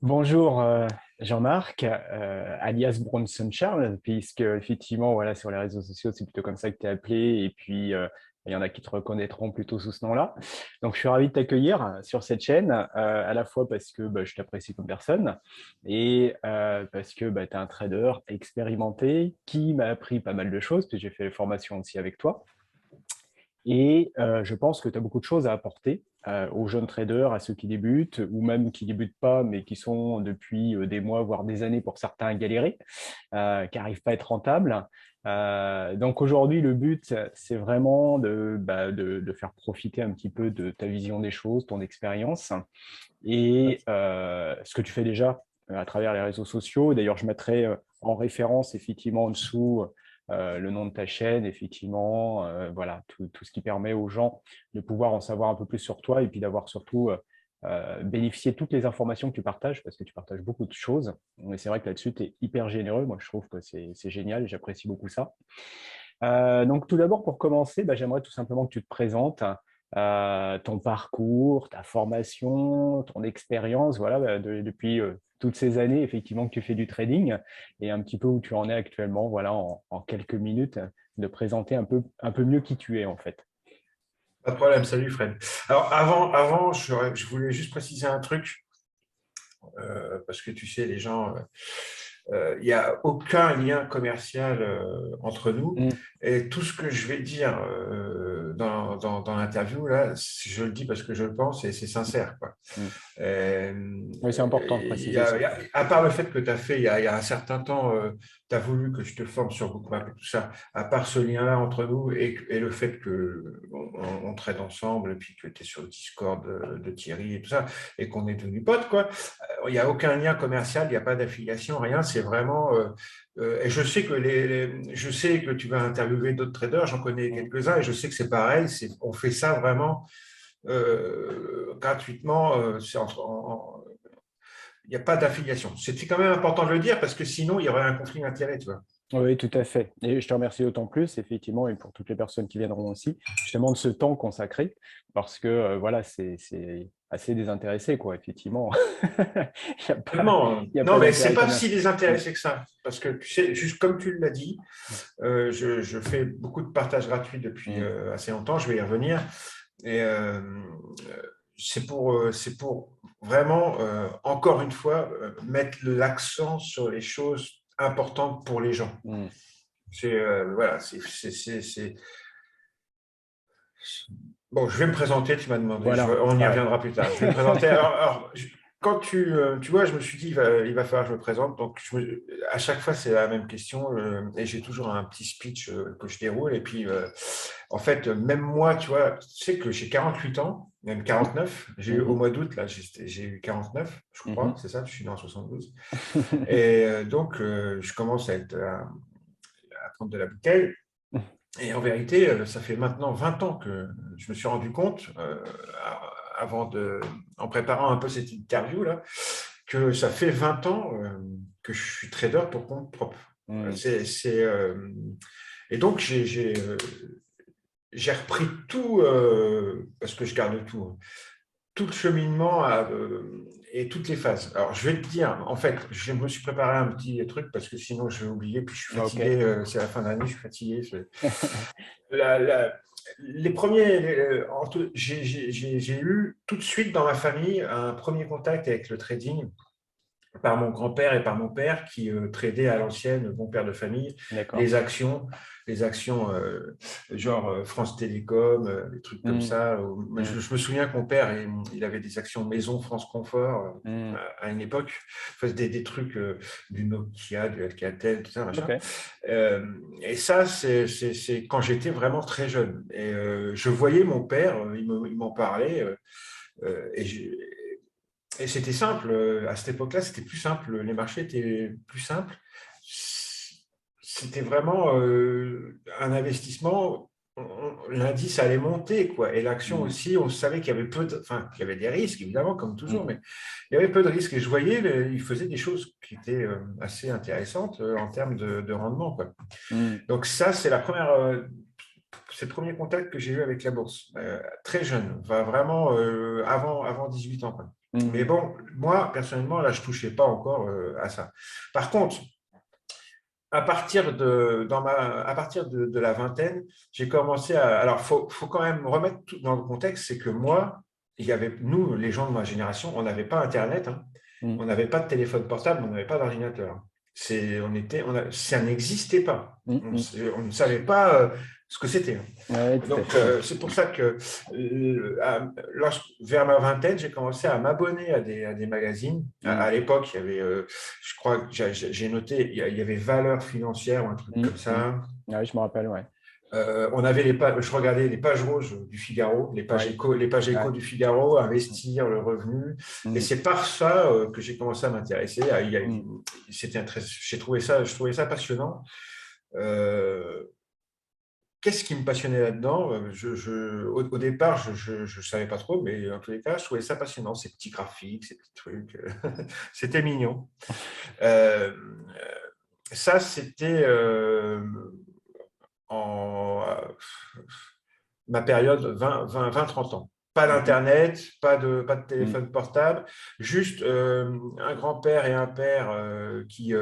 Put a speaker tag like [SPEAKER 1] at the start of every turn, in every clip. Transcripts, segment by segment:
[SPEAKER 1] Bonjour Jean-Marc, alias Bronson Charles, puisque effectivement, voilà, sur les réseaux sociaux, c'est plutôt comme ça que tu es appelé, et puis il y en a qui te reconnaîtront plutôt sous ce nom-là. Donc, je suis ravi de t'accueillir sur cette chaîne, à la fois parce que je t'apprécie comme personne, et parce que tu es un trader expérimenté qui m'a appris pas mal de choses, puis j'ai fait les formations aussi avec toi. Et je pense que tu as beaucoup de choses à apporter aux jeunes traders, à ceux qui débutent, ou même qui débutent pas, mais qui sont depuis des mois, voire des années pour certains galérés, qui n'arrivent pas à être rentables. Donc aujourd'hui, le but, c'est vraiment de faire profiter un petit peu de ta vision des choses, ton expérience, et ce que tu fais déjà à travers les réseaux sociaux. D'ailleurs, je mettrai en référence effectivement en dessous le nom de ta chaîne, effectivement, voilà, tout ce qui permet aux gens de pouvoir en savoir un peu plus sur toi et puis d'avoir surtout bénéficié de toutes les informations que tu partages, parce que tu partages beaucoup de choses. Et c'est vrai que là-dessus, tu es hyper généreux. Moi, je trouve que c'est génial et j'apprécie beaucoup ça. Donc, tout d'abord, pour commencer, j'aimerais tout simplement que tu te présentes, ton parcours, ta formation, ton expérience, voilà, depuis toutes ces années, effectivement, que tu fais du trading et un petit peu où tu en es actuellement, voilà, en quelques minutes, de présenter un peu mieux qui tu es, en fait.
[SPEAKER 2] Pas de problème, salut Fred. Alors je voulais juste préciser un truc, parce que tu sais, les gens, il n'y a aucun lien commercial entre nous.
[SPEAKER 1] Mm,
[SPEAKER 2] Et tout ce que je vais dire dans l'interview, là, je le dis parce que je le pense et c'est sincère, quoi.
[SPEAKER 1] mm.
[SPEAKER 2] Euh,
[SPEAKER 1] Oui, c'est important de préciser ça.
[SPEAKER 2] à part le fait que tu as fait il y a un certain temps, tu as voulu que je te forme sur Bookmap et tout ça, à part ce lien-là entre nous et le fait que on trade ensemble et puis que tu es sur le Discord de Thierry et tout ça et qu'on est devenus potes, quoi, il n'y a aucun lien commercial, il n'y a pas d'affiliation, rien, c'est vraiment. Et je sais que je sais que tu vas interviewer d'autres traders, j'en connais
[SPEAKER 1] Mm.
[SPEAKER 2] quelques-uns et je sais que c'est pareil, on fait ça vraiment gratuitement. Il n'y a pas d'affiliation. C'était quand même important de le dire parce que sinon, il y aurait un conflit d'intérêts, tu vois.
[SPEAKER 1] Oui, tout à fait. Et je te remercie d'autant plus, effectivement, et pour toutes les personnes qui viendront aussi, justement de ce temps consacré, parce que voilà, c'est assez désintéressé, quoi, effectivement.
[SPEAKER 2] Complètement.
[SPEAKER 1] Il y a
[SPEAKER 2] Non,
[SPEAKER 1] pas
[SPEAKER 2] mais c'est
[SPEAKER 1] d'intérêt
[SPEAKER 2] pas si
[SPEAKER 1] commercial. Mm,
[SPEAKER 2] désintéressé que ça. Parce que, tu sais, juste comme tu l'as dit, je fais beaucoup de partages gratuits depuis
[SPEAKER 1] mm,
[SPEAKER 2] assez longtemps. Je vais y revenir. Et c'est pour vraiment, encore une fois, mettre l'accent sur les choses importantes pour les gens.
[SPEAKER 1] mm.
[SPEAKER 2] C'est voilà, bon, je vais me présenter, tu m'as demandé,
[SPEAKER 1] Voilà,
[SPEAKER 2] on y
[SPEAKER 1] ouais.
[SPEAKER 2] reviendra plus tard. Je vais me présenter. Quand tu vois, je me suis dit, il va falloir que je me présente. Donc, à chaque fois, c'est la même question. Et j'ai toujours un petit speech que je déroule. Et puis, en fait, même moi, tu vois, tu sais que j'ai 48 ans, même 49. J'ai eu au
[SPEAKER 1] Mhm,
[SPEAKER 2] mois d'août, là, j'ai eu 49, je crois,
[SPEAKER 1] mhm.
[SPEAKER 2] c'est ça, je suis né en 72. Et donc, je commence à prendre de la bouteille. Et en vérité, ça fait maintenant 20 ans que je me suis rendu compte, en préparant un peu cette interview-là, que ça fait 20 ans que je suis trader pour compte propre.
[SPEAKER 1] Mm.
[SPEAKER 2] Et donc, j'ai repris tout, parce que je garde tout, hein, tout le cheminement et toutes les phases. Alors, je vais te dire, en fait, je me suis préparé un petit truc parce que sinon je vais oublier, puis je suis
[SPEAKER 1] Ok.
[SPEAKER 2] fatigué, c'est la fin d'année, je suis fatigué. La- la- les premiers, j'ai eu tout de suite dans ma famille un premier contact avec le trading par mon grand-père et par mon père qui tradaient à l'ancienne, mon père de famille,
[SPEAKER 1] D'accord.
[SPEAKER 2] les actions, les actions genre France Télécom, des trucs comme
[SPEAKER 1] Mm,
[SPEAKER 2] ça.
[SPEAKER 1] mm,
[SPEAKER 2] Je me souviens que mon père, il avait des actions Maison France Confort
[SPEAKER 1] mm.
[SPEAKER 2] à une époque, il faisait des trucs du Nokia, du Alcatel, tout ça,
[SPEAKER 1] Ok.
[SPEAKER 2] machin. Et ça, c'est quand j'étais vraiment très jeune. Et je voyais mon père, il m'en parlait, et et c'était simple, à cette époque-là, c'était plus simple, les marchés étaient plus simples. C'était vraiment un investissement, l'indice allait monter, quoi. Et l'action
[SPEAKER 1] Mm,
[SPEAKER 2] aussi, on savait qu'il y avait enfin, qu'il y avait des risques, évidemment, comme toujours,
[SPEAKER 1] mm.
[SPEAKER 2] mais il y avait peu de risques. Et je voyais, il faisait des choses qui étaient assez intéressantes en termes de rendement, quoi.
[SPEAKER 1] Mm.
[SPEAKER 2] Donc ça, c'est le premier contact que j'ai eu avec la bourse, très jeune, vraiment avant 18 ans, quoi. Mais bon, moi, personnellement, là, je ne touchais pas encore à ça. Par contre, à partir de la vingtaine, j'ai commencé à… Alors, faut quand même remettre tout dans le contexte, c'est que moi, nous, les gens de ma génération, on n'avait pas Internet, hein,
[SPEAKER 1] Mm.
[SPEAKER 2] on n'avait pas de téléphone portable, on n'avait pas d'ordinateur. Ça n'existait pas.
[SPEAKER 1] Mm. Mm.
[SPEAKER 2] On ne savait pas ce que c'était, hein.
[SPEAKER 1] Ouais, tout à
[SPEAKER 2] Donc,
[SPEAKER 1] fait.
[SPEAKER 2] c'est pour ça que vers ma vingtaine, j'ai commencé à m'abonner à des magazines. À
[SPEAKER 1] Mm.
[SPEAKER 2] l'époque, il y avait, je crois que j'ai noté, il y avait Valeurs financières ou un truc
[SPEAKER 1] Mm.
[SPEAKER 2] comme
[SPEAKER 1] Mm.
[SPEAKER 2] ça.
[SPEAKER 1] Ouais, je me rappelle, ouais.
[SPEAKER 2] On avait je regardais les pages roses du Figaro,
[SPEAKER 1] Ouais.
[SPEAKER 2] les pages
[SPEAKER 1] Ouais.
[SPEAKER 2] éco du Figaro, Investir, le revenu. Et
[SPEAKER 1] Mm.
[SPEAKER 2] c'est par ça que j'ai commencé à m'intéresser.
[SPEAKER 1] Mm.
[SPEAKER 2] Je trouvais ça passionnant. Euh, Qu'est-ce qui me passionnait là-dedans? Au départ, je ne savais pas trop, mais en tous les cas, je trouvais ça passionnant, ces petits graphiques, ces petits trucs. C'était mignon. Euh, Ça, c'était en ma période 20-30 ans. Pas
[SPEAKER 1] Mhm.
[SPEAKER 2] d'Internet, pas de
[SPEAKER 1] Mm.
[SPEAKER 2] téléphone portable, juste un grand-père et un père qui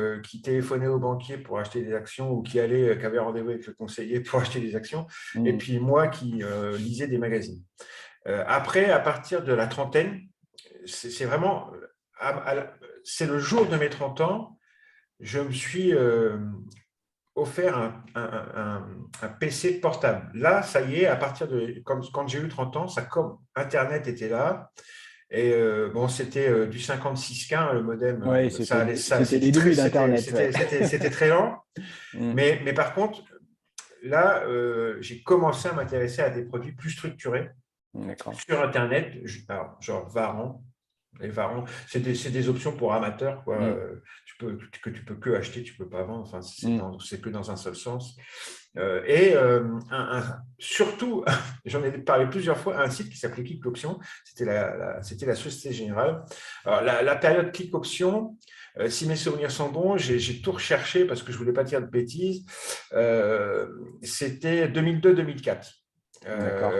[SPEAKER 2] téléphonaient au banquier pour acheter des actions ou qui avaient rendez-vous avec le conseiller pour acheter des actions, et
[SPEAKER 1] Mm.
[SPEAKER 2] puis moi qui lisais des magazines. Après, à partir de la trentaine, c'est vraiment, c'est le jour de mes 30 ans, je me suis offert un PC portable. Là, ça y est, à partir de quand j'ai eu 30 ans, comme Internet était là, et bon, c'était du 56K, le modem,
[SPEAKER 1] Ouais, c'était les débuts d'Internet, ouais.
[SPEAKER 2] c'était très lent,
[SPEAKER 1] Mm.
[SPEAKER 2] mais par contre, là, j'ai commencé à m'intéresser à des produits plus structurés
[SPEAKER 1] D'accord.
[SPEAKER 2] sur Internet, alors, genre Varan. Les Varans, c'est des options pour amateurs, quoi.
[SPEAKER 1] Mm.
[SPEAKER 2] Que tu peux que acheter, tu peux pas vendre. Enfin,
[SPEAKER 1] Mm.
[SPEAKER 2] c'est que dans un seul sens. Surtout, j'en ai parlé plusieurs fois, un site qui s'appelait Click Option. C'était la Société Générale. Alors, la période Click Option, si mes souvenirs sont bons, j'ai tout recherché parce que je voulais pas dire de bêtises. C'était 2002-2004.
[SPEAKER 1] D'accord.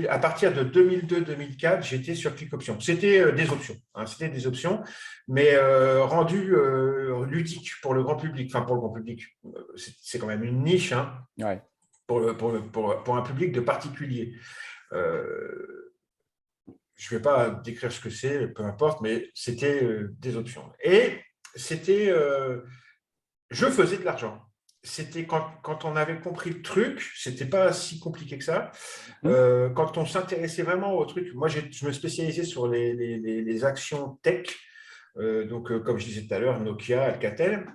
[SPEAKER 2] À partir de 2002-2004, j'étais sur Click Option. C'était des options, hein, c'était des options, mais rendues ludiques pour le grand public. Enfin, pour le grand public, c'est quand même une niche, hein,
[SPEAKER 1] Ouais.
[SPEAKER 2] pour un public de particuliers. Je ne vais pas décrire ce que c'est, peu importe, mais c'était des options. Et c'était, je faisais de l'argent. C'était quand on avait compris le truc, c'était pas si compliqué que ça.
[SPEAKER 1] Mm.
[SPEAKER 2] Quand on s'intéressait vraiment au truc, moi je me spécialisais sur les actions tech, comme je disais tout à l'heure, Nokia, Alcatel,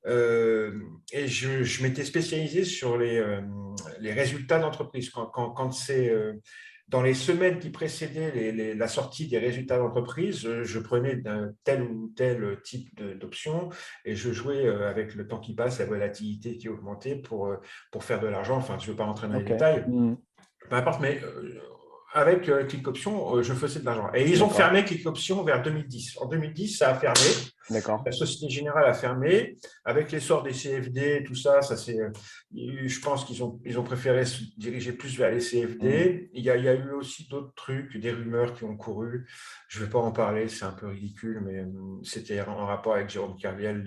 [SPEAKER 2] et je m'étais spécialisé sur les résultats d'entreprise. Quand c'est dans les semaines qui précédaient la sortie des résultats d'entreprise, je prenais d'un tel ou tel type d'option et je jouais avec le temps qui passe, la volatilité qui augmentait pour faire de l'argent. Enfin, je ne veux pas rentrer dans les
[SPEAKER 1] Ok.
[SPEAKER 2] détails,
[SPEAKER 1] Mm.
[SPEAKER 2] peu importe, mais avec Click Option, je faisais de l'argent. Et ils ont
[SPEAKER 1] D'accord.
[SPEAKER 2] fermé Click Option vers 2010. En 2010, ça a fermé.
[SPEAKER 1] D'accord.
[SPEAKER 2] La Société Générale a fermé. Avec l'essor des CFD, tout ça, je pense ils ont préféré se diriger plus vers les
[SPEAKER 1] Mm.
[SPEAKER 2] CFD. Il y a eu aussi d'autres trucs, des rumeurs qui ont couru. Je ne vais pas en parler, c'est un peu ridicule, mais c'était en rapport avec Jérôme Kerviel.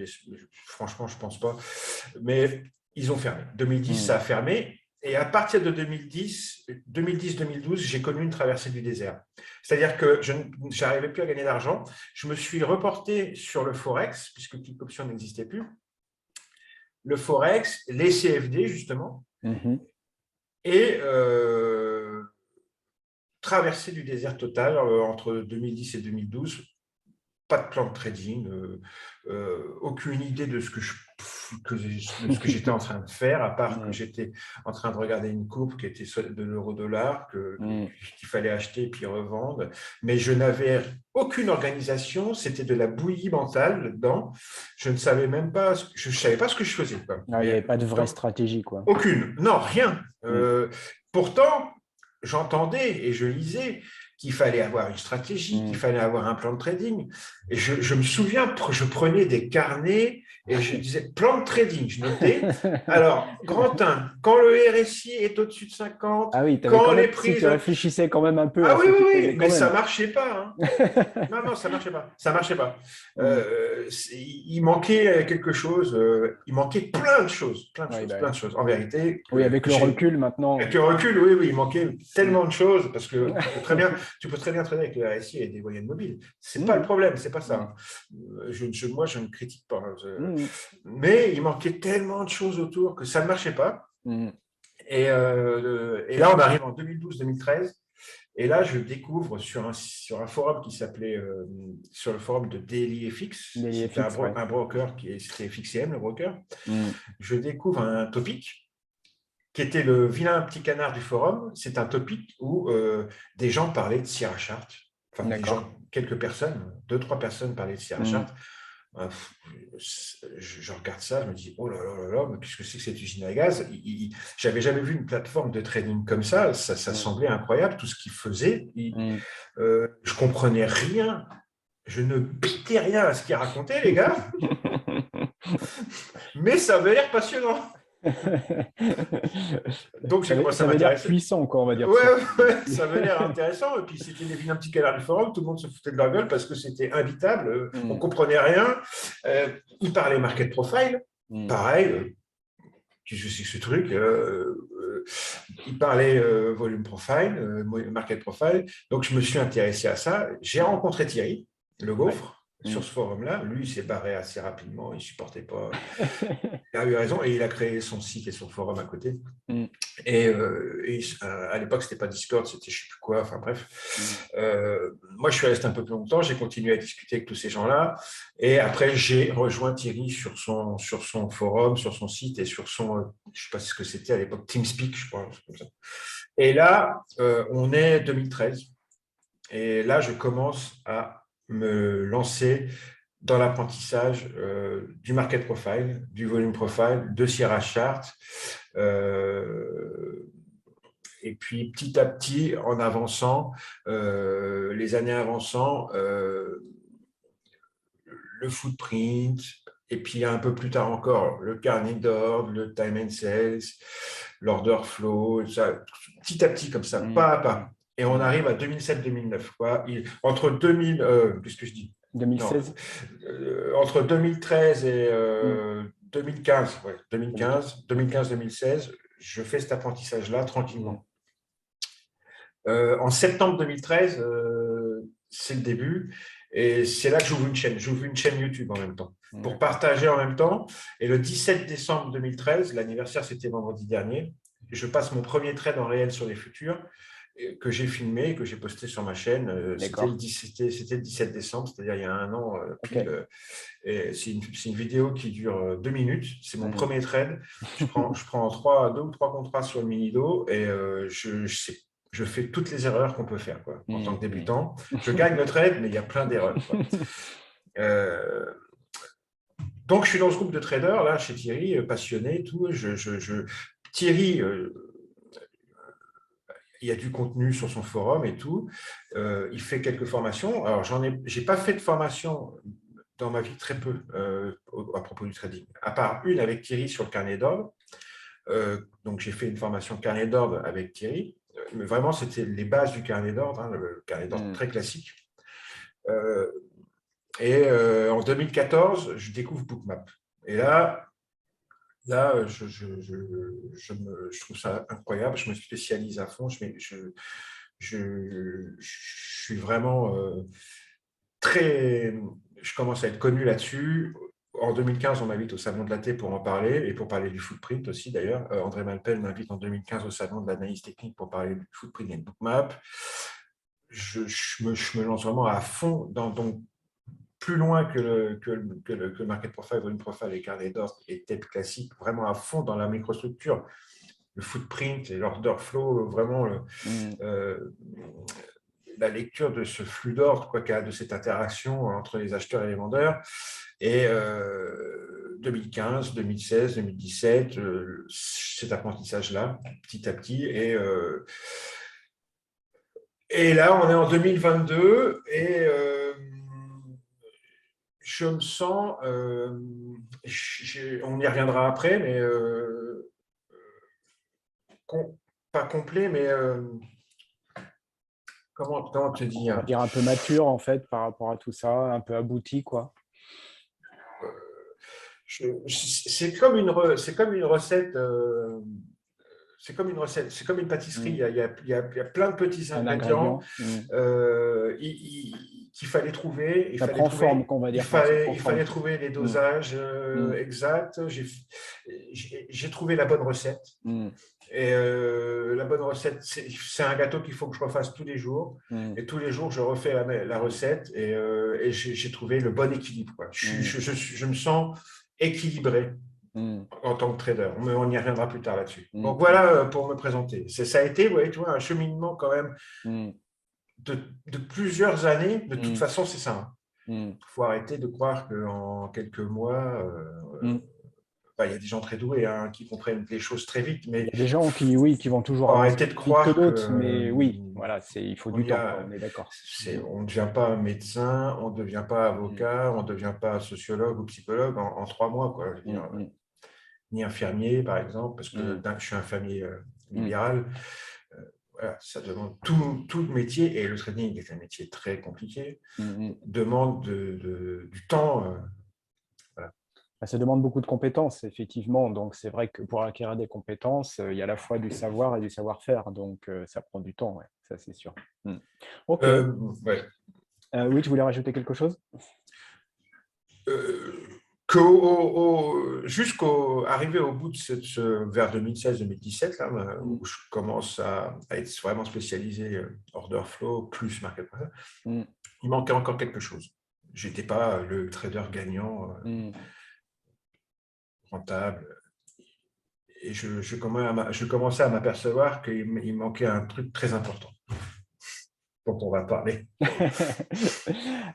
[SPEAKER 2] Franchement, je ne pense pas. Mais ils ont fermé. 2010,
[SPEAKER 1] Mm.
[SPEAKER 2] ça a fermé. Et à partir de 2010-2012, j'ai connu une traversée du désert. C'est-à-dire que je n'arrivais plus à gagner d'argent. Je me suis reporté sur le Forex, puisque Click Option n'existait plus. Le Forex, les CFD, justement,
[SPEAKER 1] Mhm.
[SPEAKER 2] et traversée du désert total entre 2010 et 2012. Pas de plan de trading, aucune idée de ce de ce que j'étais en train de faire, à part que
[SPEAKER 1] Mm.
[SPEAKER 2] j'étais en train de regarder une courbe qui était de l'euro-dollar,
[SPEAKER 1] Mm.
[SPEAKER 2] qu'il fallait acheter puis revendre. Mais je n'avais aucune organisation, c'était de la bouillie mentale dedans. Je ne savais même pas, je ne savais pas ce que je faisais, quoi.
[SPEAKER 1] Ah, il n'y avait pas de vraie stratégie, quoi.
[SPEAKER 2] Aucune, non, rien.
[SPEAKER 1] Mm.
[SPEAKER 2] Pourtant, j'entendais et je lisais qu'il fallait avoir une stratégie, qu'il fallait avoir un plan de trading. Et je me souviens, je prenais des carnets et je disais plan de trading, je notais. Alors, grand 1, quand le RSI est au-dessus de 50,
[SPEAKER 1] Ah oui, avais
[SPEAKER 2] quand
[SPEAKER 1] quand
[SPEAKER 2] les
[SPEAKER 1] même, si
[SPEAKER 2] prises…
[SPEAKER 1] tu réfléchissais quand même un peu
[SPEAKER 2] Ah
[SPEAKER 1] à
[SPEAKER 2] oui,
[SPEAKER 1] ce que tu
[SPEAKER 2] oui,
[SPEAKER 1] faisais
[SPEAKER 2] oui,
[SPEAKER 1] quand
[SPEAKER 2] mais ça
[SPEAKER 1] même.
[SPEAKER 2] ne marchait pas. Hein. Non, non, ça marchait pas. Ça marchait pas. Il manquait quelque chose. Il manquait plein de choses, plein de
[SPEAKER 1] Oui,
[SPEAKER 2] choses,
[SPEAKER 1] bah,
[SPEAKER 2] plein de choses. En vérité,
[SPEAKER 1] oui, avec le recul
[SPEAKER 2] avec
[SPEAKER 1] maintenant.
[SPEAKER 2] le recul, oui, oui, il manquait tellement de choses parce que tu peux très bien traîner avec le RSI et des moyennes mobiles. C'est pas le problème, c'est pas ça. Moi, je ne critique pas. Mais il manquait tellement de choses autour que ça ne marchait pas. Et là, on arrive en 2012-2013. Et là, je découvre sur un forum qui s'appelait, sur le forum de DailyFX, c'était
[SPEAKER 1] DailyFX, ouais.
[SPEAKER 2] un broker, c'était FXCM, le broker, je découvre un topic qui était le vilain petit canard du forum. C'est un topic où des gens parlaient de Sierra Chart, enfin des gens, quelques personnes, 2-3 personnes parlaient de Sierra Chart. Je regarde ça, je me dis, oh là là là là, mais qu'est-ce que c'est que cette usine à gaz? J'avais jamais vu une plateforme de trading comme ça semblait incroyable, tout ce qu'ils faisaient. Je comprenais rien, je ne pitais rien à ce qu'ils racontaient, les gars, mais ça avait l'air passionnant. Donc j'ai commencé à
[SPEAKER 1] ça avait l'air
[SPEAKER 2] m'intéresser.
[SPEAKER 1] puissant, quoi, on va dire ça.
[SPEAKER 2] Ouais, ça avait l'air intéressant. Et puis c'était des vilains petits canards du forum, tout le monde se foutait de leur gueule parce que c'était imbitable, on ne comprenait rien. Ils parlaient market profile, pareil. Qu'est-ce que c'est que ce truc? Il parlait volume profile, market profile. Donc, je me suis intéressé à ça. J'ai rencontré Thierry, le gaufre, sur ce forum-là. Lui, il s'est barré assez rapidement. Il ne supportait pas. Il a eu raison et il a créé son site et son forum à côté. Et à l'époque, ce n'était pas Discord, c'était je ne sais plus quoi. Enfin, bref. Moi, je suis resté un peu plus longtemps. J'ai continué à discuter avec tous ces gens-là. Et après, j'ai rejoint Thierry sur son forum, sur son site et sur son, je ne sais pas ce que c'était à l'époque, TeamSpeak, je crois. Comme ça. Et là, on est 2013. Et là, je commence à me lancer dans l'apprentissage du market profile, du volume profile, de Sierra Chart. Et puis, petit à petit, en avançant, les années avançant, le footprint, et puis un peu plus tard encore, le carnet d'ordre, le time and sales, l'order flow, ça, petit à petit comme ça, pas à pas. Et on arrive à 2007-2009. Entre 2000, qu'est-ce que je dis
[SPEAKER 1] 2016
[SPEAKER 2] entre 2013 et 2015, 2015-2016, je fais cet apprentissage-là tranquillement. En septembre 2013, c'est le début. Et c'est là que j'ouvre une chaîne. J'ouvre une chaîne YouTube en même temps, pour partager en même temps. Et le 17 décembre 2013, l'anniversaire, c'était vendredi dernier, je passe mon premier trade en réel sur les futurs que j'ai filmé, que j'ai posté sur ma chaîne. C'était le 17 décembre, c'est-à-dire il y a un an pile. C'est une vidéo qui dure 2 minutes. C'est mon premier trade. Je prends 2 ou 3 contrats sur le mini-do et je fais toutes les erreurs qu'on peut faire en tant que débutant. Je gagne le trade, mais il y a plein d'erreurs. Donc, je suis dans ce groupe de traders, là, chez Thierry, passionné, tout. Thierry, il y a du contenu sur son forum et tout. Il fait quelques formations. Alors, j'ai pas fait de formation dans ma vie, très peu, à propos du trading, à part une avec Thierry sur le carnet d'ordre. Donc, j'ai fait une formation carnet d'ordre avec Thierry. Mais vraiment, c'était les bases du carnet d'ordre, le carnet d'ordre très classique. En 2014, je découvre Bookmap. Et là je trouve ça incroyable. Je me spécialise à fond. Je suis vraiment je commence à être connu là-dessus. En 2015, on m'invite au Salon de la Thé pour en parler et pour parler du footprint aussi d'ailleurs. André Malpel m'invite en 2015 au Salon de l'analyse technique pour parler du footprint et de Bookmap. Je me lance vraiment à fond donc plus loin que le market profile, volume profile et carnet d'ordre et tête classique, vraiment à fond dans la microstructure, le footprint et l'order flow, vraiment la lecture de ce flux d'ordre, de cette interaction entre les acheteurs et les vendeurs. Et 2015, 2016, 2017, cet apprentissage-là, petit à petit, et Et là, on est en 2022 et je me sens, on y reviendra après, mais com- pas complet, mais comment te
[SPEAKER 1] On va
[SPEAKER 2] dire?
[SPEAKER 1] dire un peu mature, en fait, par rapport à tout ça, un peu abouti, quoi.
[SPEAKER 2] C'est comme une recette. C'est comme une recette, c'est comme une pâtisserie.
[SPEAKER 1] Mm.
[SPEAKER 2] Il y a plein de petits
[SPEAKER 1] Un
[SPEAKER 2] ingrédients
[SPEAKER 1] ingrédient. Mm.
[SPEAKER 2] qu'il fallait trouver.
[SPEAKER 1] Ça prend forme, qu'on va dire, quand ça prend
[SPEAKER 2] Il
[SPEAKER 1] forme.
[SPEAKER 2] fallait trouver les
[SPEAKER 1] Mm.
[SPEAKER 2] dosages
[SPEAKER 1] Mm.
[SPEAKER 2] exacts. J'ai trouvé la bonne recette.
[SPEAKER 1] Mm.
[SPEAKER 2] Et la bonne recette, c'est un gâteau qu'il faut que je refasse tous les jours.
[SPEAKER 1] Mm.
[SPEAKER 2] Et tous les jours, je refais la recette et j'ai trouvé le bon équilibre, quoi.
[SPEAKER 1] Mm.
[SPEAKER 2] Je me sens équilibré
[SPEAKER 1] Mm.
[SPEAKER 2] en tant que trader. On y reviendra plus tard là-dessus.
[SPEAKER 1] Mm.
[SPEAKER 2] Donc voilà pour me présenter. Ça a été, ouais, tu vois, un cheminement quand même
[SPEAKER 1] Mm.
[SPEAKER 2] de plusieurs années. De toute
[SPEAKER 1] Mm.
[SPEAKER 2] façon, c'est ça, hein.
[SPEAKER 1] Mm.
[SPEAKER 2] Il faut arrêter de croire qu'en quelques mois,
[SPEAKER 1] Mm.
[SPEAKER 2] il y a des gens très doués, hein, qui comprennent les choses très vite,
[SPEAKER 1] Il y
[SPEAKER 2] mais
[SPEAKER 1] a des gens qui, oui, qui vont
[SPEAKER 2] il
[SPEAKER 1] toujours
[SPEAKER 2] faut
[SPEAKER 1] avancer
[SPEAKER 2] arrêter de
[SPEAKER 1] plus vite que
[SPEAKER 2] croire que
[SPEAKER 1] d'autres, mais oui, voilà, il faut
[SPEAKER 2] on
[SPEAKER 1] du
[SPEAKER 2] y
[SPEAKER 1] temps, quoi,
[SPEAKER 2] a,
[SPEAKER 1] on est d'accord. Mm.
[SPEAKER 2] on ne devient pas médecin, on ne devient pas
[SPEAKER 1] Mm.
[SPEAKER 2] avocat, on ne devient pas sociologue ou psychologue en 3 mois, quoi. Je veux dire,
[SPEAKER 1] Mm.
[SPEAKER 2] ni infirmier, par exemple, parce que
[SPEAKER 1] Mm.
[SPEAKER 2] je suis infirmier
[SPEAKER 1] Mm.
[SPEAKER 2] libéral. Voilà, ça demande tout le métier, et le trading est un métier très compliqué,
[SPEAKER 1] Mm.
[SPEAKER 2] demande du temps. Voilà.
[SPEAKER 1] Bah, ça demande beaucoup de compétences, effectivement. Donc, c'est vrai que pour acquérir des compétences, il y a à la fois du savoir et du savoir-faire. Donc, ça prend du temps, ouais, ça, c'est sûr. Mm. OK.
[SPEAKER 2] Ouais.
[SPEAKER 1] Oui, tu voulais rajouter quelque chose?
[SPEAKER 2] Euh, Jusqu'au arrivé au bout de vers 2016-2017, là,
[SPEAKER 1] Mm.
[SPEAKER 2] où je commence à être vraiment spécialisé order flow plus market price,
[SPEAKER 1] Mm.
[SPEAKER 2] il manquait encore quelque chose. J'étais pas le trader gagnant,
[SPEAKER 1] Mm.
[SPEAKER 2] rentable, et je commençais à m'apercevoir qu'il me manquait un truc très important dont on va parler.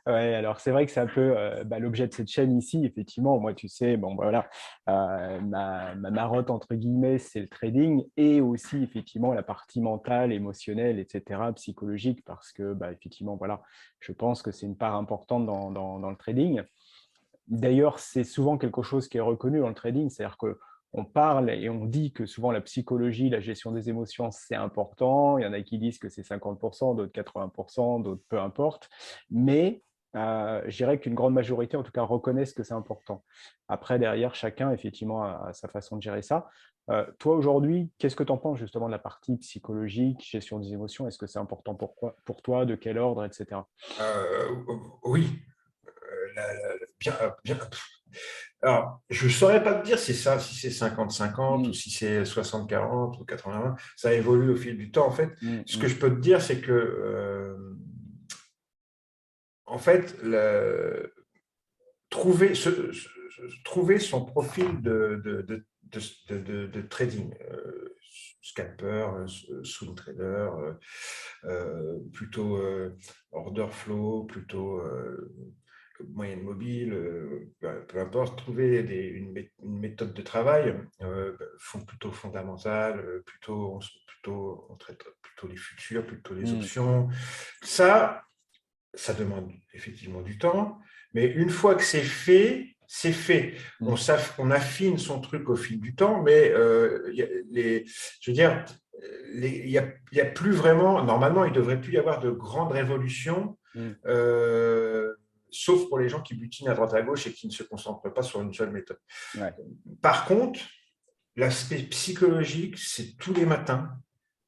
[SPEAKER 1] Ouais, alors c'est vrai que c'est un peu l'objet de cette chaîne ici, effectivement. Moi, tu sais, bon, bah, voilà, ma marotte, entre guillemets, c'est le trading et aussi, effectivement, la partie mentale, émotionnelle, etc., psychologique, parce que, bah, effectivement, voilà, je pense que c'est une part importante dans le trading. D'ailleurs, c'est souvent quelque chose qui est reconnu dans le trading, c'est-à-dire qu'on parle et on dit que souvent la psychologie, la gestion des émotions, c'est important. Il y en a qui disent que c'est 50%, d'autres 80%, d'autres peu importe. Mais je dirais qu'une grande majorité, en tout cas, reconnaissent que c'est important. Après, derrière, chacun, effectivement, a sa façon de gérer ça. Toi, aujourd'hui, qu'est-ce que tu en penses justement de la partie psychologique, gestion des émotions? Est-ce que c'est important pour toi? De quel ordre, etc.
[SPEAKER 2] Oui, bien, bien. Alors, je ne saurais pas te dire si c'est 50-50 ou
[SPEAKER 1] Mm,
[SPEAKER 2] si c'est 60-40 ou 80. Ça évolue au fil du temps. En fait,
[SPEAKER 1] mm,
[SPEAKER 2] ce que
[SPEAKER 1] mm,
[SPEAKER 2] je peux te dire, c'est que, en fait, trouver son profil de trading, scalper, swing trader, plutôt order flow, plutôt moyenne mobile, peu importe, trouver une méthode de travail plutôt fondamentale, on traite plutôt les futurs, plutôt les
[SPEAKER 1] mm,
[SPEAKER 2] options. Ça demande effectivement du temps, mais une fois que c'est fait, c'est fait.
[SPEAKER 1] mm.
[SPEAKER 2] On affine son truc au fil du temps, mais je veux dire, il y a plus vraiment, normalement, il ne devrait plus y avoir de grandes révolutions,
[SPEAKER 1] Mm.
[SPEAKER 2] sauf pour les gens qui butinent à droite à gauche et qui ne se concentrent pas sur une seule méthode.
[SPEAKER 1] Ouais.
[SPEAKER 2] Par contre, l'aspect psychologique, c'est tous les matins,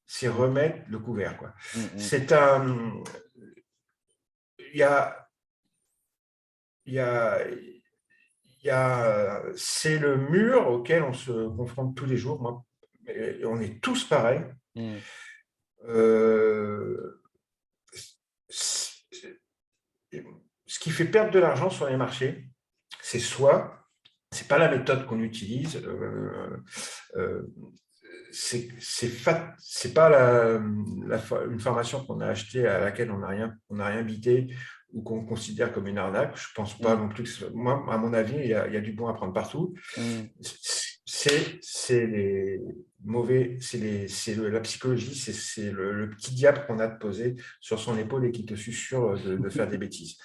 [SPEAKER 2] c'est remettre le couvert, quoi.
[SPEAKER 1] Mm, mm,
[SPEAKER 2] C'est un, il y a, il y a, c'est le mur auquel on se confronte tous les jours. Moi, on est tous pareils.
[SPEAKER 1] mm,
[SPEAKER 2] Euh, Ce qui fait perdre de l'argent sur les marchés, c'est c'est pas la méthode qu'on utilise, euh, c'est pas une formation qu'on a achetée à laquelle on n'a rien bité ou qu'on considère comme une arnaque. Je pense pas
[SPEAKER 1] mm,
[SPEAKER 2] non plus moi, à mon avis, il y a du bon à prendre partout.
[SPEAKER 1] mm,
[SPEAKER 2] c'est les mauvais, la psychologie, c'est le petit diable qu'on a posé sur son épaule et qui te susurre de faire des bêtises.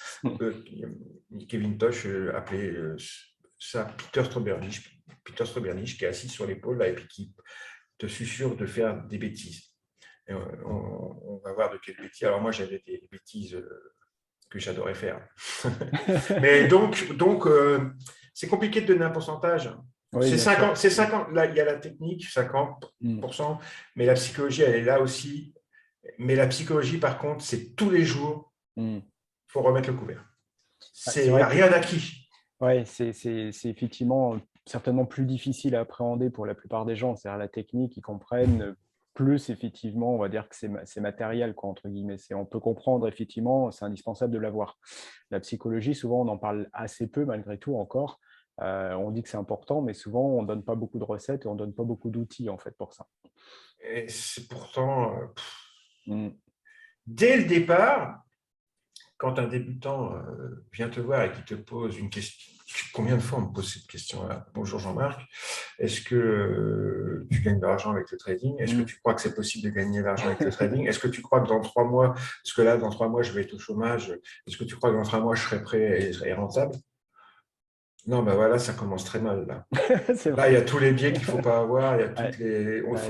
[SPEAKER 2] Kevin Tosh appelait ça Peter Stroubernic qui est assis sur l'épaule là, et puis qui te susurre de faire des bêtises. Et on va voir de quelles bêtises. Alors moi, j'avais des bêtises que j'adorais faire. Mais donc c'est compliqué de donner un pourcentage.
[SPEAKER 1] Oui,
[SPEAKER 2] C'est
[SPEAKER 1] bien sûr.
[SPEAKER 2] 50, là, il y a la technique, 50%, mais la psychologie, elle est là aussi. Mais la psychologie, par contre, c'est tous les jours, il faut remettre le couvert.
[SPEAKER 1] C'est
[SPEAKER 2] C'est
[SPEAKER 1] vrai que
[SPEAKER 2] rien d'acquis.
[SPEAKER 1] ouais, c'est effectivement certainement plus difficile à appréhender pour la plupart des gens. C'est-à-dire la technique, ils comprennent plus effectivement, on va dire que c'est matériel, quoi, entre guillemets. On peut comprendre effectivement, c'est indispensable de l'avoir. La psychologie, souvent, on en parle assez peu malgré tout encore. On dit que c'est important, mais souvent, on ne donne pas beaucoup de recettes et on ne donne pas beaucoup d'outils en fait pour ça.
[SPEAKER 2] Et c'est pourtant,
[SPEAKER 1] Mm.
[SPEAKER 2] dès le départ, quand un débutant vient te voir et qui te pose une question, combien de fois on me pose cette question-là? Bonjour Jean-Marc, est-ce que tu gagnes de l'argent avec le trading? Est-ce que tu crois que c'est possible de gagner de l'argent avec le trading? Est-ce que tu crois que dans 3 mois, parce que là, dans 3 mois, je vais être au chômage, est-ce que tu crois que dans 3 mois, je serai prêt et rentable? Non, ben voilà, ça commence très mal là.
[SPEAKER 1] C'est
[SPEAKER 2] Là, il y a
[SPEAKER 1] vrai.
[SPEAKER 2] tous les biais qu'il ne faut pas avoir, il y a
[SPEAKER 1] Ouais,
[SPEAKER 2] toutes les.
[SPEAKER 1] ouais, c'est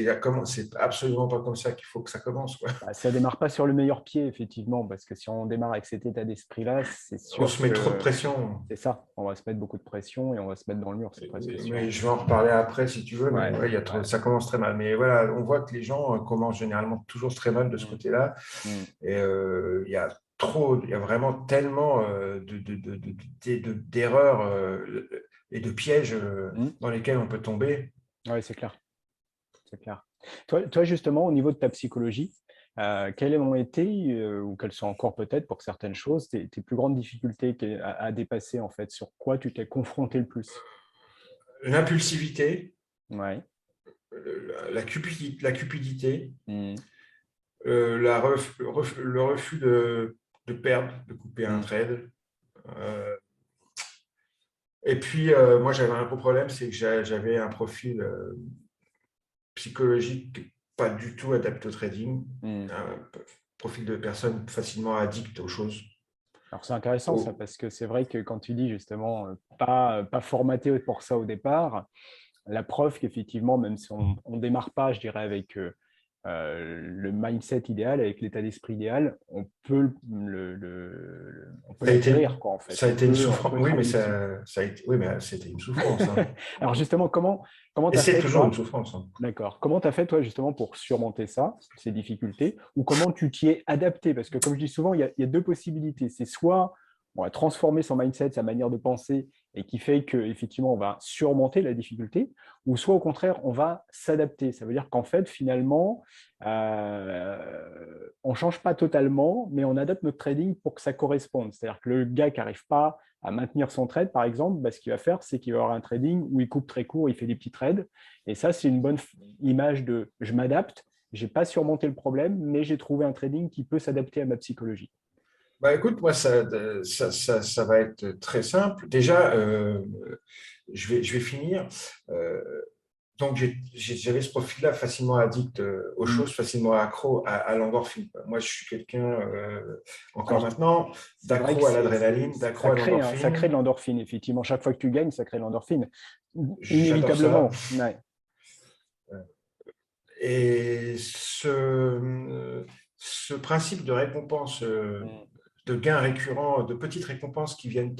[SPEAKER 1] sûr.
[SPEAKER 2] C'est absolument pas comme ça qu'il faut que ça commence, quoi.
[SPEAKER 1] Bah, ça démarre pas sur le meilleur pied, effectivement, parce que si on démarre avec cet état d'esprit-là, c'est
[SPEAKER 2] On
[SPEAKER 1] sûr
[SPEAKER 2] se met trop de
[SPEAKER 1] que
[SPEAKER 2] pression.
[SPEAKER 1] c'est ça. On va se mettre beaucoup de pression et on va se mettre dans le mur, c'est presque sûr.
[SPEAKER 2] Mais je vais en reparler après si tu veux, mais
[SPEAKER 1] Ouais,
[SPEAKER 2] ouais,
[SPEAKER 1] ouais.
[SPEAKER 2] ça commence très mal. Mais voilà, on voit que les gens commencent généralement toujours très mal de ce
[SPEAKER 1] Mm,
[SPEAKER 2] côté-là.
[SPEAKER 1] mm.
[SPEAKER 2] Et il y a vraiment tellement d'erreurs et de pièges
[SPEAKER 1] Mm.
[SPEAKER 2] dans lesquels on peut tomber.
[SPEAKER 1] Ouais, c'est clair. C'est clair. Toi, justement, au niveau de ta psychologie, quelles ont été, ou quelles sont encore peut-être pour certaines choses, tes plus grandes difficultés à dépasser, en fait? Sur quoi tu t'es confronté le plus?
[SPEAKER 2] L'impulsivité,
[SPEAKER 1] Ouais.
[SPEAKER 2] la cupidité,
[SPEAKER 1] Mm,
[SPEAKER 2] le refus de perdre, de couper un
[SPEAKER 1] mm,
[SPEAKER 2] trade. Euh, et puis, moi, j'avais un gros problème, c'est que j'avais un profil psychologique pas du tout adapté au trading,
[SPEAKER 1] mm.
[SPEAKER 2] un profil de personne facilement addict aux choses.
[SPEAKER 1] Alors, c'est intéressant ça,
[SPEAKER 2] Oh,
[SPEAKER 1] parce que c'est vrai que quand tu dis justement pas formaté pour ça au départ, la preuve qu'effectivement, même si on ne démarre pas, je dirais, avec le mindset idéal, avec l'état d'esprit idéal, on peut
[SPEAKER 2] ça a été,
[SPEAKER 1] l'acquérir, quoi, en fait.
[SPEAKER 2] ça a été une
[SPEAKER 1] On
[SPEAKER 2] souffrance.
[SPEAKER 1] peut
[SPEAKER 2] Oui, mais
[SPEAKER 1] travailler dessus.
[SPEAKER 2] oui, mais c'était une souffrance, hein.
[SPEAKER 1] Alors justement, comment
[SPEAKER 2] Et
[SPEAKER 1] tu as
[SPEAKER 2] c'est
[SPEAKER 1] fait,
[SPEAKER 2] toujours une
[SPEAKER 1] toi?
[SPEAKER 2] souffrance, hein.
[SPEAKER 1] D'accord. Comment tu as fait, toi, justement, pour surmonter ça, ces difficultés, ou comment tu t'y es adapté? Parce que, comme je dis souvent, il y a deux possibilités. C'est soit on va transformer son mindset, sa manière de penser, et qui fait qu'effectivement, on va surmonter la difficulté, ou soit, au contraire, on va s'adapter. Ça veut dire qu'en fait, finalement, on ne change pas totalement, mais on adapte notre trading pour que ça corresponde. C'est-à-dire que le gars qui n'arrive pas à maintenir son trade, par exemple, bah, ce qu'il va faire, c'est qu'il va avoir un trading où il coupe très court, il fait des petits trades, et ça, c'est une bonne image de je m'adapte, je n'ai pas surmonté le problème, mais j'ai trouvé un trading qui peut s'adapter à ma psychologie.
[SPEAKER 2] Bah, écoute, moi, ça va être très simple. Déjà, je vais finir. Euh, donc, j'avais ce profil-là facilement addict aux
[SPEAKER 1] Mm.
[SPEAKER 2] choses, facilement accro à l'endorphine. Moi, je suis quelqu'un, encore
[SPEAKER 1] Alors,
[SPEAKER 2] maintenant,
[SPEAKER 1] c'est vrai que
[SPEAKER 2] d'accro à l'adrénaline,
[SPEAKER 1] ça
[SPEAKER 2] d'accro à
[SPEAKER 1] crée, ça crée
[SPEAKER 2] l'endorphine.
[SPEAKER 1] de l'endorphine, effectivement. Chaque fois que tu gagnes, ça crée de l'endorphine.
[SPEAKER 2] J'adore ça.
[SPEAKER 1] Inévitablement. Ouais.
[SPEAKER 2] Et ce principe de récompense,
[SPEAKER 1] Mm.
[SPEAKER 2] de gains récurrents, de petites récompenses qui viennent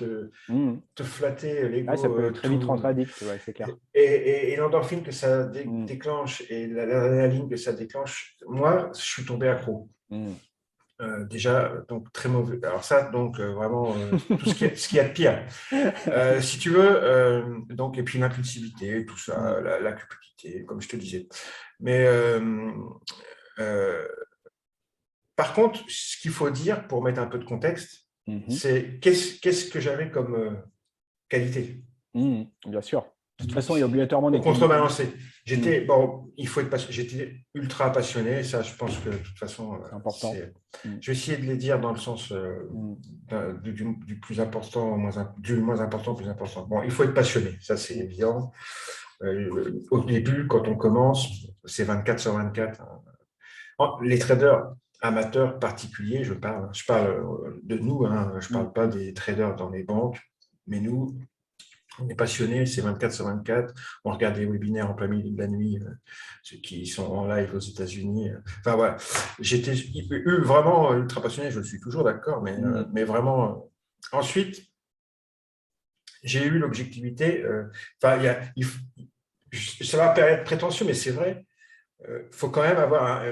[SPEAKER 1] Mm.
[SPEAKER 2] te flatter
[SPEAKER 1] Ah, ça
[SPEAKER 2] l'ego,
[SPEAKER 1] peut très vite rentrer addict, ouais, c'est clair.
[SPEAKER 2] et l'endorphine que ça
[SPEAKER 1] Mm.
[SPEAKER 2] déclenche et l'adrénaline que ça déclenche, moi, je suis tombé accro.
[SPEAKER 1] Mm.
[SPEAKER 2] Déjà, donc très mauvais. Alors ça, donc vraiment, tout ce qu'il y a de pire. Si tu veux, donc, et puis l'impulsivité, tout ça,
[SPEAKER 1] Mm.
[SPEAKER 2] la cupidité, comme je te disais. Mais euh, par contre, ce qu'il faut dire pour mettre un peu de contexte,
[SPEAKER 1] Mhm.
[SPEAKER 2] c'est qu'est-ce que j'avais comme qualité
[SPEAKER 1] Mm. Bien sûr. De toute façon, il y a obligatoirement
[SPEAKER 2] pour
[SPEAKER 1] des qualités.
[SPEAKER 2] contrebalancer.
[SPEAKER 1] Mm.
[SPEAKER 2] Bon, il faut être j'étais ultra passionné, ça, je pense que de toute façon,
[SPEAKER 1] C'est important. Mm.
[SPEAKER 2] je vais essayer de les dire dans le sens
[SPEAKER 1] Mm.
[SPEAKER 2] du plus important du moins important au plus important. Bon, il faut être passionné, ça c'est
[SPEAKER 1] Mm.
[SPEAKER 2] évident. Au début, quand on commence, c'est 24 sur 24. Les traders amateurs particuliers, je parle de nous, hein, je ne parle pas des traders dans les banques, mais nous, on est passionnés, c'est 24 sur 24. On regarde des webinaires en plein milieu de la nuit, ceux qui sont en live aux États-Unis. Enfin voilà, j'étais vraiment ultra passionné, je le suis toujours, d'accord, mais vraiment. Ensuite, j'ai eu l'objectivité. Ça va paraître prétentieux, mais c'est vrai. Faut quand même avoir.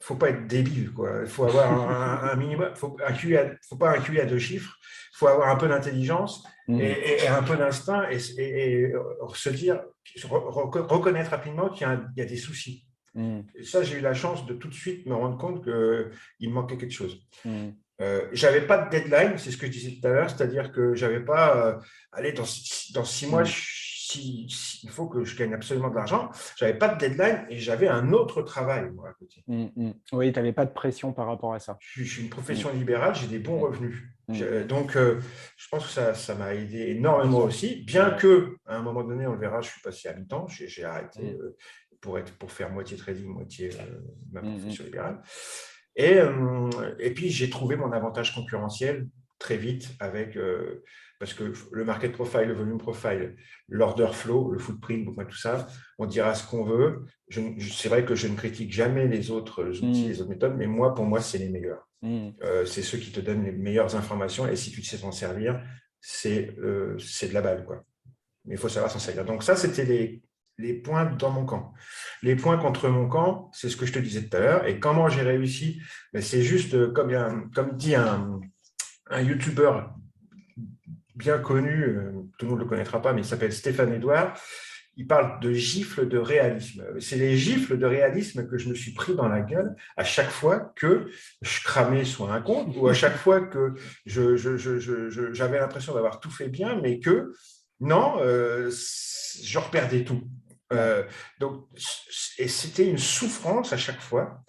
[SPEAKER 2] Faut pas être débile, quoi. Il faut avoir un minimum. Faut pas un QI à 2 chiffres. Il faut avoir un peu d'intelligence et un peu d'instinct et se dire, reconnaître rapidement qu'il y a des soucis. Et ça, j'ai eu la chance de tout de suite me rendre compte qu'il me manquait quelque chose. J'avais pas de deadline, c'est ce que je disais tout à l'heure, c'est-à-dire que j'avais pas allez, dans 6 mois, il faut que je gagne absolument de l'argent. J'avais pas de deadline et j'avais un autre travail, moi, à côté.
[SPEAKER 1] Oui, tu n'avais pas de pression par rapport à ça.
[SPEAKER 2] Je suis une profession libérale, j'ai des bons revenus. Donc, je pense que ça m'a aidé énormément aussi, bien que à un moment donné, on le verra, je suis passé à mi-temps, j'ai arrêté pour faire moitié trading, moitié ma profession libérale. Et puis, j'ai trouvé mon avantage concurrentiel très vite parce que le market profile, le volume profile, l'order flow, le footprint, tout ça, on dira ce qu'on veut. C'est vrai que je ne critique jamais les autres outils, les autres méthodes, mais pour moi, c'est les meilleurs. C'est ceux qui te donnent les meilleures informations et si tu sais t'en servir, c'est de la balle, quoi. Mais il faut savoir s'en servir. Donc ça, c'était les points dans mon camp. Les points contre mon camp, c'est ce que je te disais tout à l'heure. Et comment j'ai réussi? C'est juste, comme dit un YouTuber bien connu, tout le monde ne le connaîtra pas, mais il s'appelle Stéphane Edouard. Il parle de gifles de réalisme. C'est les gifles de réalisme que je me suis pris dans la gueule à chaque fois que je cramais sur un compte ou à chaque fois que j'avais l'impression d'avoir tout fait bien, mais que non, je reperdais tout. Et c'était une souffrance à chaque fois.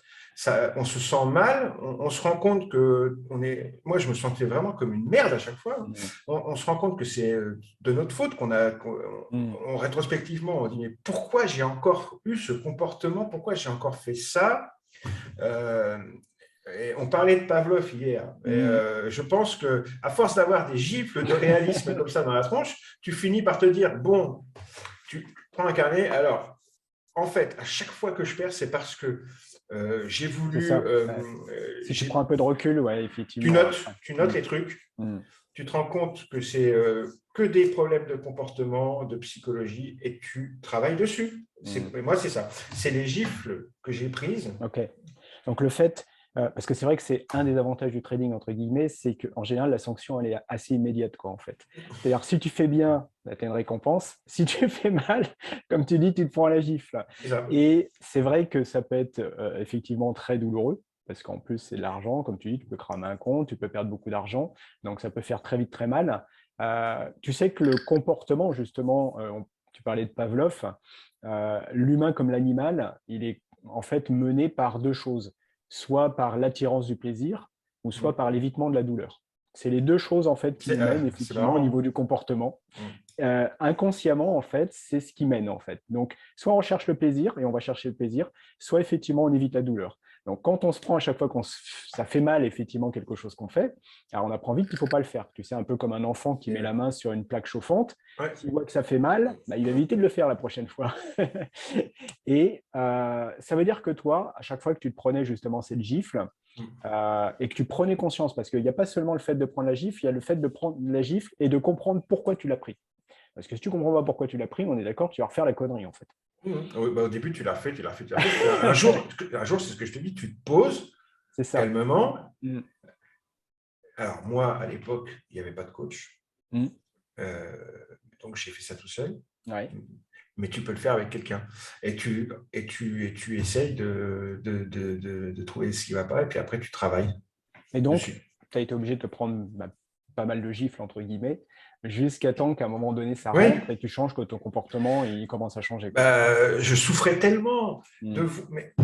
[SPEAKER 2] On se sent mal, on se rend compte que moi je me sentais vraiment comme une merde à chaque fois. On se rend compte que c'est de notre faute rétrospectivement on dit mais pourquoi j'ai encore eu ce comportement, pourquoi j'ai encore fait ça. Et on parlait de Pavlov hier. Je pense que à force d'avoir des gifles de réalisme comme ça dans la tronche, tu finis par te dire bon, tu prends un carnet. Alors en fait, à chaque fois que je perds, c'est parce que j'ai voulu.
[SPEAKER 1] Si tu prends un peu de recul, ouais, effectivement.
[SPEAKER 2] Tu notes les trucs. Tu te rends compte que c'est que des problèmes de comportement, de psychologie, et tu travailles dessus. Moi, c'est ça. C'est les gifles que j'ai prises.
[SPEAKER 1] Ok. Donc le fait, parce que c'est vrai que c'est un des avantages du trading entre guillemets, c'est qu'en général la sanction elle est assez immédiate, quoi, en fait. C'est-à-dire si tu fais bien, tu as une récompense. Si tu fais mal, comme tu dis, tu te prends la gifle. Et c'est vrai que ça peut être effectivement très douloureux. Parce qu'en plus, c'est de l'argent, comme tu dis, tu peux cramer un compte, tu peux perdre beaucoup d'argent, donc ça peut faire très vite très mal. Tu sais que le comportement, justement, tu parlais de Pavlov, l'humain comme l'animal, il est en fait mené par deux choses, soit par l'attirance du plaisir, ou soit par l'évitement de la douleur. C'est les deux choses en fait qui nous mènent effectivement au niveau du comportement. Inconsciemment, en fait, c'est ce qui mène en fait. Donc, soit on cherche le plaisir et on va chercher le plaisir, soit effectivement on évite la douleur. Donc, quand on se prend à chaque fois ça fait mal effectivement quelque chose qu'on fait, alors on apprend vite qu'il ne faut pas le faire. Tu sais, un peu comme un enfant qui met la main sur une plaque chauffante, s'il voit que ça fait mal, il va éviter de le faire la prochaine fois. Et ça veut dire que toi, à chaque fois que tu te prenais justement cette gifle, et que tu prenais conscience, parce qu'il n'y a pas seulement le fait de prendre la gifle, il y a le fait de prendre la gifle et de comprendre pourquoi tu l'as pris. Parce que si tu ne comprends pas pourquoi tu l'as pris, on est d'accord, tu vas refaire la connerie en fait.
[SPEAKER 2] Au début, tu l'as fait. Un jour, c'est ce que je te dis, tu te poses calmement. Alors moi, à l'époque, il n'y avait pas de coach. Donc, j'ai fait ça tout seul. Mais tu peux le faire avec quelqu'un. Et tu essayes de trouver ce qui ne va pas, et puis après, tu travailles.
[SPEAKER 1] Et donc, tu as été obligé de te prendre pas mal de gifles, entre guillemets, jusqu'à temps qu'à un moment donné, ça rentre et tu changes, que ton comportement il commence à changer.
[SPEAKER 2] Je souffrais tellement.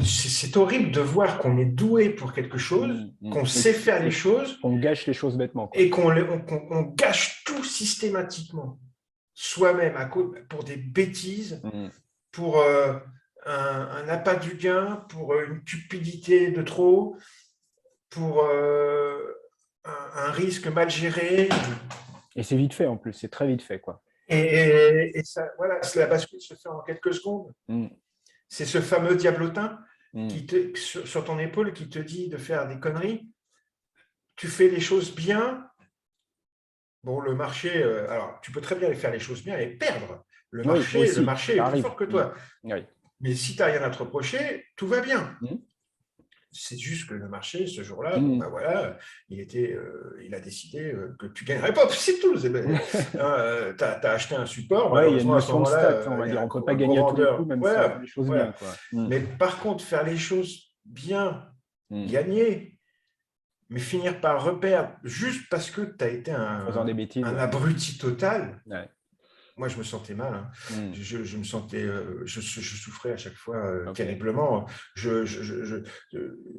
[SPEAKER 2] C'est horrible de voir qu'on est doué pour quelque chose, qu'on sait faire les choses.
[SPEAKER 1] On gâche les choses bêtement.
[SPEAKER 2] Et qu'on gâche tout systématiquement. soi-même pour des bêtises,
[SPEAKER 1] Mm.
[SPEAKER 2] pour un appât du gain, pour une cupidité de trop, pour un risque mal géré.
[SPEAKER 1] Et c'est vite fait en plus, c'est très vite fait, quoi.
[SPEAKER 2] Et ça, voilà, la bascule se fait en quelques secondes.
[SPEAKER 1] Mm.
[SPEAKER 2] C'est ce fameux diablotin
[SPEAKER 1] Mm.
[SPEAKER 2] sur ton épaule qui te dit de faire des conneries. Tu fais les choses bien. Bon, le marché, alors tu peux très bien faire les choses bien et perdre.
[SPEAKER 1] Oui,
[SPEAKER 2] Le
[SPEAKER 1] aussi,
[SPEAKER 2] marché est
[SPEAKER 1] ça
[SPEAKER 2] plus
[SPEAKER 1] arrive.
[SPEAKER 2] fort que
[SPEAKER 1] Mm.
[SPEAKER 2] toi.
[SPEAKER 1] Oui.
[SPEAKER 2] Mais si tu n'as rien à te reprocher, tout va bien.
[SPEAKER 1] Mm.
[SPEAKER 2] C'est juste que le marché, ce jour-là, bon,
[SPEAKER 1] Mm.
[SPEAKER 2] ben voilà, il a décidé que tu ne gagnerais pas, c'est tout. Tu as acheté un support,
[SPEAKER 1] Ouais, il y a une
[SPEAKER 2] malheureusement, à ce
[SPEAKER 1] notion de
[SPEAKER 2] moment-là,
[SPEAKER 1] stats, on va
[SPEAKER 2] il y a
[SPEAKER 1] dire. On ne peut pas
[SPEAKER 2] un gros
[SPEAKER 1] gagner à tous les coups,
[SPEAKER 2] vendeur.
[SPEAKER 1] même si on fait
[SPEAKER 2] Voilà,
[SPEAKER 1] les choses bien,
[SPEAKER 2] voilà.
[SPEAKER 1] quoi. Mm.
[SPEAKER 2] Mais par contre, faire les choses bien,
[SPEAKER 1] Mm.
[SPEAKER 2] gagner, mais finir par reperdre juste parce que tu as été
[SPEAKER 1] En faisant des bêtises,
[SPEAKER 2] un
[SPEAKER 1] ouais.
[SPEAKER 2] abruti total,
[SPEAKER 1] Ouais.
[SPEAKER 2] moi, je me sentais mal. Hein.
[SPEAKER 1] Mm.
[SPEAKER 2] Je me sentais, je souffrais à chaque fois
[SPEAKER 1] Ok.
[SPEAKER 2] terriblement. Il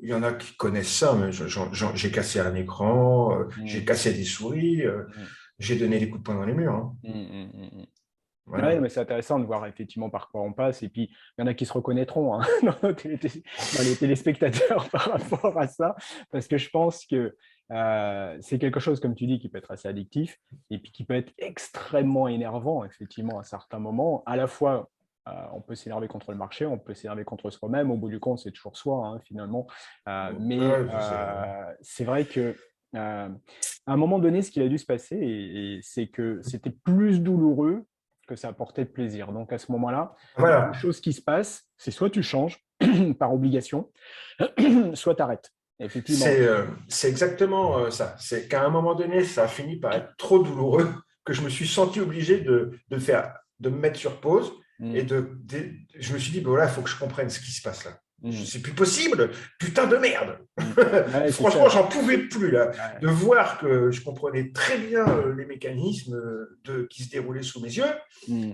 [SPEAKER 2] y en a qui connaissent ça, mais j'ai cassé un écran, j'ai
[SPEAKER 1] Mm.
[SPEAKER 2] cassé des souris,
[SPEAKER 1] Mm.
[SPEAKER 2] j'ai donné des coups de poing dans les murs. Hein.
[SPEAKER 1] Mm. Mm. Mm. Ouais,
[SPEAKER 2] Voilà.
[SPEAKER 1] mais c'est intéressant de voir effectivement par quoi on passe. Et puis, il y en a qui se reconnaîtront hein, dans les téléspectateurs par rapport à ça, parce que je pense que c'est quelque chose, comme tu dis, qui peut être assez addictif et puis qui peut être extrêmement énervant, effectivement, à certains moments. À la fois, on peut s'énerver contre le marché, on peut s'énerver contre soi-même. Au bout du compte, c'est toujours soi, hein, finalement. Mais
[SPEAKER 2] Ouais,
[SPEAKER 1] c'est vrai que à un moment donné, ce qu'il a dû se passer, et c'est que c'était plus douloureux que ça apportait de plaisir. Donc à ce moment-là, il y a deux
[SPEAKER 2] voilà.
[SPEAKER 1] choses qui se passent, c'est soit tu changes par obligation, soit tu arrêtes. Effectivement.
[SPEAKER 2] C'est exactement ça. C'est qu'à un moment donné, ça a fini par être trop douloureux que je me suis senti obligé de me mettre sur pause et
[SPEAKER 1] Mm,
[SPEAKER 2] je me suis dit, ben voilà, il faut que je comprenne ce qui se passe là.
[SPEAKER 1] mm,
[SPEAKER 2] C'est plus possible, putain de merde.
[SPEAKER 1] mm. Ouais, c'est
[SPEAKER 2] Franchement,
[SPEAKER 1] ça.
[SPEAKER 2] j'en pouvais plus là,
[SPEAKER 1] Ouais.
[SPEAKER 2] de voir que je comprenais très bien les mécanismes qui se déroulaient sous mes yeux,
[SPEAKER 1] Mm,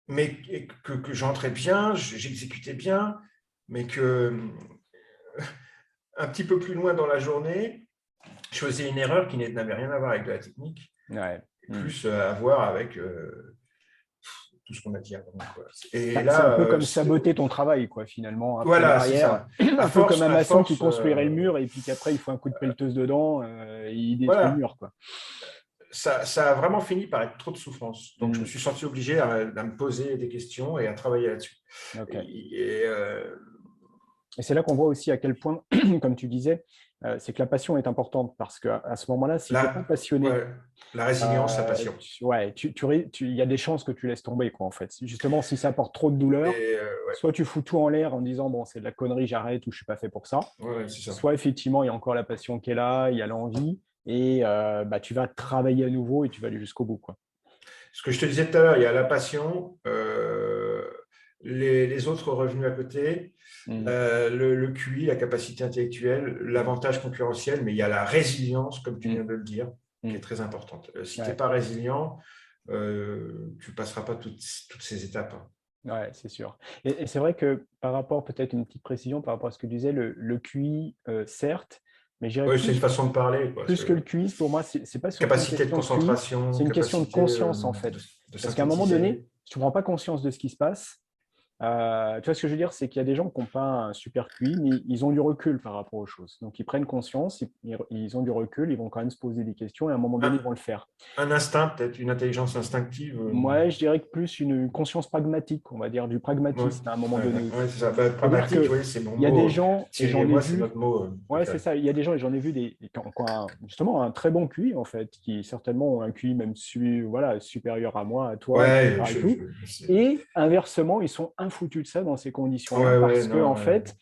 [SPEAKER 2] mais que j'entrais bien, j'exécutais bien, mais que un petit peu plus loin dans la journée, je faisais une erreur qui n'avait rien à voir avec de la technique,
[SPEAKER 1] ouais. Mm.
[SPEAKER 2] plus à voir avec tout ce qu'on a dit avant. Quoi. Et
[SPEAKER 1] Bah, c'est un
[SPEAKER 2] là,
[SPEAKER 1] peu comme saboter ton travail, quoi, finalement, après
[SPEAKER 2] voilà, c'est
[SPEAKER 1] derrière.
[SPEAKER 2] ça.
[SPEAKER 1] Un peu comme un
[SPEAKER 2] À
[SPEAKER 1] maçon qui
[SPEAKER 2] force
[SPEAKER 1] construirait le mur et puis qu'après il faut un coup de pelleteuse dedans et il détruit le
[SPEAKER 2] voilà,
[SPEAKER 1] mur, quoi.
[SPEAKER 2] ça a vraiment fini par être trop de souffrance. Donc, je me
[SPEAKER 1] Mm,
[SPEAKER 2] suis senti obligé à me poser des questions et à travailler là-dessus.
[SPEAKER 1] ok.
[SPEAKER 2] Et,
[SPEAKER 1] Et c'est là qu'on voit aussi à quel point, comme tu disais, c'est que la passion est importante parce qu'à à ce moment-là, si tu n'es pas passionné,
[SPEAKER 2] ouais, la résilience, la passion.
[SPEAKER 1] ouais, il y a des chances que tu laisses tomber, quoi, en fait. Justement, si ça apporte trop de douleur,
[SPEAKER 2] Et ouais,
[SPEAKER 1] soit tu fous tout en l'air en disant, bon, c'est de la connerie, j'arrête ou je suis pas fait pour ça.
[SPEAKER 2] ouais, c'est ça.
[SPEAKER 1] Soit effectivement, il y a encore la passion qui est là, il y a l'envie et bah, tu vas travailler à nouveau et tu vas aller jusqu'au bout, quoi.
[SPEAKER 2] Ce que je te disais tout à l'heure, il y a la passion, les autres revenus à côté,
[SPEAKER 1] Mm,
[SPEAKER 2] le QI, la capacité intellectuelle,
[SPEAKER 1] mm,
[SPEAKER 2] l'avantage concurrentiel, mais il y a la résilience, comme tu
[SPEAKER 1] mm,
[SPEAKER 2] viens de le dire, qui est
[SPEAKER 1] mm.
[SPEAKER 2] très importante. Si tu n'es
[SPEAKER 1] Ouais.
[SPEAKER 2] pas résilient, tu ne passeras pas toutes ces étapes. Hein.
[SPEAKER 1] Ouais, c'est sûr. Et c'est vrai que par rapport, peut-être une petite précision par rapport à ce que tu disais, le QI, certes, mais je dirais
[SPEAKER 2] Oui, c'est une façon de parler, quoi.
[SPEAKER 1] plus que le QI, pour moi, c'est pas surtout une
[SPEAKER 2] Capacité de
[SPEAKER 1] question de QI,
[SPEAKER 2] concentration,
[SPEAKER 1] c'est une question de
[SPEAKER 2] capacité
[SPEAKER 1] conscience, en fait.
[SPEAKER 2] de
[SPEAKER 1] Parce qu'à un moment donné,
[SPEAKER 2] synthétiser.
[SPEAKER 1] si tu ne prends pas conscience de ce qui se passe, tu vois ce que je veux dire, c'est qu'il y a des gens qui n'ont pas un super QI, mais ils ont du recul par rapport aux choses. Donc, ils prennent conscience, ils ont du recul, ils vont quand même se poser des questions et à un moment donné, ils
[SPEAKER 2] Un,
[SPEAKER 1] vont le faire.
[SPEAKER 2] un instinct, peut-être, une intelligence instinctive.
[SPEAKER 1] Moi, je dirais que plus une conscience pragmatique, on va dire du
[SPEAKER 2] Ouais,
[SPEAKER 1] pragmatisme à un moment donné
[SPEAKER 2] ouais,
[SPEAKER 1] aussi.
[SPEAKER 2] c'est ça. Bah,
[SPEAKER 1] C'est-à-dire
[SPEAKER 2] pragmatique,
[SPEAKER 1] que
[SPEAKER 2] oui, c'est mon
[SPEAKER 1] il y a des
[SPEAKER 2] mot.
[SPEAKER 1] gens, et
[SPEAKER 2] Thierry et
[SPEAKER 1] j'en ai
[SPEAKER 2] moi, c'est
[SPEAKER 1] vu,
[SPEAKER 2] notre mot
[SPEAKER 1] ouais, c'est
[SPEAKER 2] préféré.
[SPEAKER 1] ça, il y a des gens, et j'en ai vu qui ont justement un très bon QI, en fait, qui certainement ont un QI même voilà, supérieur à moi, à toi,
[SPEAKER 2] Ouais,
[SPEAKER 1] etc. et tout. Et inversement, ils sont infoutus de ça dans ces conditions-là,
[SPEAKER 2] ouais, ouais,
[SPEAKER 1] parce que, en
[SPEAKER 2] non, ouais.
[SPEAKER 1] fait,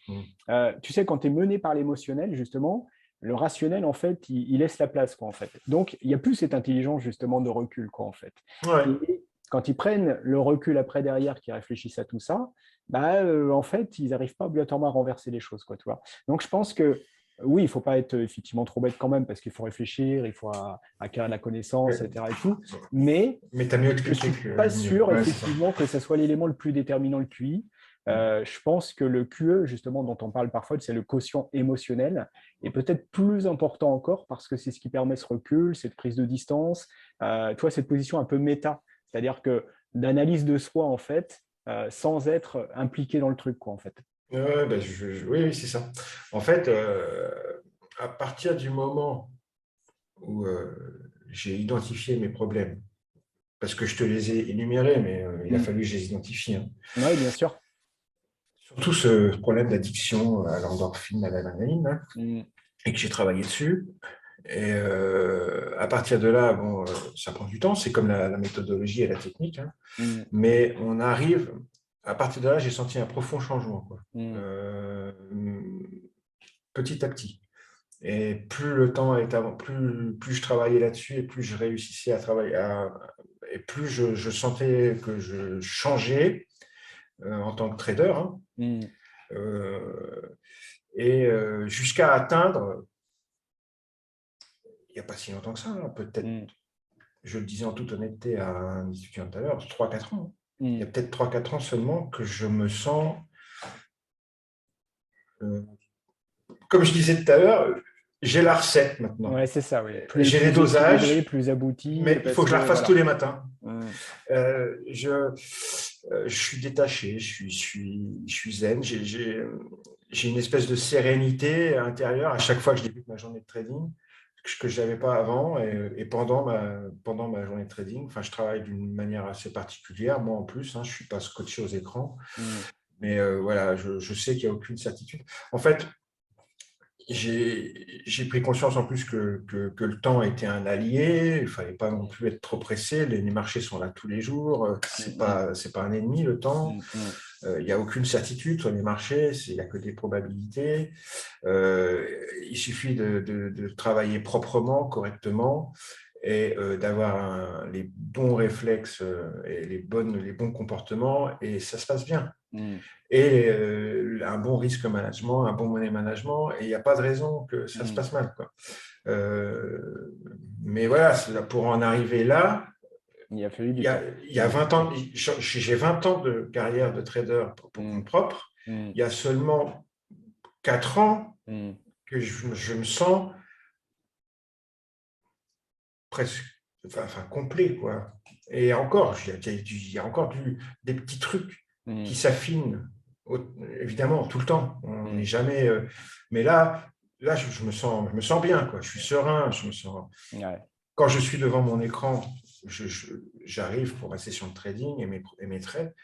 [SPEAKER 1] tu sais, quand tu es mené par l'émotionnel, justement, le rationnel, en fait, il laisse la place, quoi, en fait. Donc, il n'y a plus cette intelligence, justement, de recul, quoi, en fait.
[SPEAKER 2] Ouais.
[SPEAKER 1] Et quand ils prennent le recul après, derrière, qu'ils réfléchissent à tout ça, bah, en fait, ils n'arrivent pas obligatoirement à renverser les choses, quoi, tu vois. Donc, je pense que, oui, il ne faut pas être effectivement trop bête quand même, parce qu'il faut réfléchir, il faut acquérir de la connaissance,
[SPEAKER 2] Ouais.
[SPEAKER 1] etc. et tout. Mais
[SPEAKER 2] Mais tu as mieux
[SPEAKER 1] je ne
[SPEAKER 2] expliqué
[SPEAKER 1] suis
[SPEAKER 2] que
[SPEAKER 1] pas
[SPEAKER 2] mieux.
[SPEAKER 1] sûr,
[SPEAKER 2] Ouais, c'est ça.
[SPEAKER 1] effectivement, que ça soit l'élément le plus déterminant, le QI. Je pense que le QE, justement, dont on parle parfois, c'est le quotient émotionnel, est peut-être plus important encore parce que c'est ce qui permet ce recul, cette prise de distance, tu vois, cette position un peu méta. C'est-à-dire que d'analyse de soi, en fait, sans être impliqué dans le truc, quoi, en fait.
[SPEAKER 2] Ouais, ben, oui, oui, c'est ça. En fait, à partir du moment où j'ai identifié mes problèmes, parce que je te les ai énumérés, mais il a
[SPEAKER 1] Mm.
[SPEAKER 2] fallu que je les identifie, hein.
[SPEAKER 1] Oui, bien sûr.
[SPEAKER 2] Surtout ce problème d'addiction à l'endorphine, à l'adrénaline, hein,
[SPEAKER 1] Mm.
[SPEAKER 2] et que j'ai travaillé dessus. Et à partir de là, bon, ça prend du temps, c'est comme la méthodologie et la technique, hein,
[SPEAKER 1] Mm.
[SPEAKER 2] mais on arrive, à partir de là, j'ai senti un profond changement, quoi.
[SPEAKER 1] Mm.
[SPEAKER 2] Petit à petit. Et plus le temps est avant, plus je travaillais là-dessus et plus je réussissais à travailler, et plus je sentais que je changeais en tant que trader, hein,
[SPEAKER 1] Mm.
[SPEAKER 2] euh, et jusqu'à atteindre, il n'y a pas si longtemps que ça, hein, peut-être,
[SPEAKER 1] Mm.
[SPEAKER 2] je le disais en toute honnêteté à un étudiant tout à l'heure, 3 4 ans. Il y a
[SPEAKER 1] Mm.
[SPEAKER 2] peut-être 3 4 ans seulement que je me sens, euh, comme je disais tout à l'heure, j'ai la recette maintenant.
[SPEAKER 1] Ouais, c'est ça, oui. Plus,
[SPEAKER 2] J'ai les
[SPEAKER 1] plus équilibré,
[SPEAKER 2] dosages,
[SPEAKER 1] plus abouti,
[SPEAKER 2] mais il faut
[SPEAKER 1] parce
[SPEAKER 2] que je la
[SPEAKER 1] que
[SPEAKER 2] refasse tous
[SPEAKER 1] voilà.
[SPEAKER 2] les matins.
[SPEAKER 1] Mm.
[SPEAKER 2] Je suis détaché, je suis zen, j'ai une espèce de sérénité intérieure à chaque fois que je débute ma journée de trading que je n'avais pas avant et pendant ma journée de trading. Enfin, je travaille d'une manière assez particulière, moi en plus, hein, je ne suis pas scotché aux écrans,
[SPEAKER 1] Mm.
[SPEAKER 2] mais voilà, je sais qu'il n'y a aucune certitude. En fait, j'ai pris conscience en plus que le temps était un allié, il ne fallait pas non plus être trop pressé, les marchés sont là tous les jours,
[SPEAKER 1] Mm.
[SPEAKER 2] c'est pas un ennemi le temps,
[SPEAKER 1] Mm. Mm.
[SPEAKER 2] il n'y a aucune certitude sur les marchés, il n'y a que des probabilités, il suffit de travailler proprement, correctement, et les bons réflexes et les bons comportements, et ça se passe bien.
[SPEAKER 1] Mm.
[SPEAKER 2] Et un bon risque management, un bon money management, et il n'y a pas de raison que ça se
[SPEAKER 1] Mm.
[SPEAKER 2] passe mal, quoi. Euh, mais voilà, pour en arriver là,
[SPEAKER 1] Il a fallu
[SPEAKER 2] il
[SPEAKER 1] du
[SPEAKER 2] y a,
[SPEAKER 1] temps.
[SPEAKER 2] il y a
[SPEAKER 1] Mm.
[SPEAKER 2] 20 ans, j'ai 20 ans de carrière de trader pour
[SPEAKER 1] Mm.
[SPEAKER 2] compte propre.
[SPEAKER 1] Mm.
[SPEAKER 2] Il y a seulement 4 ans
[SPEAKER 1] Mm.
[SPEAKER 2] que je me sens presque, enfin complet, quoi. Et encore, il y a encore des petits trucs qui
[SPEAKER 1] Mm.
[SPEAKER 2] s'affinent, évidemment, tout le temps. On n'est
[SPEAKER 1] Mm.
[SPEAKER 2] jamais. Mais là, je me sens bien, quoi. Je suis serein, je me sens.
[SPEAKER 1] Ouais.
[SPEAKER 2] Quand je suis devant mon écran, j'arrive pour ma session de trading et mes trades.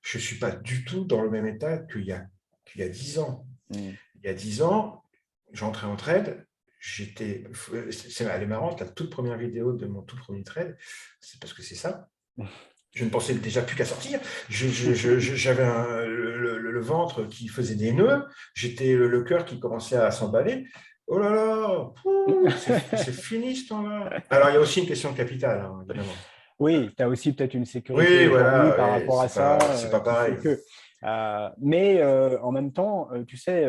[SPEAKER 2] Je ne suis pas du tout dans le même état qu'il y a 10 ans.
[SPEAKER 1] Mm.
[SPEAKER 2] Il y a 10 ans, j'entrais en trade, elle est marrante, la toute première vidéo de mon tout premier trade, c'est parce que c'est ça. Je ne pensais déjà plus qu'à sortir. J'avais le ventre qui faisait des nœuds, j'étais le cœur qui commençait à s'emballer. Oh là là, c'est fini ce temps-là. Alors, il y a aussi une question de capital, hein, évidemment.
[SPEAKER 1] Oui, tu as aussi peut-être une sécurité
[SPEAKER 2] Oui,
[SPEAKER 1] aujourd'hui
[SPEAKER 2] voilà,
[SPEAKER 1] par
[SPEAKER 2] ouais,
[SPEAKER 1] rapport à ça
[SPEAKER 2] c'est pas
[SPEAKER 1] qui fait
[SPEAKER 2] pareil.
[SPEAKER 1] que. Mais en même temps, tu sais,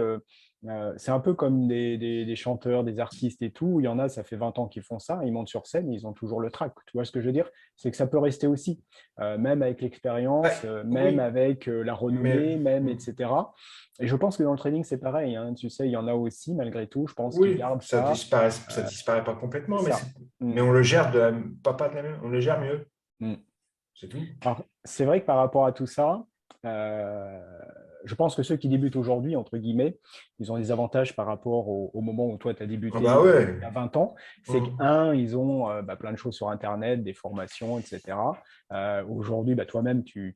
[SPEAKER 1] c'est un peu comme des chanteurs, des artistes et tout. Il y en a, ça fait 20 ans qu'ils font ça, ils montent sur scène, ils ont toujours le trac. Tu vois ce que je veux dire? C'est que ça peut rester aussi, même avec l'expérience,
[SPEAKER 2] Ouais,
[SPEAKER 1] même
[SPEAKER 2] oui,
[SPEAKER 1] avec la
[SPEAKER 2] mais
[SPEAKER 1] renommée, même, etc. Et je pense que dans le trading, c'est pareil, hein. Tu sais, il y en a aussi, malgré tout, je pense, qui
[SPEAKER 2] oui,
[SPEAKER 1] gardent ça.
[SPEAKER 2] ça disparaît pas complètement,
[SPEAKER 1] C'est ça. Mm.
[SPEAKER 2] mais on le gère pas de la même, on le gère mieux,
[SPEAKER 1] Mm.
[SPEAKER 2] c'est tout.
[SPEAKER 1] Alors, c'est vrai que par rapport à tout ça, euh, je pense que ceux qui débutent aujourd'hui, entre guillemets, ils ont des avantages par rapport au moment où toi, tu as
[SPEAKER 2] Ah
[SPEAKER 1] débuté
[SPEAKER 2] bah ouais.
[SPEAKER 1] il y a 20 ans. C'est
[SPEAKER 2] Hum.
[SPEAKER 1] qu'un, ils ont plein de choses sur Internet, des formations, etc. Aujourd'hui, toi-même, tu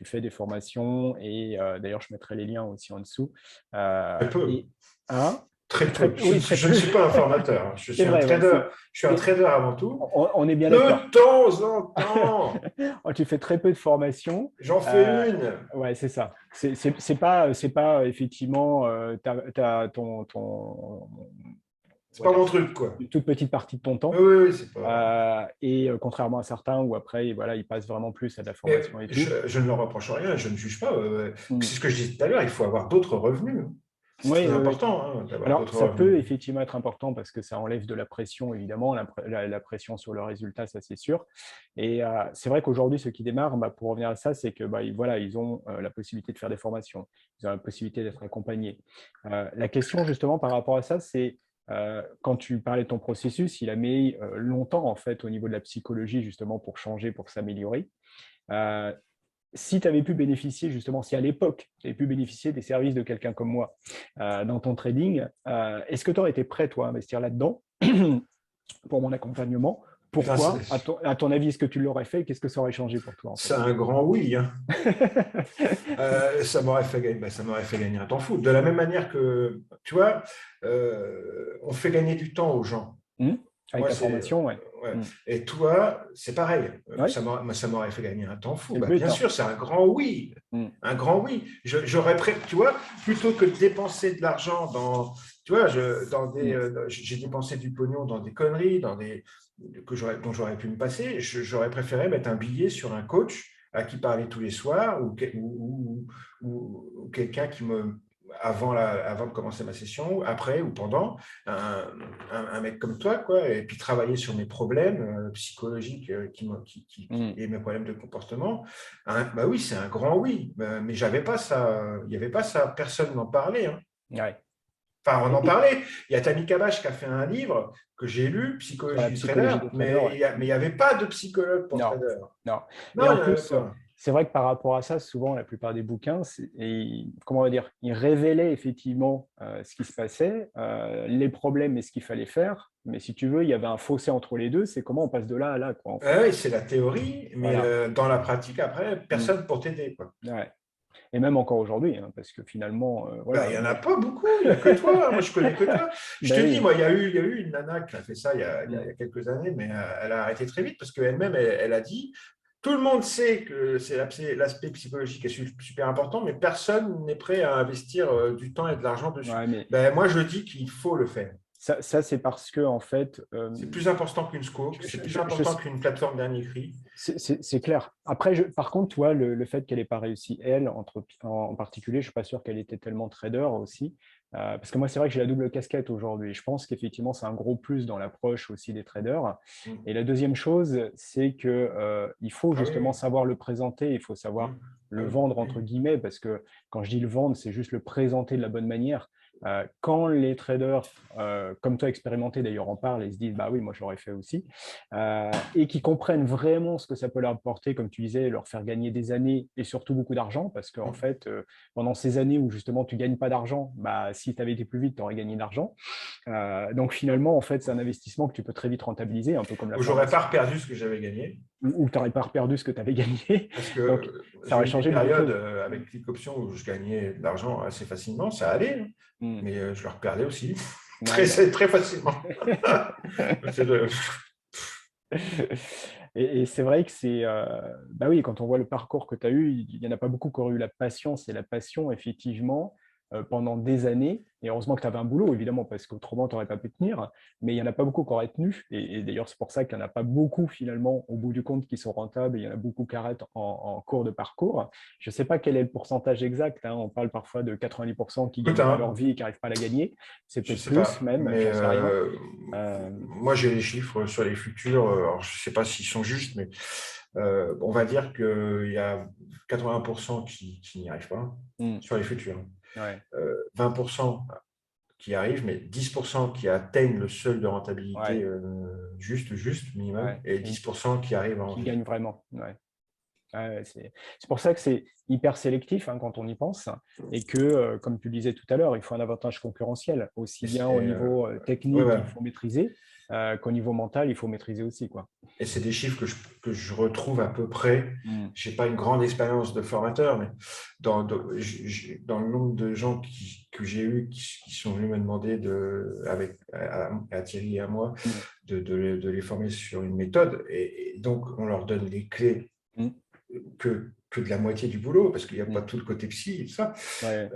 [SPEAKER 1] fais des formations et d'ailleurs, je mettrai les liens aussi en dessous.
[SPEAKER 2] Très peu,
[SPEAKER 1] Et un,
[SPEAKER 2] très peu.
[SPEAKER 1] oui, très
[SPEAKER 2] Je ne
[SPEAKER 1] peu.
[SPEAKER 2] suis pas un formateur, hein.
[SPEAKER 1] C'est vrai, ouais,
[SPEAKER 2] Je suis un trader avant tout.
[SPEAKER 1] on est bien d'accord.
[SPEAKER 2] De temps en temps,
[SPEAKER 1] Oh, tu fais très peu de formations.
[SPEAKER 2] j'en
[SPEAKER 1] Euh,
[SPEAKER 2] fais une.
[SPEAKER 1] ouais, c'est ça. C'est pas effectivement on
[SPEAKER 2] C'est
[SPEAKER 1] va
[SPEAKER 2] pas
[SPEAKER 1] dire,
[SPEAKER 2] mon truc, quoi.
[SPEAKER 1] une toute petite partie de ton
[SPEAKER 2] Oui,
[SPEAKER 1] temps.
[SPEAKER 2] oui, oui, c'est pas.
[SPEAKER 1] Et contrairement à certains où après, voilà, ils passent vraiment plus à de la
[SPEAKER 2] Mais
[SPEAKER 1] formation et tout.
[SPEAKER 2] je ne leur reproche rien, je ne juge pas.
[SPEAKER 1] Mm.
[SPEAKER 2] C'est ce que je disais tout à l'heure, il faut avoir d'autres revenus. C'est
[SPEAKER 1] Oui,
[SPEAKER 2] très
[SPEAKER 1] oui, oui.
[SPEAKER 2] important, hein, d'avoir
[SPEAKER 1] Alors,
[SPEAKER 2] d'autres
[SPEAKER 1] ça
[SPEAKER 2] revenus.
[SPEAKER 1] peut effectivement être important parce que ça enlève de la pression, évidemment, la pression sur le résultat, ça c'est sûr. Et c'est vrai qu'aujourd'hui, ceux qui démarrent, pour revenir à ça, c'est que voilà, ils ont la possibilité de faire des formations, ils ont la possibilité d'être accompagnés. La question justement par rapport à ça, c'est quand tu parlais de ton processus, il a mis longtemps, en fait, au niveau de la psychologie, justement, pour changer, pour s'améliorer. Euh, Si tu avais pu bénéficier, justement, si à l'époque, tu avais pu bénéficier des services de quelqu'un comme moi dans ton trading, est-ce que tu aurais été prêt, toi, à investir là-dedans pour mon accompagnement?
[SPEAKER 2] Putain,
[SPEAKER 1] Pourquoi? À ton avis, est-ce que tu l'aurais fait? Qu'est-ce que ça aurait changé pour toi, en
[SPEAKER 2] c'est
[SPEAKER 1] fait?
[SPEAKER 2] un grand oui, hein. Ça m'aurait fait gagner, ça m'aurait fait gagner un temps fou. De la même manière que, tu vois, on fait gagner du temps aux gens.
[SPEAKER 1] Avec
[SPEAKER 2] Moi,
[SPEAKER 1] la
[SPEAKER 2] c'est.
[SPEAKER 1] formation, ouais.
[SPEAKER 2] Ouais. Et toi, c'est pareil.
[SPEAKER 1] Ouais,
[SPEAKER 2] Ça m'aurait fait gagner un temps fou.
[SPEAKER 1] c'est le
[SPEAKER 2] Bah,
[SPEAKER 1] but,
[SPEAKER 2] bien
[SPEAKER 1] hein.
[SPEAKER 2] sûr, c'est un grand oui. Un grand oui. J'aurais tu vois, plutôt que de dépenser de l'argent dans. Tu vois, j'ai dépensé du pognon dans des conneries, dont j'aurais pu me passer. J'aurais préféré mettre un billet sur un coach à qui parler tous les soirs ou quelqu'un qui me avant de commencer ma session, après ou pendant, un mec comme toi, quoi, et puis travailler sur mes problèmes psychologiques et mes problèmes de comportement. Bah oui, c'est un grand oui, mais j'avais pas ça, il n'y avait pas ça, personne n'en parlait. Hein.
[SPEAKER 1] Ouais.
[SPEAKER 2] Enfin, on en
[SPEAKER 1] Et
[SPEAKER 2] parlait. Il y a Tammy Kabash qui a fait un livre que j'ai lu,
[SPEAKER 1] sur la
[SPEAKER 2] Psychologie du trader,
[SPEAKER 1] psychologie des traders,
[SPEAKER 2] mais
[SPEAKER 1] ouais.
[SPEAKER 2] il n'y avait pas de psychologue pour
[SPEAKER 1] Non,
[SPEAKER 2] trader.
[SPEAKER 1] non. Et
[SPEAKER 2] Non,
[SPEAKER 1] en
[SPEAKER 2] il n'y en avait
[SPEAKER 1] plus,
[SPEAKER 2] pas.
[SPEAKER 1] c'est vrai que par rapport à ça, souvent, la plupart des bouquins, comment on va dire, ils révélaient effectivement ce qui se passait, les problèmes et ce qu'il fallait faire. Mais si tu veux, il y avait un fossé entre les deux. C'est comment on passe de là à là, quoi, en fait.
[SPEAKER 2] Oui, c'est la théorie, mais
[SPEAKER 1] Voilà.
[SPEAKER 2] dans la pratique, après,
[SPEAKER 1] Mm.
[SPEAKER 2] personne pour t'aider, quoi.
[SPEAKER 1] Ouais. Et même encore aujourd'hui, hein, parce que finalement,
[SPEAKER 2] Ben, il
[SPEAKER 1] voilà,
[SPEAKER 2] n'y en
[SPEAKER 1] moi,
[SPEAKER 2] a pas beaucoup, il n'y a que toi. Moi, je connais que toi. Je te
[SPEAKER 1] ben
[SPEAKER 2] dis,
[SPEAKER 1] oui.
[SPEAKER 2] moi, il y a eu une nana qui a fait ça il y a quelques années, mais elle a arrêté très vite parce qu'elle-même, elle a dit, tout le monde sait que c'est l'aspect psychologique est super important, mais personne n'est prêt à investir du temps et de l'argent dessus.
[SPEAKER 1] Ouais, mais
[SPEAKER 2] Ben, moi, je dis qu'il faut le faire.
[SPEAKER 1] ça c'est parce que, en fait,
[SPEAKER 2] C'est plus important qu'une scope, c'est plus important qu'une plateforme dernier cri.
[SPEAKER 1] c'est clair. Après, par contre, tu vois, le fait qu'elle n'ait pas réussi, elle, en particulier, je ne suis pas sûr qu'elle était tellement trader aussi. Parce que moi, c'est vrai que j'ai la double casquette aujourd'hui. Je pense qu'effectivement, c'est un gros plus dans l'approche aussi des traders. Et la deuxième chose, c'est qu'il faut
[SPEAKER 2] Ah oui,
[SPEAKER 1] justement
[SPEAKER 2] oui.
[SPEAKER 1] savoir le présenter, il faut savoir
[SPEAKER 2] Ah
[SPEAKER 1] le
[SPEAKER 2] oui,
[SPEAKER 1] vendre,
[SPEAKER 2] oui.
[SPEAKER 1] entre guillemets, parce que quand je dis le vendre, c'est juste le présenter de la bonne manière. Quand les traders, comme toi expérimentés d'ailleurs, en parlent et se disent, bah oui, moi je l'aurais fait aussi, et qui comprennent vraiment ce que ça peut leur apporter, comme tu disais, leur faire gagner des années et surtout beaucoup d'argent, parce qu'en fait, pendant ces années où justement tu ne gagnes pas d'argent, bah, si tu avais été plus vite, tu aurais gagné d'argent. Donc finalement, en fait, c'est un investissement que tu peux très vite rentabiliser, un peu comme la
[SPEAKER 2] J'aurais pas
[SPEAKER 1] formation,
[SPEAKER 2] perdu ce que j'avais gagné.
[SPEAKER 1] ou tu n'aurais pas perdu ce que tu avais gagné.
[SPEAKER 2] Parce
[SPEAKER 1] Donc
[SPEAKER 2] que
[SPEAKER 1] ça
[SPEAKER 2] j'ai
[SPEAKER 1] aurait
[SPEAKER 2] eu des
[SPEAKER 1] changé beaucoup de
[SPEAKER 2] périodes
[SPEAKER 1] choses.
[SPEAKER 2] avec click option où je gagnais de l'argent assez facilement, ça allait, hein.
[SPEAKER 1] Mm.
[SPEAKER 2] Mais je le reperdais aussi
[SPEAKER 1] Ouais, bah.
[SPEAKER 2] très facilement.
[SPEAKER 1] Et c'est vrai que bah oui, quand on voit le parcours que tu as eu, il n'y en a pas beaucoup qui auraient eu la patience et la passion, effectivement, pendant des années. Et heureusement que tu avais un boulot, évidemment, parce qu'autrement, tu n'aurais pas pu tenir. Mais il n'y en a pas beaucoup qui auraient tenu. Et d'ailleurs, c'est pour ça qu'il n'y en a pas beaucoup, finalement, au bout du compte, qui sont rentables. Il y en a beaucoup qui arrêtent en cours de parcours. Je ne sais pas quel est le pourcentage exact, hein. On parle parfois de 90% qui ne
[SPEAKER 2] Écoute,
[SPEAKER 1] gagnent pas leur
[SPEAKER 2] hein,
[SPEAKER 1] vie et qui n'arrivent pas à la gagner. C'est
[SPEAKER 2] je
[SPEAKER 1] peut-être
[SPEAKER 2] sais
[SPEAKER 1] plus,
[SPEAKER 2] pas,
[SPEAKER 1] même,
[SPEAKER 2] mais
[SPEAKER 1] j'en sais rien. Euh,
[SPEAKER 2] moi j'ai les chiffres sur les futurs. Alors, je sais pas s'ils sont justes, mais on va dire qu'il y a 80% qui n'y arrivent pas
[SPEAKER 1] hmm,
[SPEAKER 2] sur les futurs.
[SPEAKER 1] ouais,
[SPEAKER 2] 20% qui arrivent, mais 10% qui atteignent le seuil de rentabilité
[SPEAKER 1] ouais,
[SPEAKER 2] juste minimum,
[SPEAKER 1] ouais.
[SPEAKER 2] et
[SPEAKER 1] Et
[SPEAKER 2] 10% qui arrivent à en
[SPEAKER 1] qui
[SPEAKER 2] vivre.
[SPEAKER 1] gagnent vraiment. Ouais. Ouais, c'est pour ça que c'est hyper sélectif, hein, quand on y pense, et que, comme tu le disais tout à l'heure, il faut un avantage concurrentiel, aussi bien au niveau
[SPEAKER 2] Ouais,
[SPEAKER 1] technique,
[SPEAKER 2] ouais.
[SPEAKER 1] il faut maîtriser, qu'au niveau mental, il faut maîtriser aussi, quoi.
[SPEAKER 2] Et c'est des chiffres que je retrouve à peu près.
[SPEAKER 1] Mm.
[SPEAKER 2] Je n'ai pas une grande expérience de formateur, mais dans le nombre de gens que j'ai eu qui sont venus me demander, à Thierry et à moi,
[SPEAKER 1] Mm.
[SPEAKER 2] de les former sur une méthode. Et donc, on leur donne les clés
[SPEAKER 1] Mm.
[SPEAKER 2] que de la moitié du boulot, parce qu'il n'y a pas
[SPEAKER 1] Mm.
[SPEAKER 2] tout le côté psy et tout ça.
[SPEAKER 1] Ouais,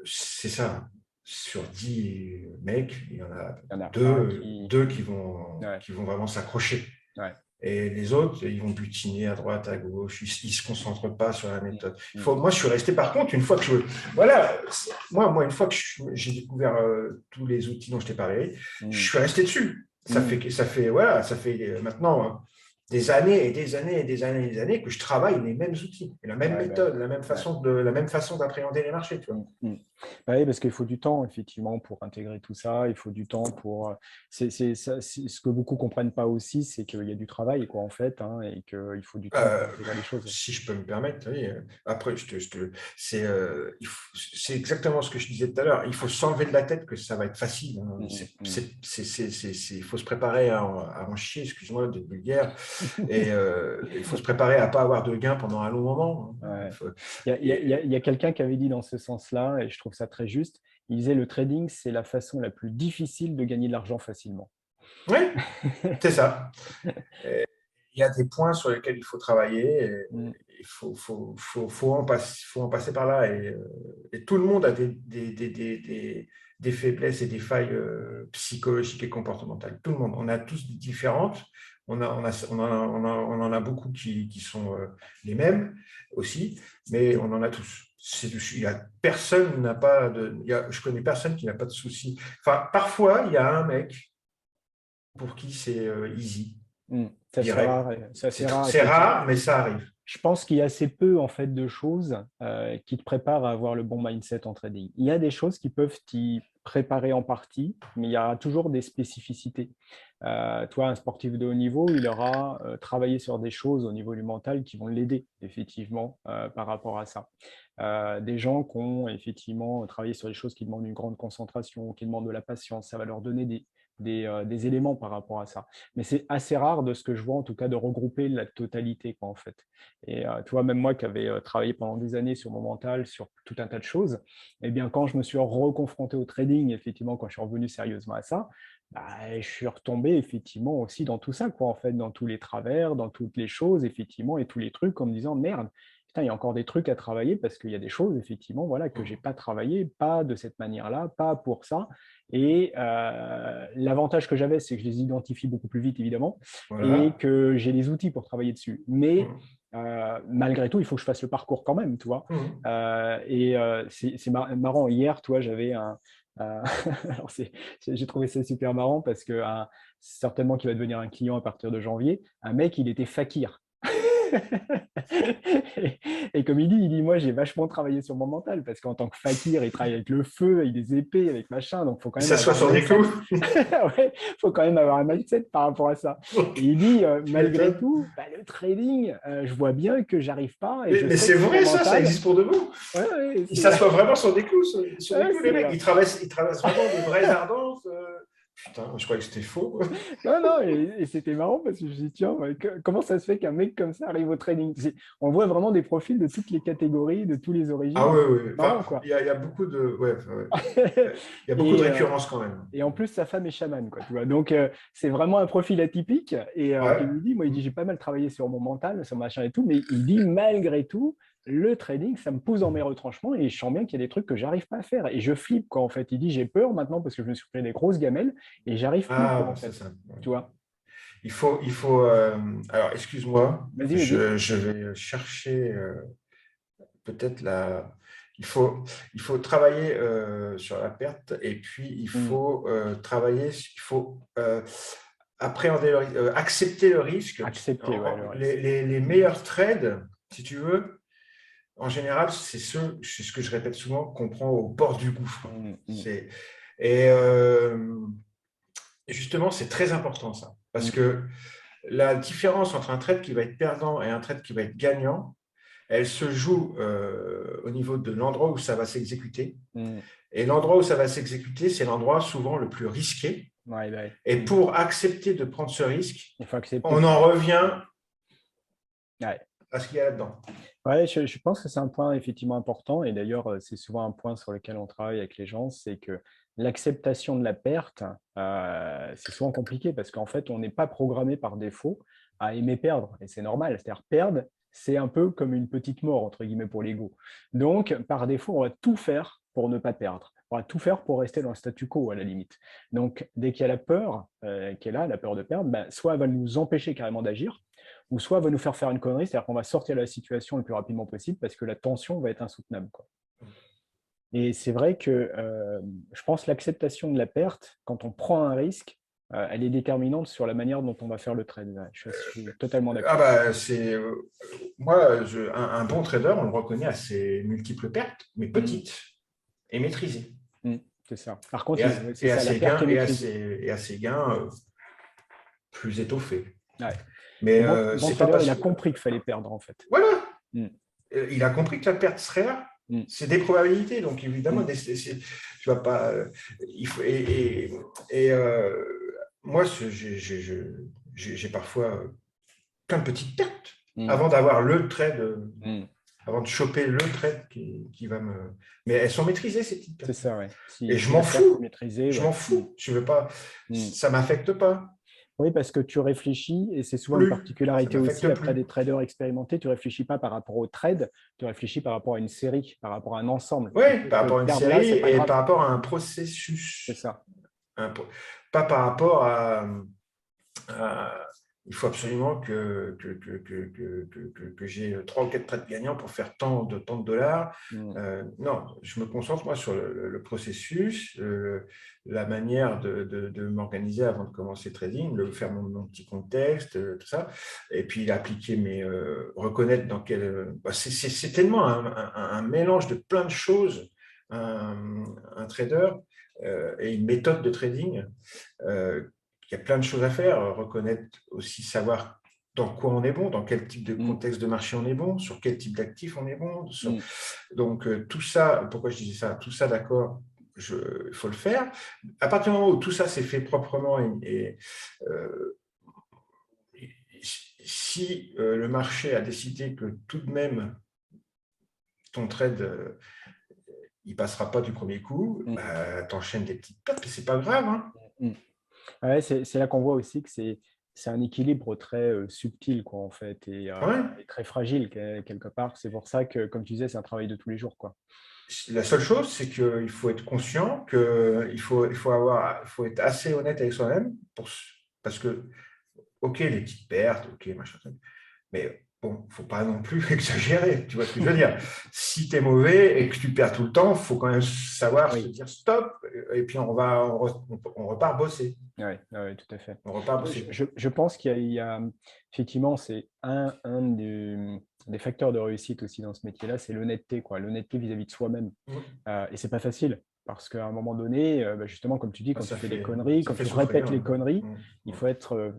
[SPEAKER 2] C'est ça. Sur 10 mecs, il y en a
[SPEAKER 1] il y en a un
[SPEAKER 2] deux,
[SPEAKER 1] qui.
[SPEAKER 2] deux
[SPEAKER 1] Ouais,
[SPEAKER 2] qui vont vraiment s'accrocher.
[SPEAKER 1] ouais.
[SPEAKER 2] Et les autres, ils vont butiner à droite, à gauche, ils ne se concentrent pas sur la
[SPEAKER 1] Mm.
[SPEAKER 2] méthode.
[SPEAKER 1] Mm.
[SPEAKER 2] Moi, je suis resté, par contre, une fois que voilà, moi, une fois que j'ai découvert tous les outils dont je t'ai parlé,
[SPEAKER 1] Mm.
[SPEAKER 2] je suis resté dessus.
[SPEAKER 1] Mm.
[SPEAKER 2] Voilà, ça fait maintenant des années et des années et des années et des années que je travaille les mêmes outils, et la même
[SPEAKER 1] Ouais, bah,
[SPEAKER 2] méthode,
[SPEAKER 1] ouais.
[SPEAKER 2] la même façon d'appréhender les marchés, tu vois.
[SPEAKER 1] Mm, mm. Bah oui, parce qu'il faut du temps, effectivement, pour intégrer tout ça. Il faut du temps pour. Ce que beaucoup comprennent pas aussi, c'est qu'il y a du travail, quoi, en fait, hein, et qu'il faut du temps pour
[SPEAKER 2] Euh,
[SPEAKER 1] intégrer les choses.
[SPEAKER 2] Si je peux me permettre, oui, après, c'est exactement ce que je disais tout à l'heure. Il faut s'enlever de la tête que ça va être facile, hein.
[SPEAKER 1] Mm, mm.
[SPEAKER 2] Il faut se préparer à en chier, excuse-moi, de vulgaire, et il faut se préparer à pas avoir de gain pendant un long moment, hein.
[SPEAKER 1] Ouais.
[SPEAKER 2] Et,
[SPEAKER 1] Il y a quelqu'un qui avait dit dans ce sens-là, et je trouve ça très juste. Il disait le trading, c'est la façon la plus difficile de gagner de l'argent facilement.
[SPEAKER 2] oui, c'est ça. Il y a des points sur lesquels il faut travailler. Et
[SPEAKER 1] Mm,
[SPEAKER 2] il faut en passer par là. Et tout le monde a des faiblesses et des failles psychologiques et comportementales. Tout le monde. On a tous des différentes. On en a beaucoup qui sont les mêmes aussi, mais on en a tous. Il y a personne n'a pas je connais personne qui n'a pas de soucis. Enfin, parfois, il y a un mec pour qui c'est easy,
[SPEAKER 1] mm. C'est assez
[SPEAKER 2] direct.
[SPEAKER 1] rare,
[SPEAKER 2] C'est
[SPEAKER 1] effectivement.
[SPEAKER 2] rare, mais ça arrive.
[SPEAKER 1] Je pense qu'il y a assez peu en fait de choses qui te préparent à avoir le bon mindset en trading. Il y a des choses qui peuvent t'y préparer en partie, mais il y a toujours des spécificités. Toi, un sportif de haut niveau, il aura travaillé sur des choses au niveau du mental qui vont l'aider effectivement par rapport à ça. Des gens qui ont effectivement travaillé sur des choses qui demandent une grande concentration, qui demandent de la patience, ça va leur donner des éléments par rapport à ça. Mais c'est assez rare de ce que je vois, en tout cas, de regrouper la totalité, quoi, en fait. Et tu vois, même moi qui avais travaillé pendant des années sur mon mental, sur tout un tas de choses, eh bien, quand je me suis reconfronté au trading, effectivement, quand je suis revenu sérieusement à ça, bah, je suis retombé effectivement aussi dans tout ça, quoi, en fait, dans tous les travers, dans toutes les choses, effectivement, et tous les trucs, en me disant, merde, putain, il y a encore des trucs à travailler parce qu'il y a des choses, effectivement, voilà, que j'ai pas travaillé, pas de cette manière-là, pas pour ça. Et l'avantage que j'avais, c'est que je les identifie beaucoup plus vite, évidemment, et
[SPEAKER 2] Voilà.
[SPEAKER 1] que j'ai les outils pour travailler dessus. Mais malgré tout, il faut que je fasse le parcours quand même, tu vois. C'est marrant. Hier, toi, j'avais alors j'ai trouvé ça super marrant parce que certainement qu'il va devenir un client à partir de janvier, un mec, il était fakir. Et comme il dit, moi j'ai vachement travaillé sur mon mental parce qu'en tant que fakir, il travaille avec le feu, avec des épées, avec machin, donc il faut quand
[SPEAKER 2] Il
[SPEAKER 1] même
[SPEAKER 2] s'assoit
[SPEAKER 1] avoir un
[SPEAKER 2] sur des
[SPEAKER 1] mindset.
[SPEAKER 2] clous.
[SPEAKER 1] Ouais, faut quand même avoir un mindset par rapport à ça. Et il dit,
[SPEAKER 2] Tu
[SPEAKER 1] malgré
[SPEAKER 2] m'étonnes.
[SPEAKER 1] tout, bah, le trading, je vois bien que j'arrive pas et je
[SPEAKER 2] Mais
[SPEAKER 1] sais
[SPEAKER 2] c'est
[SPEAKER 1] que mon
[SPEAKER 2] vrai, ça
[SPEAKER 1] mental,
[SPEAKER 2] existe pour de bon.
[SPEAKER 1] ouais, ouais,
[SPEAKER 2] Il s'assoit vraiment sur des clous,
[SPEAKER 1] ouais,
[SPEAKER 2] les mecs. Ils traversent vraiment des vraies
[SPEAKER 1] euh,
[SPEAKER 2] ardences. Putain, je croyais que c'était faux.
[SPEAKER 1] Non, non, et c'était marrant parce que je me suis dit, tiens, ouais, comment ça se fait qu'un mec comme ça arrive au trading? On voit vraiment des profils de toutes les catégories, de toutes les origines,
[SPEAKER 2] Ah
[SPEAKER 1] et
[SPEAKER 2] oui,
[SPEAKER 1] c'est
[SPEAKER 2] oui.
[SPEAKER 1] marrant,
[SPEAKER 2] Enfin,
[SPEAKER 1] quoi.
[SPEAKER 2] il y a beaucoup de. Ouais, enfin, ouais. Il y a beaucoup de
[SPEAKER 1] Et,
[SPEAKER 2] récurrences quand même.
[SPEAKER 1] et en plus, sa femme est chamane, quoi, tu vois. Donc, c'est vraiment un profil atypique. Et
[SPEAKER 2] Ouais.
[SPEAKER 1] il me dit, moi, il dit, j'ai pas mal travaillé sur mon mental, sur machin et tout, mais il dit, malgré tout, le trading, ça me pousse dans mes retranchements et je sens bien qu'il y a des trucs que j'arrive pas à faire. Et je flippe, quoi, en fait. Il dit, j'ai peur maintenant parce que je me suis pris des grosses gamelles et j'arrive plus,
[SPEAKER 2] Ah,
[SPEAKER 1] quoi, en
[SPEAKER 2] bah, c'est
[SPEAKER 1] fait.
[SPEAKER 2] ça. Ouais.
[SPEAKER 1] Tu vois.
[SPEAKER 2] Il faut. Alors, excuse-moi,
[SPEAKER 1] Vas-y, vas-y.
[SPEAKER 2] je vais chercher peut-être la. Il faut, il faut travailler sur la perte et puis il
[SPEAKER 1] Mm.
[SPEAKER 2] faut travailler, il faut appréhender accepter le risque.
[SPEAKER 1] Accepter, ouais, le risque.
[SPEAKER 2] Les meilleurs trades, si tu veux, en général, c'est ce que je répète souvent, qu'on prend au bord du gouffre.
[SPEAKER 1] Mm, mm,
[SPEAKER 2] C'est, et justement, c'est très important ça, parce
[SPEAKER 1] mm,
[SPEAKER 2] que la différence entre un trade qui va être perdant et un trade qui va être gagnant, elle se joue au niveau de l'endroit où ça va s'exécuter.
[SPEAKER 1] mm.
[SPEAKER 2] Et l'endroit où ça va s'exécuter, c'est l'endroit souvent le plus risqué.
[SPEAKER 1] Ouais, bah ouais.
[SPEAKER 2] Et
[SPEAKER 1] Mm.
[SPEAKER 2] pour accepter de prendre ce risque,
[SPEAKER 1] Il faut accepter
[SPEAKER 2] on
[SPEAKER 1] qu'il y
[SPEAKER 2] en
[SPEAKER 1] a des risques.
[SPEAKER 2] revient
[SPEAKER 1] Ouais.
[SPEAKER 2] à ce qu'il y a là-dedans.
[SPEAKER 1] Ouais, je pense que c'est un point effectivement important. Et d'ailleurs, c'est souvent un point sur lequel on travaille avec les gens, c'est que l'acceptation de la perte, c'est souvent compliqué parce qu'en fait, on n'est pas programmé par défaut à aimer perdre. Et c'est normal. C'est-à-dire, perdre, c'est un peu comme une petite mort, entre guillemets, pour l'ego. Donc, par défaut, on va tout faire pour ne pas perdre. On va tout faire pour rester dans le statu quo, à la limite. Donc, dès qu'il y a la peur qui est là, la peur de perdre, ben, soit elle va nous empêcher carrément d'agir, ou soit va nous faire une connerie, c'est-à-dire qu'on va sortir de la situation le plus rapidement possible parce que la tension va être insoutenable, quoi. Et c'est vrai que je pense que l'acceptation de la perte, quand on prend un risque, elle est déterminante sur la manière dont on va faire le trade. Ouais, je suis totalement
[SPEAKER 2] Ah
[SPEAKER 1] d'accord.
[SPEAKER 2] bah, moi, un bon trader, on le reconnaît à ses multiples pertes, mais
[SPEAKER 1] Mm,
[SPEAKER 2] petites et maîtrisées.
[SPEAKER 1] c'est ça. Par contre,
[SPEAKER 2] Et à,
[SPEAKER 1] c'est
[SPEAKER 2] et à
[SPEAKER 1] ça, la
[SPEAKER 2] ses
[SPEAKER 1] perte est
[SPEAKER 2] gains,
[SPEAKER 1] maîtrisée.
[SPEAKER 2] et à ses gains plus étoffés.
[SPEAKER 1] Ouais.
[SPEAKER 2] Mais
[SPEAKER 1] Le bon
[SPEAKER 2] c'est pas
[SPEAKER 1] trader, il
[SPEAKER 2] parce
[SPEAKER 1] a
[SPEAKER 2] que.
[SPEAKER 1] compris qu'il fallait perdre, en fait.
[SPEAKER 2] Voilà,
[SPEAKER 1] Mm,
[SPEAKER 2] il a compris que la perte serait là.
[SPEAKER 1] mm,
[SPEAKER 2] C'est des probabilités, donc évidemment,
[SPEAKER 1] mm.
[SPEAKER 2] tu vas pas. Il faut, et, moi, j'ai parfois plein de petites pertes
[SPEAKER 1] Mm,
[SPEAKER 2] avant d'avoir le trade,
[SPEAKER 1] mm.
[SPEAKER 2] avant de choper le trade qui va me. Mais elles sont maîtrisées, ces petites
[SPEAKER 1] C'est
[SPEAKER 2] pertes.
[SPEAKER 1] ça, ouais.
[SPEAKER 2] Et
[SPEAKER 1] Si la perte est maîtrisée,
[SPEAKER 2] je
[SPEAKER 1] ouais.
[SPEAKER 2] m'en fous. Je veux pas.
[SPEAKER 1] Mm.
[SPEAKER 2] Ça m'affecte pas.
[SPEAKER 1] Oui, parce que tu réfléchis, et c'est souvent une
[SPEAKER 2] Ça
[SPEAKER 1] particularité
[SPEAKER 2] m'affecte
[SPEAKER 1] aussi après
[SPEAKER 2] plus.
[SPEAKER 1] des traders expérimentés, tu réfléchis pas par rapport au trade, tu réfléchis par rapport à une série, par rapport à un ensemble, qui
[SPEAKER 2] Oui,
[SPEAKER 1] fait
[SPEAKER 2] par
[SPEAKER 1] que
[SPEAKER 2] rapport à une
[SPEAKER 1] perdre là,
[SPEAKER 2] série
[SPEAKER 1] c'est pas
[SPEAKER 2] et
[SPEAKER 1] grave.
[SPEAKER 2] par rapport à un
[SPEAKER 1] C'est
[SPEAKER 2] processus.
[SPEAKER 1] ça.
[SPEAKER 2] Un pas par rapport il faut absolument que j'ai 3 ou 4 trades gagnants pour faire tant de dollars.
[SPEAKER 1] Mm,
[SPEAKER 2] Non, je me concentre moi sur le processus, la manière de m'organiser avant de commencer le trading, faire mon petit contexte, tout ça, et puis appliquer reconnaître dans quel. C'est tellement un mélange de plein de choses, un trader et une méthode de trading. Il y a plein de choses à faire, reconnaître aussi, savoir dans quoi on est bon, dans quel type de
[SPEAKER 1] mm,
[SPEAKER 2] contexte de marché on est bon, sur quel type d'actif on est bon.
[SPEAKER 1] mm.
[SPEAKER 2] Donc, tout ça, pourquoi je disais ça? Tout ça, d'accord, il faut le faire. À partir du moment où tout ça s'est fait proprement euh, si le marché a décidé que tout de même ton trade il passera pas du premier coup,
[SPEAKER 1] Mm,
[SPEAKER 2] bah, t'enchaînes des petites pertes, mais c'est pas grave, hein.
[SPEAKER 1] mm. Ouais, c'est là qu'on voit aussi que c'est un équilibre très subtil, quoi, en fait,
[SPEAKER 2] Ouais.
[SPEAKER 1] et très fragile, quelque part. C'est pour ça que, comme tu disais, c'est un travail de tous les jours, quoi.
[SPEAKER 2] La seule chose, c'est qu'il faut être conscient il faut être assez honnête avec soi-même parce que, ok, les petites pertes, ok, machin, mais bon, il ne faut pas non plus exagérer. Tu vois ce que je veux dire? Si tu es mauvais et que tu perds tout le temps, il faut quand même savoir se
[SPEAKER 1] Oui,
[SPEAKER 2] dire stop et puis on repart bosser.
[SPEAKER 1] ouais, ouais, tout à fait.
[SPEAKER 2] On repart bosser.
[SPEAKER 1] Je pense qu'il y a effectivement, c'est un des facteurs de réussite aussi dans ce métier-là, c'est l'honnêteté, quoi, l'honnêteté vis-à-vis de soi-même. Et c'est pas facile, parce qu'à un moment donné, bah, justement, comme tu dis, quand tu fais des conneries,
[SPEAKER 2] Ça
[SPEAKER 1] quand
[SPEAKER 2] fait
[SPEAKER 1] tu répètes
[SPEAKER 2] souffrir.
[SPEAKER 1] les conneries, il faut être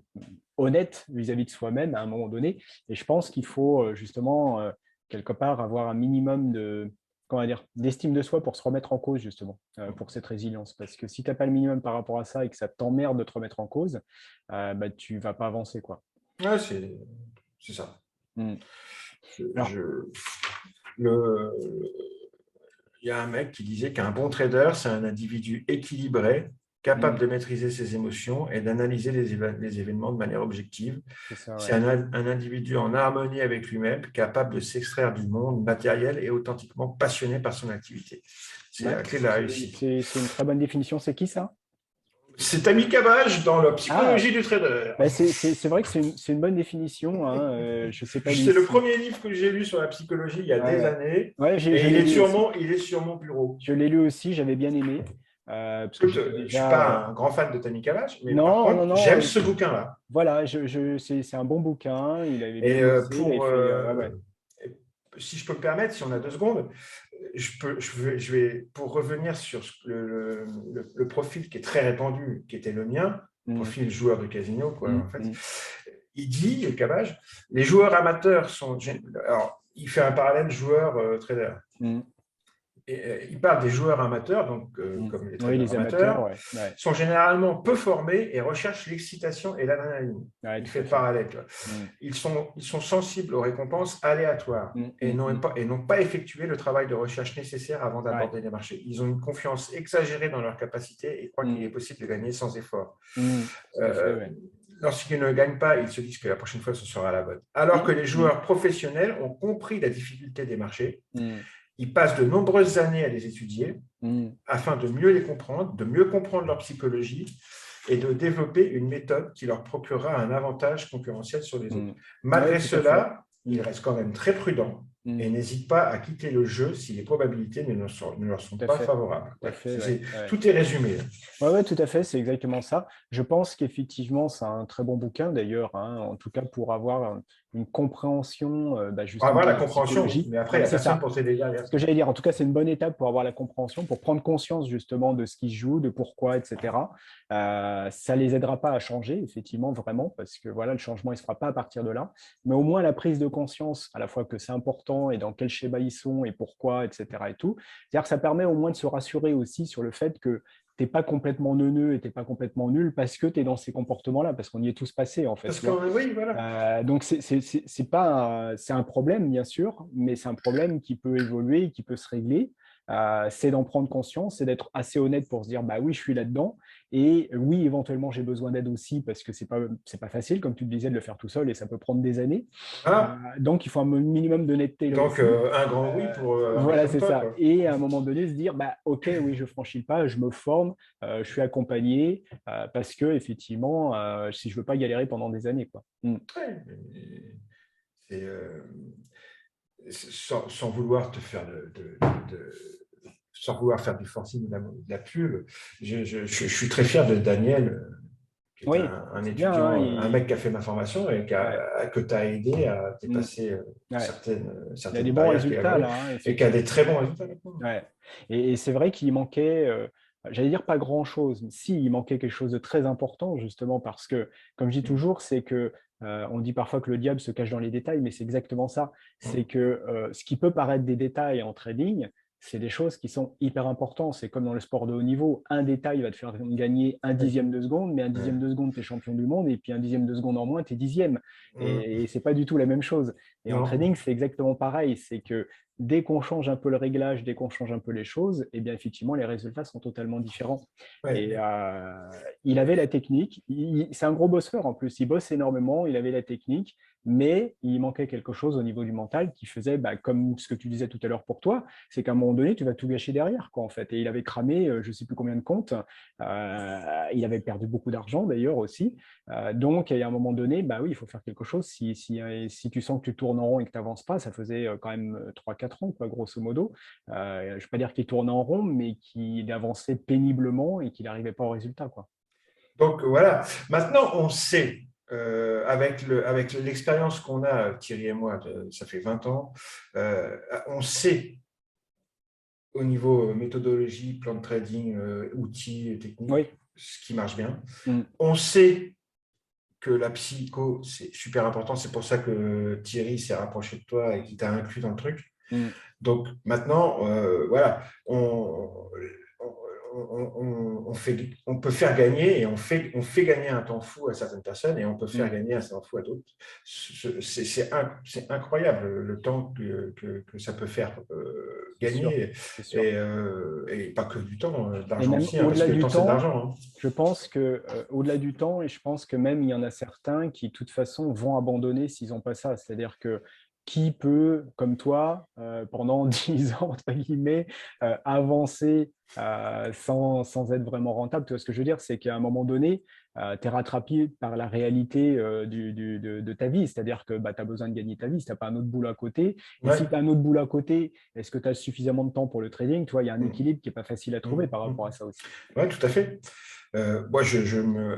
[SPEAKER 1] honnête vis-à-vis de soi-même à un moment donné. Et je pense qu'il faut justement, quelque part, avoir un minimum comment dire, d'estime de soi pour se remettre en cause, justement, pour cette résilience. Parce que si tu n'as pas le minimum par rapport à ça et que ça t'emmerde de te remettre en cause, bah, tu ne vas pas avancer, quoi.
[SPEAKER 2] Ouais, c'est ça.
[SPEAKER 1] Mm.
[SPEAKER 2] Je,
[SPEAKER 1] Alors,
[SPEAKER 2] je- le, il y a un mec qui disait qu'un bon trader, c'est un individu équilibré, capable
[SPEAKER 1] mm,
[SPEAKER 2] de maîtriser ses émotions et d'analyser les événements de manière objective.
[SPEAKER 1] c'est ça,
[SPEAKER 2] C'est
[SPEAKER 1] ouais.
[SPEAKER 2] un individu en harmonie avec lui-même, capable de s'extraire du monde matériel et authentiquement passionné par son activité. C'est
[SPEAKER 1] Ouais,
[SPEAKER 2] la clé de la réussite.
[SPEAKER 1] c'est une très bonne définition. C'est qui ça?
[SPEAKER 2] C'est Ami Cavage dans la
[SPEAKER 1] Ah,
[SPEAKER 2] psychologie du trader.
[SPEAKER 1] bah, c'est vrai que c'est une bonne définition, hein. Je ne sais pas lui
[SPEAKER 2] C'est le
[SPEAKER 1] si.
[SPEAKER 2] premier livre que j'ai lu sur la psychologie il y a
[SPEAKER 1] Ouais,
[SPEAKER 2] des
[SPEAKER 1] ouais.
[SPEAKER 2] années
[SPEAKER 1] Ouais, je
[SPEAKER 2] et
[SPEAKER 1] l'ai lu aussi.
[SPEAKER 2] il est sur mon bureau.
[SPEAKER 1] Je l'ai lu aussi, j'avais bien aimé, parce que
[SPEAKER 2] Écoute,
[SPEAKER 1] j'étais
[SPEAKER 2] je ne suis
[SPEAKER 1] déjà.
[SPEAKER 2] pas un grand fan de Tammy Cavage, mais par
[SPEAKER 1] Non, non,
[SPEAKER 2] contre,
[SPEAKER 1] non.
[SPEAKER 2] j'aime ce bouquin-là.
[SPEAKER 1] Voilà, c'est un bon bouquin. Il avait bien
[SPEAKER 2] Et
[SPEAKER 1] bossé. Il avait fait. Ouais, ouais.
[SPEAKER 2] si je peux me permettre, si on a 2 secondes, je vais pour revenir sur le profil qui est très répandu, qui était le mien,
[SPEAKER 1] Mm,
[SPEAKER 2] profil joueur de casino, quoi,
[SPEAKER 1] mm,
[SPEAKER 2] en fait.
[SPEAKER 1] mm,
[SPEAKER 2] Il dit, Cavage, les joueurs amateurs sont. Alors, il fait un parallèle joueur-trader.
[SPEAKER 1] mm,
[SPEAKER 2] Il parle des joueurs amateurs, donc
[SPEAKER 1] mm.
[SPEAKER 2] comme les
[SPEAKER 1] Oui,
[SPEAKER 2] traders
[SPEAKER 1] les amateurs,
[SPEAKER 2] amateurs,
[SPEAKER 1] ouais. Ouais,
[SPEAKER 2] sont généralement peu formés et recherchent l'excitation et l'adrénaline.
[SPEAKER 1] ouais,
[SPEAKER 2] Il
[SPEAKER 1] tout
[SPEAKER 2] fait
[SPEAKER 1] à
[SPEAKER 2] le
[SPEAKER 1] fait.
[SPEAKER 2] parallèle. Tu vois.
[SPEAKER 1] Mm,
[SPEAKER 2] Ils sont sensibles aux récompenses aléatoires
[SPEAKER 1] mm,
[SPEAKER 2] et
[SPEAKER 1] mm, mm.
[SPEAKER 2] n'ont pas effectué le travail de recherche nécessaire avant
[SPEAKER 1] Ouais.
[SPEAKER 2] d'aborder les marchés. Ils ont une confiance exagérée dans leur capacité et croient qu'il est
[SPEAKER 1] Mm,
[SPEAKER 2] possible de gagner sans effort.
[SPEAKER 1] mm. Tout à fait,
[SPEAKER 2] Euh,
[SPEAKER 1] ouais.
[SPEAKER 2] Lorsqu'ils ne gagnent pas, ils se disent que la prochaine fois, ce sera la bonne. Alors que
[SPEAKER 1] Mm,
[SPEAKER 2] les
[SPEAKER 1] mm,
[SPEAKER 2] joueurs professionnels ont compris la difficulté des marchés,
[SPEAKER 1] mm,
[SPEAKER 2] ils passent de nombreuses années à les étudier
[SPEAKER 1] mm.
[SPEAKER 2] afin de mieux les comprendre, de mieux comprendre leur psychologie et de développer une méthode qui leur procurera un avantage concurrentiel sur les autres.
[SPEAKER 1] Mm. Ouais,
[SPEAKER 2] Malgré
[SPEAKER 1] tout à fait.
[SPEAKER 2] cela, ils restent quand même très prudents et n'hésite pas à quitter le jeu si les probabilités ne leur sont
[SPEAKER 1] Tout à
[SPEAKER 2] pas
[SPEAKER 1] fait.
[SPEAKER 2] favorables.
[SPEAKER 1] Tout à
[SPEAKER 2] Voilà.
[SPEAKER 1] fait, ouais, ouais.
[SPEAKER 2] Tout est résumé.
[SPEAKER 1] Ouais, ouais, tout à fait, c'est exactement ça. Je pense qu'effectivement, c'est un très bon bouquin d'ailleurs, hein, en tout cas pour avoir une compréhension
[SPEAKER 2] Pour avoir
[SPEAKER 1] justement de
[SPEAKER 2] la
[SPEAKER 1] la
[SPEAKER 2] compréhension, oui.
[SPEAKER 1] psychologie.
[SPEAKER 2] Mais après, il
[SPEAKER 1] Voilà,
[SPEAKER 2] n'y a
[SPEAKER 1] c'est
[SPEAKER 2] personne
[SPEAKER 1] ça.
[SPEAKER 2] pour t'aider derrière.
[SPEAKER 1] Ce que j'allais dire, en tout cas, c'est une bonne étape pour avoir la compréhension, pour prendre conscience justement de ce qui se joue, de pourquoi, etc. Ça les aidera pas à changer, effectivement, vraiment, parce que voilà, le changement, il se fera pas à partir de là. Mais au moins la prise de conscience, à la fois que c'est important et dans quel schéma ils sont et pourquoi, etc. et tout. C'est-à-dire que ça permet au moins de se rassurer aussi sur le fait que tu n'es pas complètement neuneux et tu n'es pas complètement nul parce que tu es dans ces comportements-là, parce qu'on y est tous passés, en fait.
[SPEAKER 2] Parce
[SPEAKER 1] Tu
[SPEAKER 2] que,
[SPEAKER 1] vois.
[SPEAKER 2] oui, voilà.
[SPEAKER 1] Donc, c'est pas c'est un problème, bien sûr, mais c'est un problème qui peut évoluer, qui peut se régler. C'est d'en prendre conscience, c'est d'être assez honnête pour se dire, bah oui, je suis là-dedans. Et oui, éventuellement, j'ai besoin d'aide aussi parce que c'est pas facile, comme tu le disais, de le faire tout seul et ça peut prendre des années.
[SPEAKER 2] Voilà.
[SPEAKER 1] Donc, il faut un minimum d'honnêteté là
[SPEAKER 2] Donc,
[SPEAKER 1] aussi.
[SPEAKER 2] un grand oui pour un mec
[SPEAKER 1] Voilà,
[SPEAKER 2] comme
[SPEAKER 1] c'est
[SPEAKER 2] toi,
[SPEAKER 1] ça.
[SPEAKER 2] quoi.
[SPEAKER 1] Et à un moment donné, se dire, bah, OK, oui, je franchis le pas, je me forme, je suis accompagné parce que effectivement, si je veux pas galérer pendant des années, quoi.
[SPEAKER 2] Ouais, c'est, sans vouloir te faire sans vouloir faire du forcing ou de la pub, je suis très fier de Daniel, qui est
[SPEAKER 1] Oui,
[SPEAKER 2] un
[SPEAKER 1] c'est bien, hein,
[SPEAKER 2] étudiant, un mec qui a fait ma formation et
[SPEAKER 1] ouais,
[SPEAKER 2] que tu as aidé à
[SPEAKER 1] mm,
[SPEAKER 2] dépasser
[SPEAKER 1] ouais. Il a des
[SPEAKER 2] certaines
[SPEAKER 1] bons
[SPEAKER 2] barrières qu'il
[SPEAKER 1] résultats
[SPEAKER 2] avait
[SPEAKER 1] là, hein,
[SPEAKER 2] et qui a des
[SPEAKER 1] effectivement.
[SPEAKER 2] très bons résultats maintenant.
[SPEAKER 1] Ouais. Et c'est vrai qu'il manquait, j'allais dire pas grand-chose, mais si, il manquait quelque chose de très important, justement, parce que, comme je dis toujours, c'est que, on dit parfois que le diable se cache dans les détails, mais c'est exactement ça. C'est que ce qui peut paraître des détails en trading, c'est des choses qui sont hyper importantes. C'est comme dans le sport de haut niveau, un détail va te faire gagner un
[SPEAKER 2] Ouais.
[SPEAKER 1] dixième de seconde, mais un dixième
[SPEAKER 2] Ouais.
[SPEAKER 1] de seconde, tu es champion du monde, et puis un dixième de seconde en moins, tu es dixième. Et c'est pas du tout la même chose. Et en
[SPEAKER 2] Non.
[SPEAKER 1] trading, c'est exactement pareil. C'est que dès qu'on change un peu le réglage, dès qu'on change un peu les choses, eh bien effectivement, les résultats sont totalement différents. Et
[SPEAKER 2] Ouais.
[SPEAKER 1] il avait la technique. C'est un gros bosseur en plus. Il bosse énormément. Il avait la technique, mais il manquait quelque chose au niveau du mental qui faisait, bah, comme ce que tu disais tout à l'heure pour toi, c'est qu'à un moment donné, tu vas tout gâcher derrière, quoi, en fait. Et il avait cramé, je ne sais plus combien de comptes. Il avait perdu beaucoup d'argent d'ailleurs aussi. Donc, à un moment donné, bah oui, il faut faire quelque chose. Si tu sens que tu tournes en rond et que tu n'avances pas, ça faisait quand même 3-4 ans, quoi, grosso modo. Je ne vais pas dire qu'il tournait en rond, mais qu'il avançait péniblement et qu'il n'arrivait pas au résultat, quoi.
[SPEAKER 2] Donc voilà. Maintenant, on sait, avec l'expérience qu'on a, Thierry et moi, ça fait 20 ans, on sait au niveau méthodologie, plan de trading, outils, techniques,
[SPEAKER 1] Oui.
[SPEAKER 2] ce qui marche bien.
[SPEAKER 1] Mm.
[SPEAKER 2] On sait que la psycho, c'est super important. C'est pour ça que Thierry s'est rapproché de toi et qu'il t'a inclus dans le truc.
[SPEAKER 1] Mm.
[SPEAKER 2] Donc maintenant, voilà, on peut faire gagner et on fait gagner un temps fou à certaines personnes et on peut faire
[SPEAKER 1] Mm.
[SPEAKER 2] gagner un temps fou à d'autres. C'est incroyable le temps que ça peut faire
[SPEAKER 1] C'est sûr,
[SPEAKER 2] gagner
[SPEAKER 1] c'est sûr.
[SPEAKER 2] et pas que du temps, de
[SPEAKER 1] Et
[SPEAKER 2] l'argent
[SPEAKER 1] même
[SPEAKER 2] aussi, hein, parce
[SPEAKER 1] au-delà
[SPEAKER 2] que le
[SPEAKER 1] du
[SPEAKER 2] temps, c'est de
[SPEAKER 1] temps,
[SPEAKER 2] l'argent. Hein.
[SPEAKER 1] je pense que au-delà du temps, et je pense que même il y en a certains qui, de toute façon, vont abandonner s'ils n'ont pas ça. C'est-à-dire que qui peut, comme toi, pendant 10 ans, entre guillemets, avancer sans être vraiment rentable? Tu vois ce que je veux dire? C'est qu'à un moment donné, tu es rattrapé par la réalité de ta vie. C'est-à-dire que bah, tu as besoin de gagner ta vie si tu n'as pas un autre boulot à côté. Et si
[SPEAKER 2] Ouais.
[SPEAKER 1] tu as un autre boulot à côté, est-ce que tu as suffisamment de temps pour le trading? Tu vois, il y a un
[SPEAKER 2] Mm,
[SPEAKER 1] équilibre qui n'est pas facile à trouver par rapport à ça aussi.
[SPEAKER 2] Ouais, tout à fait. Moi,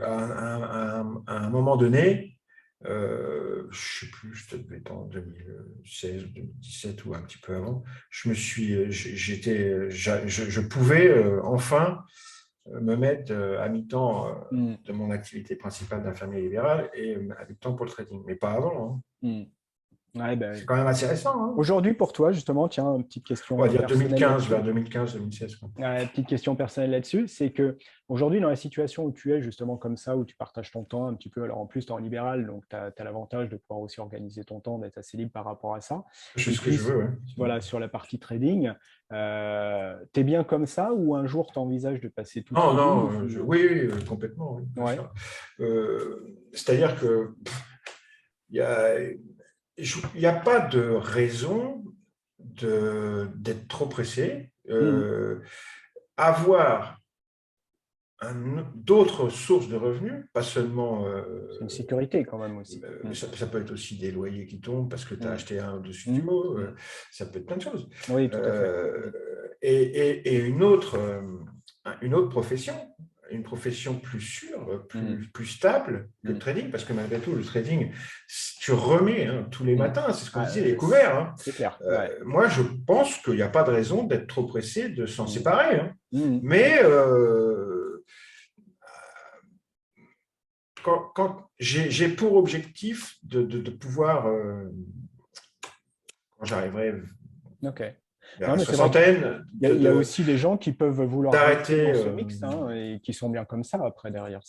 [SPEAKER 2] à un moment donné, je ne sais plus, je devais être en 2016 ou 2017 ou un petit peu avant, je pouvais enfin me mettre à mi-temps
[SPEAKER 1] Mm,
[SPEAKER 2] de mon activité principale d'infirmier libéral et à mi-temps pour le trading. Mais pas avant. Hein.
[SPEAKER 1] mm. Ouais, bah,
[SPEAKER 2] C'est quand même assez récent. Hein.
[SPEAKER 1] aujourd'hui, pour toi, justement, tiens, une petite
[SPEAKER 2] On va
[SPEAKER 1] question
[SPEAKER 2] dire
[SPEAKER 1] personnelle
[SPEAKER 2] 2015, vers
[SPEAKER 1] là-dessus.
[SPEAKER 2] 2015-2016.
[SPEAKER 1] Petite question personnelle là-dessus, c'est que aujourd'hui, dans la situation où tu es, justement comme ça, où tu partages ton temps un petit peu, alors en plus, tu es en libéral, donc tu as, l'avantage de pouvoir aussi organiser ton temps, d'être assez libre par rapport à ça.
[SPEAKER 2] Je fais
[SPEAKER 1] Et
[SPEAKER 2] ce que
[SPEAKER 1] puis,
[SPEAKER 2] je veux. Ouais.
[SPEAKER 1] voilà, sur la partie trading, tu es bien comme ça ou un jour tu envisages de passer tout
[SPEAKER 2] Non,
[SPEAKER 1] trading
[SPEAKER 2] non, oui, oui, complètement, oui, bien
[SPEAKER 1] Ouais.
[SPEAKER 2] sûr. C'est-à-dire que il y a pas de raison d'être trop pressé.
[SPEAKER 1] Mm,
[SPEAKER 2] Avoir d'autres sources de revenus, pas seulement.
[SPEAKER 1] C'est une sécurité quand même aussi.
[SPEAKER 2] Ça peut être aussi des loyers qui tombent parce que tu as acheté un au-dessus du
[SPEAKER 1] Mm.
[SPEAKER 2] lot. Ça peut être plein de choses.
[SPEAKER 1] Oui, tout à fait.
[SPEAKER 2] Et une autre profession, une profession plus sûre, plus stable que le trading, parce que malgré tout, le trading, tu remets tous les matins, c'est ce qu'on disait, les couverts. Hein.
[SPEAKER 1] C'est clair.
[SPEAKER 2] Moi, je pense qu'il n'y a pas de raison d'être trop pressé de s'en séparer. Hein. Mais quand j'ai pour objectif de pouvoir, quand j'arriverai vers la soixantaine,
[SPEAKER 1] il y a aussi des gens qui peuvent vouloir
[SPEAKER 2] d'arrêter
[SPEAKER 1] ce mix et qui sont bien comme ça après derrière.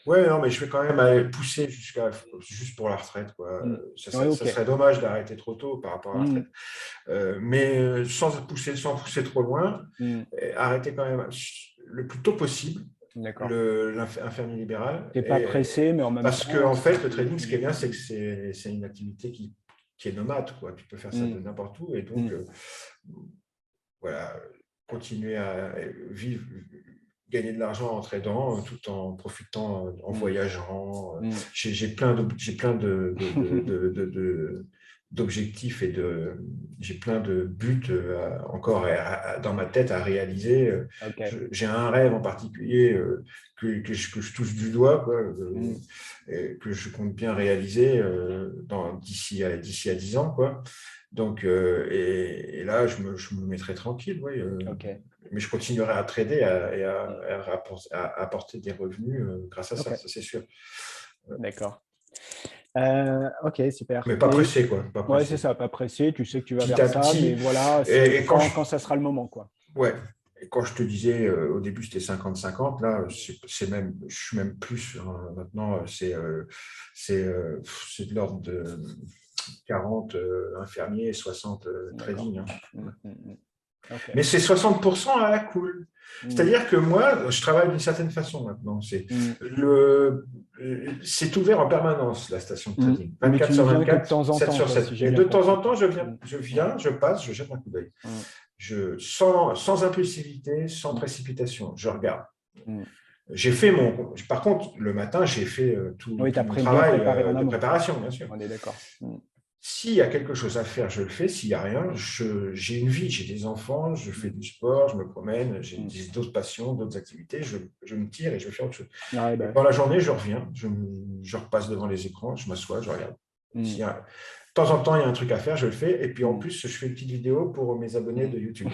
[SPEAKER 2] Ouais, non, mais je vais quand même aller pousser juste pour la retraite, quoi. Ça serait dommage d'arrêter trop tôt par rapport à la retraite. Mais sans pousser trop loin, arrêter quand même le plus tôt possible. L'infirmier libéral.
[SPEAKER 1] Tu n'es pas pressé, mais en même temps.
[SPEAKER 2] Parce qu'en fait, le trading, ce qui est bien, c'est que c'est une activité qui est nomade, quoi. Tu peux faire ça de n'importe où. Et donc, voilà, continuer à vivre, gagner de l'argent en tradant, tout en profitant, en voyageant. J'ai plein d'objectifs et j'ai plein de buts encore dans ma tête à réaliser. J'ai un rêve en particulier que je touche du doigt, quoi, que je compte bien réaliser d'ici à 10 ans, quoi. Donc, et là, je me mettrai tranquille, oui. Mais je continuerai à trader et à apporter des revenus grâce à ça, ça c'est sûr.
[SPEAKER 1] D'accord. Ok, super.
[SPEAKER 2] Mais pas pressé, quoi.
[SPEAKER 1] Ouais, c'est ça, pas pressé. Tu sais que tu vas vers ça, mais voilà, quand ça sera le moment, quoi.
[SPEAKER 2] Ouais. Et quand je te disais au début c'était 50-50, là je suis même plus maintenant, c'est de l'ordre de 40 infirmiers et 60 trading. Hein. Mais c'est 60% à la cool. C'est-à-dire que moi, je travaille d'une certaine façon maintenant. C'est ouvert en permanence, la station de trading. 24 sur 24, 7 sur 7. Et de temps en temps, je viens, je passe, je jette un coup d'œil. Sans impulsivité, sans précipitation, je regarde. J'ai fait Par contre, le matin, j'ai fait tout mon travail de préparation, bien sûr.
[SPEAKER 1] On est d'accord.
[SPEAKER 2] S'il y a quelque chose à faire, je le fais. S'il n'y a rien, j'ai une vie, j'ai des enfants, je fais du sport, je me promène, j'ai d'autres passions, d'autres activités, je me tire et je fais autre chose. Dans la journée, je reviens, je repasse devant les écrans, je m'assois, je regarde. De temps en temps, il y a un truc à faire, je le fais. Et puis en plus, je fais une petite vidéo pour mes abonnés de YouTube.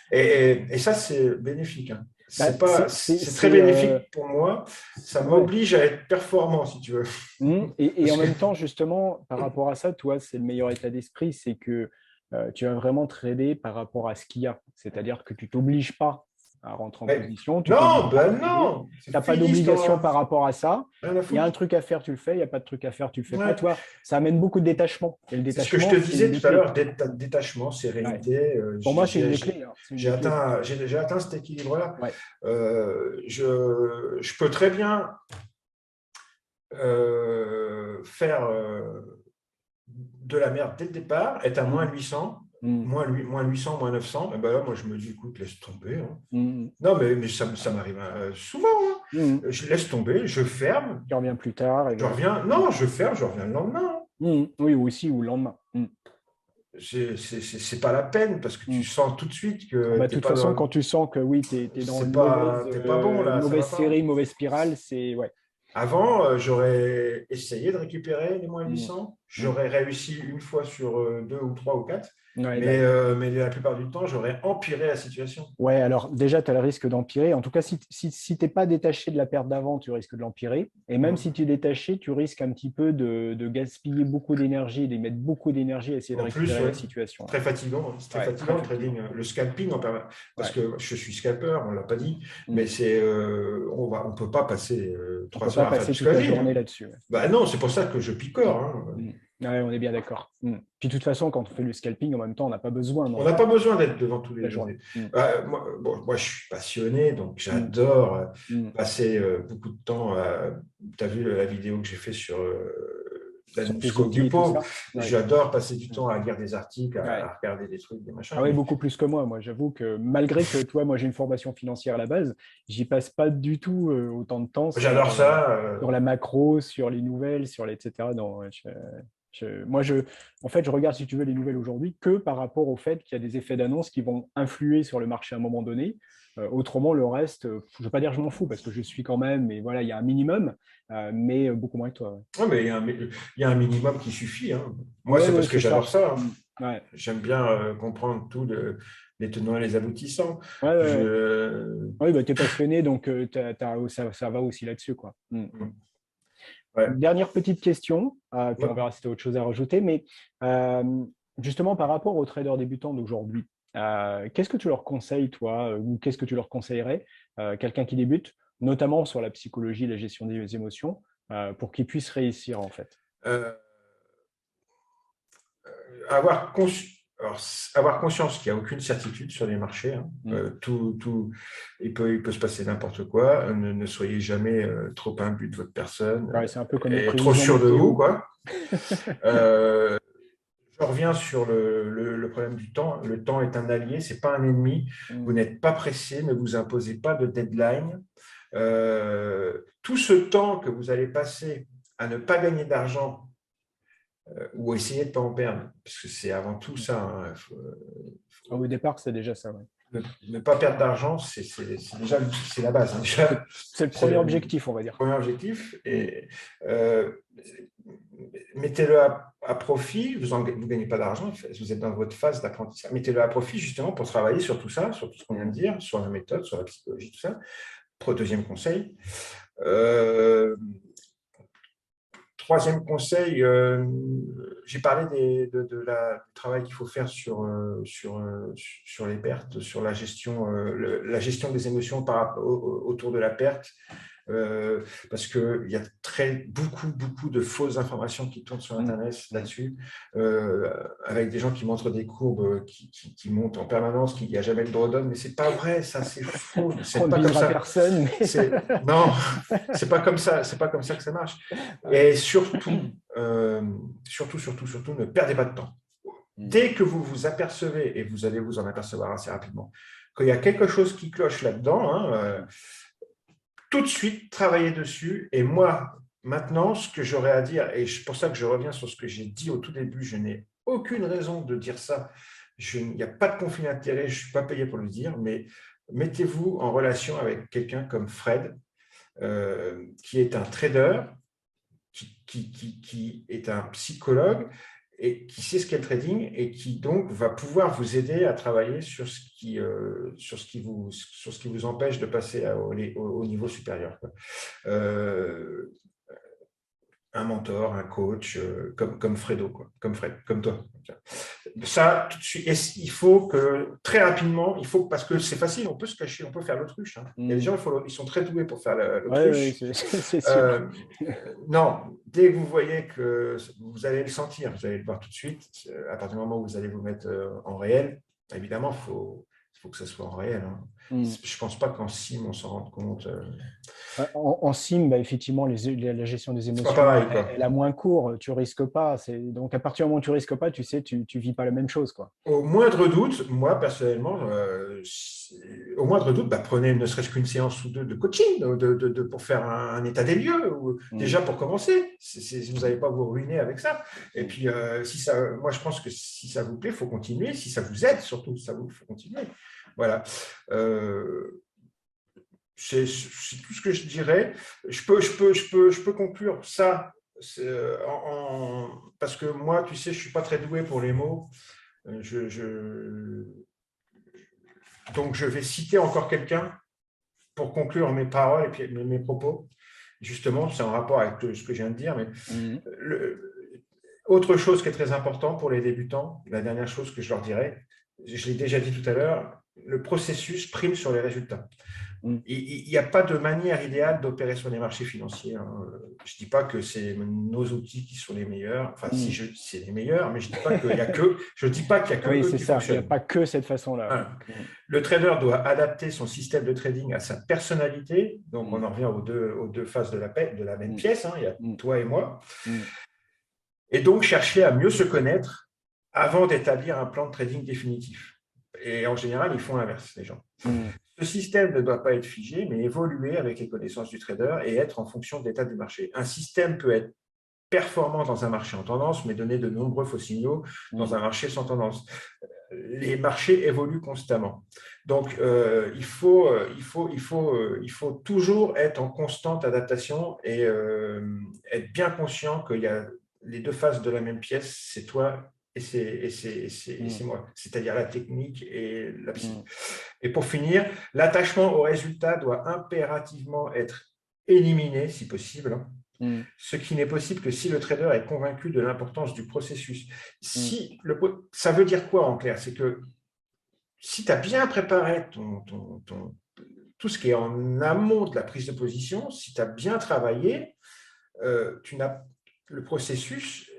[SPEAKER 2] et ça, c'est bénéfique. Hein. C'est très bénéfique pour moi. Ça m'oblige à être performant, si tu veux.
[SPEAKER 1] Et en même temps, justement, par rapport à ça, toi, c'est le meilleur état d'esprit, c'est que tu vas vraiment trader par rapport à ce qu'il y a. C'est-à-dire que tu ne t'obliges pas à rentrer en position.
[SPEAKER 2] Non.
[SPEAKER 1] Tu n'as pas d'obligation par rapport à ça. Il y a un truc à faire, tu le fais. Il n'y a pas de truc à faire, tu le fais pas. Toi, ça amène beaucoup de détachement.
[SPEAKER 2] C'est ce que je te disais tout à l'heure, détachement, sérénité.
[SPEAKER 1] Pour moi, c'est une clé.
[SPEAKER 2] J'ai atteint cet équilibre-là. Je peux très bien faire de la merde dès le départ, être à moins 800. Moins 800, moins 900, et ben là, moi, je me dis, écoute, laisse tomber. Hein. Non, mais ça m'arrive souvent. Hein. Je laisse tomber, je ferme.
[SPEAKER 1] Tu reviens plus tard.
[SPEAKER 2] Je reviens. Non, je ferme, je reviens le lendemain.
[SPEAKER 1] Oui, aussi, ou le lendemain.
[SPEAKER 2] C'est pas la peine parce que tu sens tout de suite que.
[SPEAKER 1] De toute façon, quand tu sens que oui, tu es dans une mauvaise série, mauvaise spirale, c'est. Ouais.
[SPEAKER 2] Avant, j'aurais essayé de récupérer les moins 800. J'aurais réussi une fois sur 2 ou 3 ou 4. Mais la plupart du temps, j'aurais empiré la situation.
[SPEAKER 1] Ouais, alors déjà, tu as le risque d'empirer. En tout cas, si tu n'es pas détaché de la perte d'avant, tu risques de l'empirer. Et même si tu es détaché, tu risques un petit peu de gaspiller beaucoup d'énergie et de mettre beaucoup d'énergie à essayer de récupérer la situation.
[SPEAKER 2] Très fatigant. C'est très fatigant le trading. Le scalping, parce que je suis scalper, on ne l'a pas dit, mais on ne peut pas passer 3 heures à faire du
[SPEAKER 1] toute la journée là-dessus.
[SPEAKER 2] Bah non, c'est pour ça que je picore. Hein.
[SPEAKER 1] Ouais, on est bien d'accord. Puis de toute façon, quand on fait le scalping, en même temps, on n'a pas besoin.
[SPEAKER 2] On n'a pas besoin d'être devant tous les journées. Moi, je suis passionné, donc j'adore passer beaucoup de temps. Tu as vu la vidéo que j'ai fait sur la
[SPEAKER 1] sur tes
[SPEAKER 2] scope
[SPEAKER 1] outils
[SPEAKER 2] du
[SPEAKER 1] et tout
[SPEAKER 2] pauvre.
[SPEAKER 1] ça. Ouais.
[SPEAKER 2] J'adore passer du temps à lire des articles,
[SPEAKER 1] Ouais.
[SPEAKER 2] à regarder des trucs, des machins.
[SPEAKER 1] Ah oui,
[SPEAKER 2] Mais
[SPEAKER 1] beaucoup plus que moi. Moi, j'avoue que malgré que, toi, moi, j'ai une formation financière à la base, j'y passe pas du tout autant de temps
[SPEAKER 2] j'adore ça.
[SPEAKER 1] sur la macro, sur les nouvelles, sur les etc. Non, ouais, moi, en fait, je regarde, si tu veux, les nouvelles aujourd'hui que par rapport au fait qu'il y a des effets d'annonce qui vont influer sur le marché à un moment donné. Autrement, le reste, je ne veux pas dire que je m'en fous parce que je suis quand même, mais voilà, il y a un minimum, mais beaucoup moins que toi.
[SPEAKER 2] Ouais, mais il y a un minimum qui suffit, hein. Moi,
[SPEAKER 1] Ouais,
[SPEAKER 2] c'est
[SPEAKER 1] ouais,
[SPEAKER 2] parce que
[SPEAKER 1] c'est
[SPEAKER 2] j'adore
[SPEAKER 1] ça.
[SPEAKER 2] ça, hein.
[SPEAKER 1] Mm. Ouais,
[SPEAKER 2] J'aime bien comprendre les tenants et les aboutissants.
[SPEAKER 1] ouais, ouais. Ouais.
[SPEAKER 2] Je...
[SPEAKER 1] Oui, bah, tu es passionné, donc ça va aussi là-dessus, quoi. Mm.
[SPEAKER 2] Ouais.
[SPEAKER 1] Dernière petite question, puis on
[SPEAKER 2] Ouais.
[SPEAKER 1] verra si tu as autre chose à rajouter, mais euh, justement par rapport aux traders débutants d'aujourd'hui, qu'est-ce que tu leur conseilles, toi, ou qu'est-ce que tu leur conseillerais, quelqu'un qui débute, notamment sur la psychologie, la gestion des émotions, pour qu'il puisse réussir en fait?
[SPEAKER 2] Euh, avoir, alors, avoir conscience qu'il n'y a aucune certitude sur les marchés, hein.
[SPEAKER 1] Mm.
[SPEAKER 2] Il peut se passer n'importe quoi. Ne soyez jamais trop imbu de votre personne
[SPEAKER 1] Ouais, c'est un peu comme les
[SPEAKER 2] et trop
[SPEAKER 1] prévisions
[SPEAKER 2] sûr de vous,
[SPEAKER 1] météo, quoi.
[SPEAKER 2] quoi. Euh, je reviens sur le problème du temps. Le temps est un allié, c'est pas un ennemi. Vous
[SPEAKER 1] Mm.
[SPEAKER 2] n'êtes pas pressé, ne vous imposez pas de deadline. Tout ce temps que vous allez passer à ne pas gagner d'argent ou essayer de ne pas en perdre, parce que c'est avant tout ça, hein.
[SPEAKER 1] Au départ, c'est déjà ça. Ouais.
[SPEAKER 2] Ne pas perdre d'argent, déjà c'est la base, hein. Déjà,
[SPEAKER 1] C'est le
[SPEAKER 2] c'est
[SPEAKER 1] premier
[SPEAKER 2] le
[SPEAKER 1] objectif, on va dire.
[SPEAKER 2] premier objectif.
[SPEAKER 1] Mm.
[SPEAKER 2] Et euh, mettez-le à profit. Vous ne gagnez pas d'argent, vous êtes dans votre phase d'apprentissage. Mettez-le à profit justement pour travailler sur tout ça, sur tout ce qu'on vient de dire, sur la méthode, sur la psychologie, tout ça. Deuxième conseil. Troisième conseil, j'ai parlé du travail qu'il faut faire sur les pertes, sur la gestion des émotions autour de la perte, parce qu'il y a beaucoup de fausses informations qui tournent sur
[SPEAKER 1] Mm.
[SPEAKER 2] Internet
[SPEAKER 1] Mm.
[SPEAKER 2] là-dessus, avec des gens qui montrent des courbes qui montent en permanence, qu'il n'y a jamais le drawdown, mais c'est pas vrai, ça c'est faux,
[SPEAKER 1] On
[SPEAKER 2] c'est
[SPEAKER 1] ne
[SPEAKER 2] pas comme
[SPEAKER 1] visera
[SPEAKER 2] ça.
[SPEAKER 1] personne.
[SPEAKER 2] Non, c'est pas comme ça, c'est pas comme ça que ça marche.
[SPEAKER 1] Ouais.
[SPEAKER 2] Et surtout, ne perdez pas de temps.
[SPEAKER 1] Mm.
[SPEAKER 2] Dès que vous vous apercevez, et vous allez vous en apercevoir assez rapidement, qu'il y a quelque chose qui cloche là-dedans, hein, tout de suite, travaillez dessus. Et moi, maintenant, ce que j'aurais à dire, et c'est pour ça que je reviens sur ce que j'ai dit au tout début, je n'ai aucune raison de dire ça. Il n'y a pas de conflit d'intérêt, je ne suis pas payé pour le dire, mais mettez-vous en relation avec quelqu'un comme Fred, qui est un trader, qui est un psychologue et qui sait ce qu'est le trading et qui donc va pouvoir vous aider à travailler sur ce qui vous empêche de passer au niveau supérieur, quoi. Un mentor, un coach, comme Fredo, quoi, comme Fred, comme toi. Ça, tout de suite, il faut que très rapidement, parce que c'est facile, on peut se cacher, on peut faire l'autruche, hein. Il y a des
[SPEAKER 1] Mm.
[SPEAKER 2] gens, ils sont très doués pour faire
[SPEAKER 1] Ouais, ouais,
[SPEAKER 2] l'autruche.
[SPEAKER 1] c'est sûr.
[SPEAKER 2] Non, dès que vous voyez que vous allez le sentir, vous allez le voir tout de suite, à partir du moment où vous allez vous mettre en réel, évidemment, il faut que ça soit en réel, hein.
[SPEAKER 1] Mm.
[SPEAKER 2] Je ne pense pas qu'en sim, on s'en rende compte.
[SPEAKER 1] En sim, bah, effectivement, la gestion des
[SPEAKER 2] C'est pas
[SPEAKER 1] émotions,
[SPEAKER 2] pareil, quoi.
[SPEAKER 1] elle a moins cours, tu risques pas. Donc, à partir du moment où tu risques pas, tu sais, tu vis pas la même chose, quoi.
[SPEAKER 2] Au moindre doute, moi personnellement, au moindre doute, prenez ne serait-ce qu'une séance ou deux de coaching pour faire un état des lieux, ou
[SPEAKER 1] Mm.
[SPEAKER 2] déjà pour commencer. Vous n'allez pas vous ruiner avec ça. Et puis, moi je pense que si ça vous plaît, il faut continuer. Si ça vous aide, surtout, il faut continuer. Voilà. C'est tout ce que je dirais. Je peux conclure ça parce que moi, tu sais, je ne suis pas très doué pour les mots. Donc, je vais citer encore quelqu'un pour conclure mes paroles et puis mes propos. Justement, c'est en rapport avec ce que je viens de dire. Mais
[SPEAKER 1] Mm.
[SPEAKER 2] autre chose qui est très important pour les débutants, la dernière chose que je leur dirais, je l'ai déjà dit tout à l'heure, le processus prime sur les résultats.
[SPEAKER 1] Mm.
[SPEAKER 2] Il n'y a pas de manière idéale d'opérer sur les marchés financiers, hein. Je ne dis pas que c'est nos outils qui sont les meilleurs. Enfin, si c'est les meilleurs, mais je ne dis pas qu'il y a que, je dis pas qu'il y a que
[SPEAKER 1] Oui,
[SPEAKER 2] eux
[SPEAKER 1] c'est
[SPEAKER 2] qui
[SPEAKER 1] ça. Il n'y a
[SPEAKER 2] fonctionnent.
[SPEAKER 1] pas que cette façon-là.
[SPEAKER 2] Voilà.
[SPEAKER 1] Ouais.
[SPEAKER 2] Le trader doit adapter son système de trading à sa personnalité. Donc,
[SPEAKER 1] Mm.
[SPEAKER 2] on en revient aux deux faces de la même
[SPEAKER 1] Mm.
[SPEAKER 2] pièce, hein. Il y a
[SPEAKER 1] Mm.
[SPEAKER 2] toi et moi.
[SPEAKER 1] Mm.
[SPEAKER 2] Et donc, chercher à mieux se connaître avant d'établir un plan de trading définitif. Et en général, ils font l'inverse, les gens.
[SPEAKER 1] Mm.
[SPEAKER 2] Ce système ne doit pas être figé, mais évoluer avec les connaissances du trader et être en fonction de l'état du marché. Un système peut être performant dans un marché en tendance, mais donner de nombreux faux signaux dans un marché sans tendance. Les marchés évoluent constamment. Donc, il faut toujours être en constante adaptation et être bien conscient qu'il y a les deux faces de la même pièce, c'est toi et c'est moi, c'est-à-dire la technique et la psy. Et pour finir, l'attachement au résultat doit impérativement être éliminé, si possible,
[SPEAKER 1] Mm.
[SPEAKER 2] ce qui n'est possible que si le trader est convaincu de l'importance du processus.
[SPEAKER 1] Mm.
[SPEAKER 2] Ça veut dire quoi en clair? C'est que si tu as bien préparé tout ce qui est en amont de la prise de position, si tu as bien travaillé, le processus,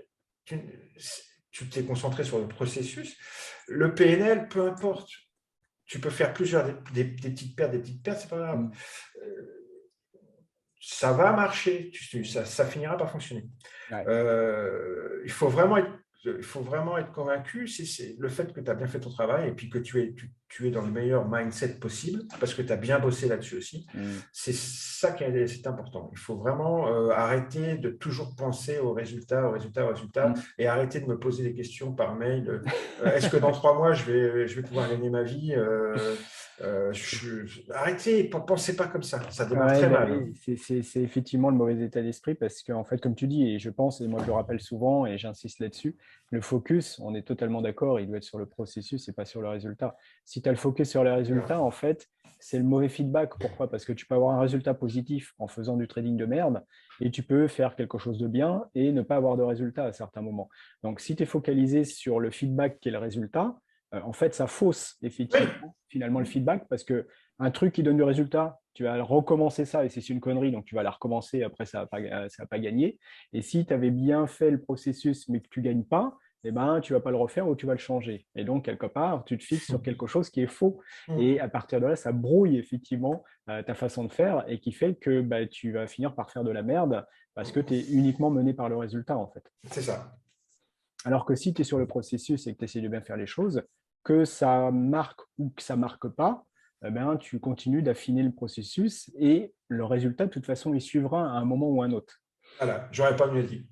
[SPEAKER 2] tu t'es concentré sur le processus, le PNL, peu importe, tu peux faire des petites pertes, c'est pas grave. Ça va marcher, ça finira par fonctionner.
[SPEAKER 1] Ouais.
[SPEAKER 2] Il faut vraiment être convaincu, c'est le fait que tu as bien fait ton travail et puis que tu es dans le meilleur mindset possible, parce que tu as bien bossé là-dessus aussi. C'est ça qui est important. Il faut vraiment arrêter de toujours penser aux résultats, et arrêter de me poser des questions par mail. Est-ce que dans 3 mois, je vais pouvoir gagner ma vie? Arrêtez, pensez pas comme ça démarre
[SPEAKER 1] Ouais,
[SPEAKER 2] très
[SPEAKER 1] ben
[SPEAKER 2] mal.
[SPEAKER 1] oui, c'est effectivement le mauvais état d'esprit parce qu'en fait, comme tu dis, et je pense, et moi je le rappelle souvent et j'insiste là-dessus, le focus, on est totalement d'accord, il doit être sur le processus et pas sur le résultat. Si tu as le focus sur le résultat, en fait, c'est le mauvais feedback. Pourquoi? Parce que tu peux avoir un résultat positif en faisant du trading de merde et tu peux faire quelque chose de bien et ne pas avoir de résultat à certains moments. Donc, si tu es focalisé sur le feedback qui est le résultat, en fait, ça fausse
[SPEAKER 2] Oui.
[SPEAKER 1] effectivement finalement le feedback parce que un truc qui donne du résultat, tu vas recommencer ça et c'est une connerie, donc tu vas la recommencer, après ça va pas gagner. Et si tu avais bien fait le processus mais que tu ne gagnes pas, eh ben, tu ne vas pas le refaire ou tu vas le changer. Et donc, quelque part, tu te fixes sur quelque chose qui est faux. Et à partir de là, ça brouille effectivement ta façon de faire et qui fait que bah, tu vas finir par faire de la merde parce que tu es uniquement mené par le résultat, en fait.
[SPEAKER 2] C'est ça.
[SPEAKER 1] Alors que si tu es sur le processus et que tu essaies de bien faire les choses, que ça marque ou que ça ne marque pas, eh ben, tu continues d'affiner le processus et le résultat, de toute façon, il suivra à un moment ou à un autre.
[SPEAKER 2] Voilà, j'aurais pas mieux dit.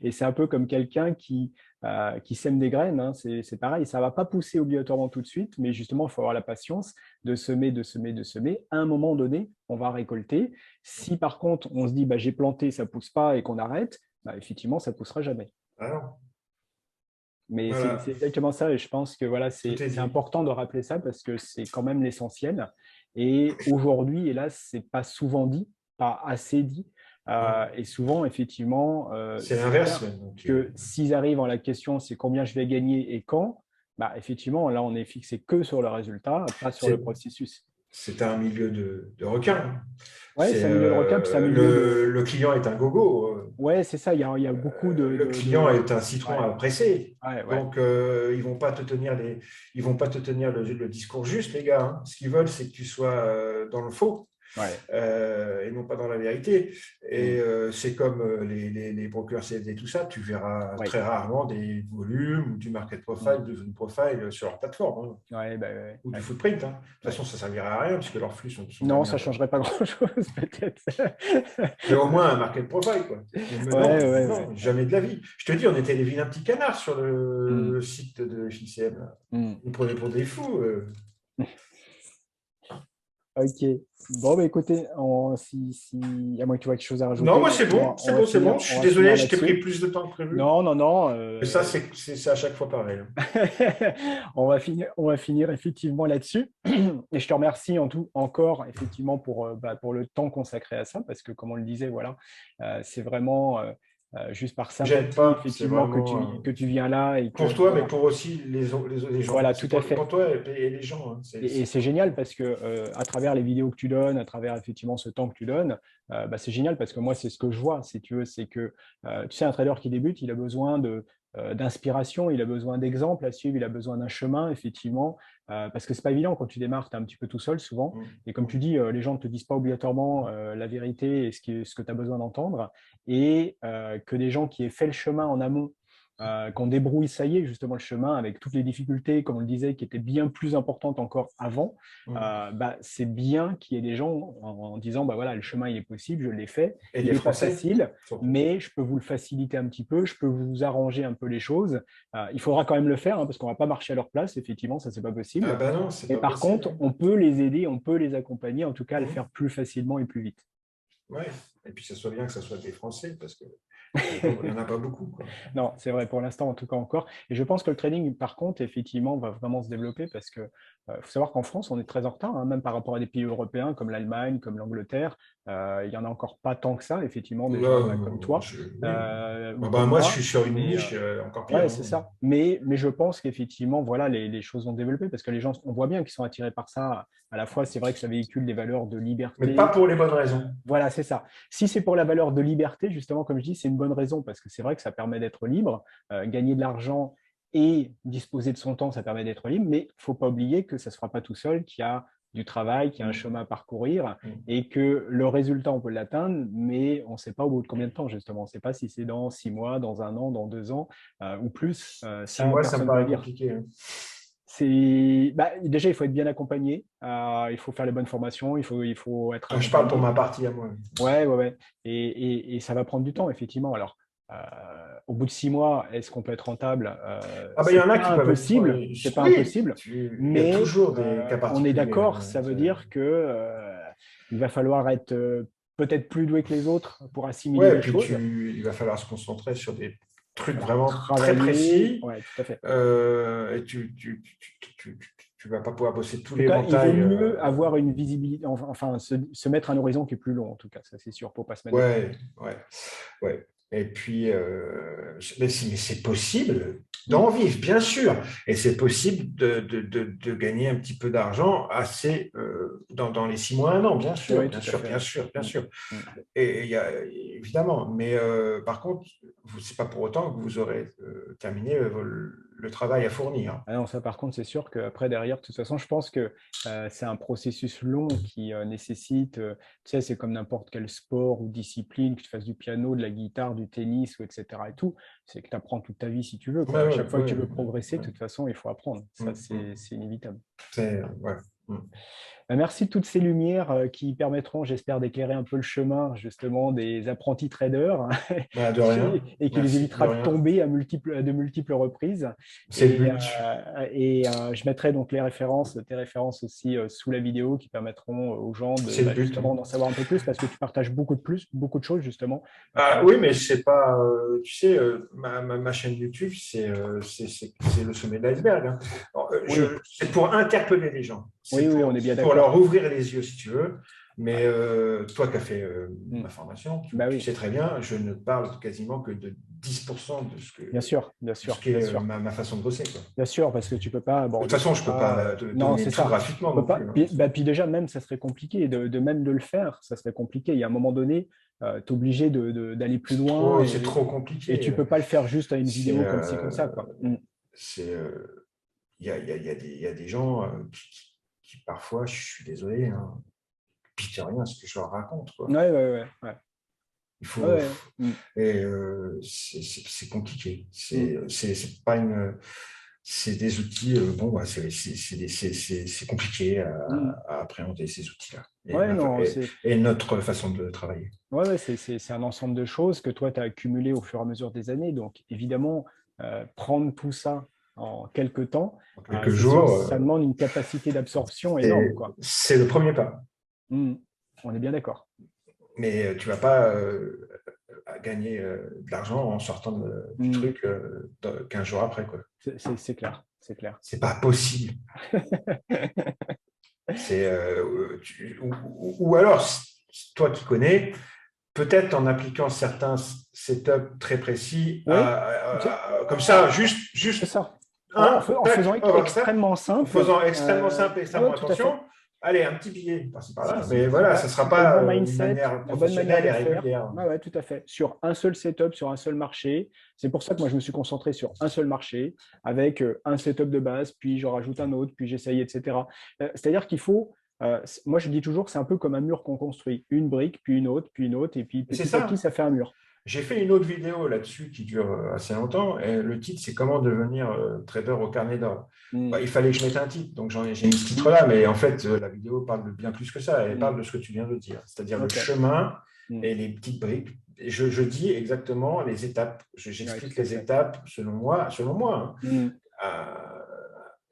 [SPEAKER 1] Et c'est un peu comme quelqu'un qui sème des graines, hein. C'est pareil, ça ne va pas pousser obligatoirement tout de suite, mais justement, il faut avoir la patience de semer, de semer, de semer. À un moment donné, on va récolter. Si par contre, on se dit, bah, j'ai planté, ça ne pousse pas et qu'on arrête, bah, effectivement, ça ne poussera jamais.
[SPEAKER 2] Alors,
[SPEAKER 1] Mais
[SPEAKER 2] voilà,
[SPEAKER 1] c'est exactement ça, et je pense que voilà,
[SPEAKER 2] tout est
[SPEAKER 1] c'est
[SPEAKER 2] dit.
[SPEAKER 1] important de rappeler ça parce que c'est quand même l'essentiel. Et aujourd'hui, hélas, c'est pas souvent dit, pas assez dit. Et souvent, effectivement,
[SPEAKER 2] C'est
[SPEAKER 1] c'est
[SPEAKER 2] l'inverse
[SPEAKER 1] clair
[SPEAKER 2] même. Donc,
[SPEAKER 1] que s'ils arrivent en la question, c'est combien je vais gagner et quand, bah, effectivement, là, on est fixé que sur le résultat, pas sur le
[SPEAKER 2] c'est
[SPEAKER 1] processus.
[SPEAKER 2] c'est un milieu de requins.
[SPEAKER 1] Ouais, c'est un milieu de recap, c'est un milieu de.
[SPEAKER 2] Le client est un gogo.
[SPEAKER 1] Ouais, c'est ça, il y a beaucoup
[SPEAKER 2] Le client est un citron
[SPEAKER 1] Ouais,
[SPEAKER 2] à presser.
[SPEAKER 1] ouais, ouais.
[SPEAKER 2] Donc, ils vont pas te tenir le discours juste, les gars, hein. Ce qu'ils veulent, c'est que tu sois dans le faux.
[SPEAKER 1] Ouais.
[SPEAKER 2] Et non pas dans la vérité. Et
[SPEAKER 1] Mm.
[SPEAKER 2] c'est comme les brokers CFD, tout ça, tu verras
[SPEAKER 1] Ouais.
[SPEAKER 2] très rarement des volumes ou du market
[SPEAKER 1] Mm.
[SPEAKER 2] profile, du zone profile sur leur plateforme, hein,
[SPEAKER 1] Ouais, bah, ouais,
[SPEAKER 2] ou du
[SPEAKER 1] ouais.
[SPEAKER 2] footprint, hein. De toute
[SPEAKER 1] Ouais.
[SPEAKER 2] façon, ça ne servira à rien puisque leurs flux sont
[SPEAKER 1] Non,
[SPEAKER 2] jamais
[SPEAKER 1] ça ne changerait pas grand-chose, peut-être.
[SPEAKER 2] mais au moins un market profile, quoi. Mais
[SPEAKER 1] Ouais,
[SPEAKER 2] non,
[SPEAKER 1] ouais, ouais,
[SPEAKER 2] non,
[SPEAKER 1] ouais.
[SPEAKER 2] jamais de la vie. Je te dis, on était les vilains petits canards sur
[SPEAKER 1] Mm,
[SPEAKER 2] le site de FICM, là.
[SPEAKER 1] mm.
[SPEAKER 2] Ils nous prenaient pour des fous.
[SPEAKER 1] Ok. Bon, bah, écoutez, à moins que tu vois quelque chose à
[SPEAKER 2] Non, moi
[SPEAKER 1] rajouter,
[SPEAKER 2] c'est bon, c'est bon, c'est bon. Je
[SPEAKER 1] on
[SPEAKER 2] suis
[SPEAKER 1] va
[SPEAKER 2] désolé,
[SPEAKER 1] finir
[SPEAKER 2] je t'ai pris
[SPEAKER 1] là-dessus.
[SPEAKER 2] plus de temps que prévu.
[SPEAKER 1] Non, non, non.
[SPEAKER 2] Mais ça, c'est à chaque fois pareil, hein.
[SPEAKER 1] On va finir effectivement là-dessus. Et je te remercie encore effectivement pour le temps consacré à ça, parce que comme on le disait, voilà, c'est vraiment juste par
[SPEAKER 2] Gêne
[SPEAKER 1] sympathie
[SPEAKER 2] pas, c'est
[SPEAKER 1] effectivement
[SPEAKER 2] vraiment
[SPEAKER 1] que tu viens là et
[SPEAKER 2] pour
[SPEAKER 1] que
[SPEAKER 2] toi, mais
[SPEAKER 1] voilà,
[SPEAKER 2] pour aussi les gens.
[SPEAKER 1] voilà,
[SPEAKER 2] C'est
[SPEAKER 1] tout à
[SPEAKER 2] pour
[SPEAKER 1] fait.
[SPEAKER 2] toi et les gens, hein.
[SPEAKER 1] Et c'est génial parce que à travers les vidéos que tu donnes, à travers effectivement ce temps que tu donnes, bah, c'est génial parce que moi, c'est ce que je vois, si tu veux, c'est que tu sais, un trader qui débute, il a besoin d'inspiration, il a besoin d'exemples à suivre, il a besoin d'un chemin, effectivement, parce que c'est pas évident quand tu démarres, tu es un petit peu tout seul souvent. Et comme tu dis, les gens ne te disent pas obligatoirement la vérité et ce que tu as besoin d'entendre. Et que des gens qui aient fait le chemin en amont, qu'on débrouille, ça y est, justement, le chemin avec toutes les difficultés, comme on le disait, qui étaient bien plus importantes encore avant, c'est bien qu'il y ait des gens en disant, voilà, le chemin, il est possible, je l'ai fait,
[SPEAKER 2] Et
[SPEAKER 1] il
[SPEAKER 2] les
[SPEAKER 1] n'est pas
[SPEAKER 2] Français,
[SPEAKER 1] facile,
[SPEAKER 2] surtout.
[SPEAKER 1] mais je peux vous le faciliter un petit peu, je peux vous arranger un peu les choses. Il faudra quand même le faire, parce qu'on ne va pas marcher à leur place, effectivement, ça, c'est pas
[SPEAKER 2] Ah
[SPEAKER 1] possible.
[SPEAKER 2] ben non, c'est
[SPEAKER 1] Mais
[SPEAKER 2] pas
[SPEAKER 1] par
[SPEAKER 2] possible.
[SPEAKER 1] contre, on peut les aider, on peut les accompagner, en tout cas, à le faire plus facilement et plus vite.
[SPEAKER 2] Ouais. Et puis, ça soit bien que ça soit des Français, parce qu'il n'y en a pas beaucoup, quoi.
[SPEAKER 1] Non, c'est vrai, pour l'instant, en tout cas encore. Et je pense que le trading, par contre, effectivement, va vraiment se développer parce que faut savoir qu'en France, on est très en retard, même par rapport à des pays européens comme l'Allemagne, comme l'Angleterre. Il n'y en a encore pas tant que ça, effectivement, des gens comme toi
[SPEAKER 2] Oui.
[SPEAKER 1] ou
[SPEAKER 2] Ben,
[SPEAKER 1] comme
[SPEAKER 2] moi, je
[SPEAKER 1] moi.
[SPEAKER 2] suis sur une
[SPEAKER 1] Mais
[SPEAKER 2] niche encore pire.
[SPEAKER 1] ouais, c'est ça. Mais je pense qu'effectivement, voilà, les choses vont se développer parce que les gens, on voit bien qu'ils sont attirés par ça. À la fois, c'est vrai que ça véhicule des valeurs de
[SPEAKER 2] Mais pas
[SPEAKER 1] liberté.
[SPEAKER 2] pour les bonnes raisons.
[SPEAKER 1] Voilà, c'est ça. Si c'est pour la valeur de liberté, justement, comme je dis, c'est une bonne raison parce que c'est vrai que ça permet d'être libre, gagner de l'argent et disposer de son temps, ça permet d'être libre, mais il ne faut pas oublier que ça ne se fera pas tout seul, qu'il y a du travail, qu'il y a un chemin à parcourir et que le résultat, on peut l'atteindre, mais on ne sait pas au bout de combien de temps, justement. On ne sait pas si c'est dans 6 mois, dans 1 an, dans 2 ans ou plus.
[SPEAKER 2] 6
[SPEAKER 1] Ça,
[SPEAKER 2] mois, ça me
[SPEAKER 1] personne ne peut le
[SPEAKER 2] paraît
[SPEAKER 1] dire.
[SPEAKER 2] compliqué.
[SPEAKER 1] Déjà, il faut être bien accompagné, il faut faire les bonnes formations, il faut être
[SPEAKER 2] Je parle pour
[SPEAKER 1] accompagné.
[SPEAKER 2] ma partie à moi.
[SPEAKER 1] Ouais. Et ça va prendre du temps, effectivement. Alors, au bout de 6 mois, est-ce qu'on peut être rentable?
[SPEAKER 2] Ah ben, il y
[SPEAKER 1] C'est
[SPEAKER 2] en a
[SPEAKER 1] pas
[SPEAKER 2] qui peuvent être.
[SPEAKER 1] impossible, c'est pas
[SPEAKER 2] Oui,
[SPEAKER 1] impossible,
[SPEAKER 2] il y a
[SPEAKER 1] mais
[SPEAKER 2] toujours des cas
[SPEAKER 1] on est
[SPEAKER 2] particuliers.
[SPEAKER 1] d'accord, ça veut dire que il va falloir être peut-être plus doué que les autres pour assimiler
[SPEAKER 2] Ouais, et
[SPEAKER 1] les
[SPEAKER 2] puis
[SPEAKER 1] choses,
[SPEAKER 2] il va falloir se concentrer sur des trucs
[SPEAKER 1] voilà,
[SPEAKER 2] vraiment très
[SPEAKER 1] travailler,
[SPEAKER 2] précis.
[SPEAKER 1] ouais, tout à fait.
[SPEAKER 2] Et tu vas pas pouvoir bosser
[SPEAKER 1] En
[SPEAKER 2] tous
[SPEAKER 1] tout
[SPEAKER 2] les
[SPEAKER 1] cas, il vaut
[SPEAKER 2] éventails.
[SPEAKER 1] mieux avoir une visibilité, enfin, se mettre un horizon qui est plus long, en tout cas, ça c'est sûr, pour pas se mettre de
[SPEAKER 2] Ouais, ouais, ouais. Et puis, mais c'est possible d'en vivre, bien sûr. Et c'est possible de gagner un petit peu d'argent assez dans les 6 mois, 1 an, bien sûr,
[SPEAKER 1] Oui,
[SPEAKER 2] bien
[SPEAKER 1] tout à
[SPEAKER 2] sûr,
[SPEAKER 1] fait.
[SPEAKER 2] bien sûr, bien
[SPEAKER 1] Mm,
[SPEAKER 2] sûr.
[SPEAKER 1] mm.
[SPEAKER 2] Et il y a, évidemment, mais par contre, c'est pas pour autant que vous aurez terminé le travail à fournir.
[SPEAKER 1] Ah non, ça par contre, c'est sûr qu'après, derrière, de toute façon, je pense que c'est un processus long qui nécessite, tu sais, c'est comme n'importe quel sport ou discipline, que tu fasses du piano, de la guitare, du tennis, ou etc. et tout, c'est que tu apprends toute ta vie si tu veux,
[SPEAKER 2] Ouais,
[SPEAKER 1] quoi. À
[SPEAKER 2] ouais,
[SPEAKER 1] chaque fois que
[SPEAKER 2] ouais,
[SPEAKER 1] tu veux progresser,
[SPEAKER 2] ouais.
[SPEAKER 1] de toute façon, il faut apprendre. Ça, c'est inévitable.
[SPEAKER 2] Ouais.
[SPEAKER 1] Merci de toutes ces lumières qui permettront, j'espère, d'éclairer un peu le chemin justement des apprentis traders
[SPEAKER 2] Bah, de rien.
[SPEAKER 1] et qui les
[SPEAKER 2] Merci, de
[SPEAKER 1] évitera de
[SPEAKER 2] rien.
[SPEAKER 1] tomber de multiples reprises.
[SPEAKER 2] C'est le
[SPEAKER 1] Et,
[SPEAKER 2] but.
[SPEAKER 1] je mettrai donc tes références aussi sous la vidéo qui permettront aux gens
[SPEAKER 2] C'est le but.
[SPEAKER 1] justement d'en savoir un peu plus parce que tu partages beaucoup de choses justement.
[SPEAKER 2] Ah, oui, mais c'est pas, tu sais, ma chaîne YouTube, c'est le sommet de l'iceberg, hein. Alors,
[SPEAKER 1] Oui,
[SPEAKER 2] c'est pour interpeller les gens.
[SPEAKER 1] oui,
[SPEAKER 2] C'est
[SPEAKER 1] oui, on est bien
[SPEAKER 2] pour leur
[SPEAKER 1] d'accord.
[SPEAKER 2] ouvrir les yeux, si tu veux. Mais
[SPEAKER 1] Ouais.
[SPEAKER 2] toi qui as fait
[SPEAKER 1] Mm.
[SPEAKER 2] ma formation,
[SPEAKER 1] Bah
[SPEAKER 2] tu
[SPEAKER 1] oui,
[SPEAKER 2] sais très bien, je ne parle quasiment que de 10%
[SPEAKER 1] bien sûr, bien
[SPEAKER 2] de ce
[SPEAKER 1] sûr, bien
[SPEAKER 2] qu'est
[SPEAKER 1] sûr.
[SPEAKER 2] ma façon de bosser, quoi.
[SPEAKER 1] Bien sûr, parce que tu peux pas
[SPEAKER 2] De toute
[SPEAKER 1] aborder
[SPEAKER 2] façon,
[SPEAKER 1] tout
[SPEAKER 2] je ne peux
[SPEAKER 1] ça.
[SPEAKER 2] pas te
[SPEAKER 1] Non,
[SPEAKER 2] donner
[SPEAKER 1] c'est
[SPEAKER 2] tout
[SPEAKER 1] ça. Tu
[SPEAKER 2] gratuitement
[SPEAKER 1] peux
[SPEAKER 2] non
[SPEAKER 1] pas.
[SPEAKER 2] plus, hein.
[SPEAKER 1] Puis déjà, même, ça serait compliqué. De même de le faire, ça serait compliqué. Il y a un moment donné, tu es obligé d'aller plus loin
[SPEAKER 2] C'est trop
[SPEAKER 1] et
[SPEAKER 2] compliqué.
[SPEAKER 1] tu peux pas le faire juste à une
[SPEAKER 2] C'est,
[SPEAKER 1] vidéo comme ci, comme ça, quoi. Mm.
[SPEAKER 2] c'est, il y a des gens qui parfois, je suis désolé, hein, piquent rien à ce que je leur raconte, quoi.
[SPEAKER 1] Ouais.
[SPEAKER 2] Il
[SPEAKER 1] Ouais,
[SPEAKER 2] faut,
[SPEAKER 1] ouais. Mm.
[SPEAKER 2] et c'est compliqué.
[SPEAKER 1] Mm.
[SPEAKER 2] C'est pas une, c'est des outils. Bon, bah, c'est compliqué
[SPEAKER 1] Mm.
[SPEAKER 2] à appréhender ces outils-là
[SPEAKER 1] Ouais, non,
[SPEAKER 2] et notre façon de travailler.
[SPEAKER 1] c'est un ensemble de choses que toi, tu as accumulé au fur et à mesure des années. Donc, évidemment, prendre tout ça en quelques temps,
[SPEAKER 2] En quelques
[SPEAKER 1] c'est sûr,
[SPEAKER 2] jours,
[SPEAKER 1] ça demande une capacité d'absorption énorme, quoi.
[SPEAKER 2] c'est le premier pas.
[SPEAKER 1] Mm. On est bien d'accord.
[SPEAKER 2] Mais tu vas pas gagner de l'argent en sortant du
[SPEAKER 1] Mm.
[SPEAKER 2] truc 15 jours après, quoi.
[SPEAKER 1] C'est clair, c'est clair.
[SPEAKER 2] C'est pas possible. C'est ou alors toi qui connais, peut-être en appliquant certains setups très précis,
[SPEAKER 1] Oui,
[SPEAKER 2] comme ça,
[SPEAKER 1] c'est
[SPEAKER 2] juste
[SPEAKER 1] ça. En
[SPEAKER 2] un,
[SPEAKER 1] faisant
[SPEAKER 2] tac, on va voir ça,
[SPEAKER 1] extrêmement
[SPEAKER 2] en
[SPEAKER 1] simple.
[SPEAKER 2] faisant extrêmement simple et
[SPEAKER 1] Ouais,
[SPEAKER 2] extrêmement
[SPEAKER 1] tout à fait.
[SPEAKER 2] attention. allez, un petit billet par-ci
[SPEAKER 1] Si,
[SPEAKER 2] par-là.
[SPEAKER 1] si,
[SPEAKER 2] Mais
[SPEAKER 1] si tu
[SPEAKER 2] voilà, ça ne
[SPEAKER 1] as,
[SPEAKER 2] sera
[SPEAKER 1] le
[SPEAKER 2] pas
[SPEAKER 1] bon
[SPEAKER 2] une
[SPEAKER 1] mindset,
[SPEAKER 2] manière
[SPEAKER 1] la bonne manière
[SPEAKER 2] professionnelle
[SPEAKER 1] de
[SPEAKER 2] et
[SPEAKER 1] faire,
[SPEAKER 2] régulière.
[SPEAKER 1] ouais, ouais, tout à fait, sur un seul setup, sur un seul marché. C'est pour ça que moi, je me suis concentré sur un seul marché avec un setup de base, puis je rajoute un autre, puis j'essaye, etc. C'est-à-dire qu'il faut, moi, je dis toujours que c'est un peu comme un mur qu'on construit, une brique, puis une autre, et puis
[SPEAKER 2] Et c'est
[SPEAKER 1] petit à
[SPEAKER 2] ça,
[SPEAKER 1] petit,
[SPEAKER 2] hein.
[SPEAKER 1] ça fait un mur.
[SPEAKER 2] J'ai fait une autre vidéo là-dessus qui dure assez longtemps. Et le titre, c'est comment devenir trader au carnet d'or. Bah,
[SPEAKER 1] Mm,
[SPEAKER 2] il fallait que je mette un titre, donc j'ai mis ce
[SPEAKER 1] mm,
[SPEAKER 2] titre-là. Mais en fait, la vidéo parle de bien plus que ça. Elle parle
[SPEAKER 1] mm.
[SPEAKER 2] de ce que tu viens de dire, c'est-à-dire le
[SPEAKER 1] OK.
[SPEAKER 2] chemin
[SPEAKER 1] Mm.
[SPEAKER 2] et les petites briques. Et je dis exactement les étapes.
[SPEAKER 1] Ouais,
[SPEAKER 2] J'explique
[SPEAKER 1] tout à
[SPEAKER 2] les
[SPEAKER 1] fait.
[SPEAKER 2] étapes selon moi,
[SPEAKER 1] Mm,
[SPEAKER 2] hein.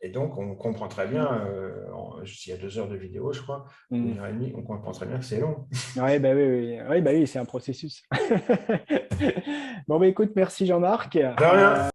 [SPEAKER 2] Et donc, on comprend très bien,
[SPEAKER 1] mm,
[SPEAKER 2] il y a 2 heures de vidéo, je crois, ou
[SPEAKER 1] mm.
[SPEAKER 2] 1 heure et demie, on comprend très bien que c'est long.
[SPEAKER 1] Ouais, bah oui, oui, oui, bah oui, c'est un processus. Bon, bah écoute, merci Jean-Marc.
[SPEAKER 2] De rien.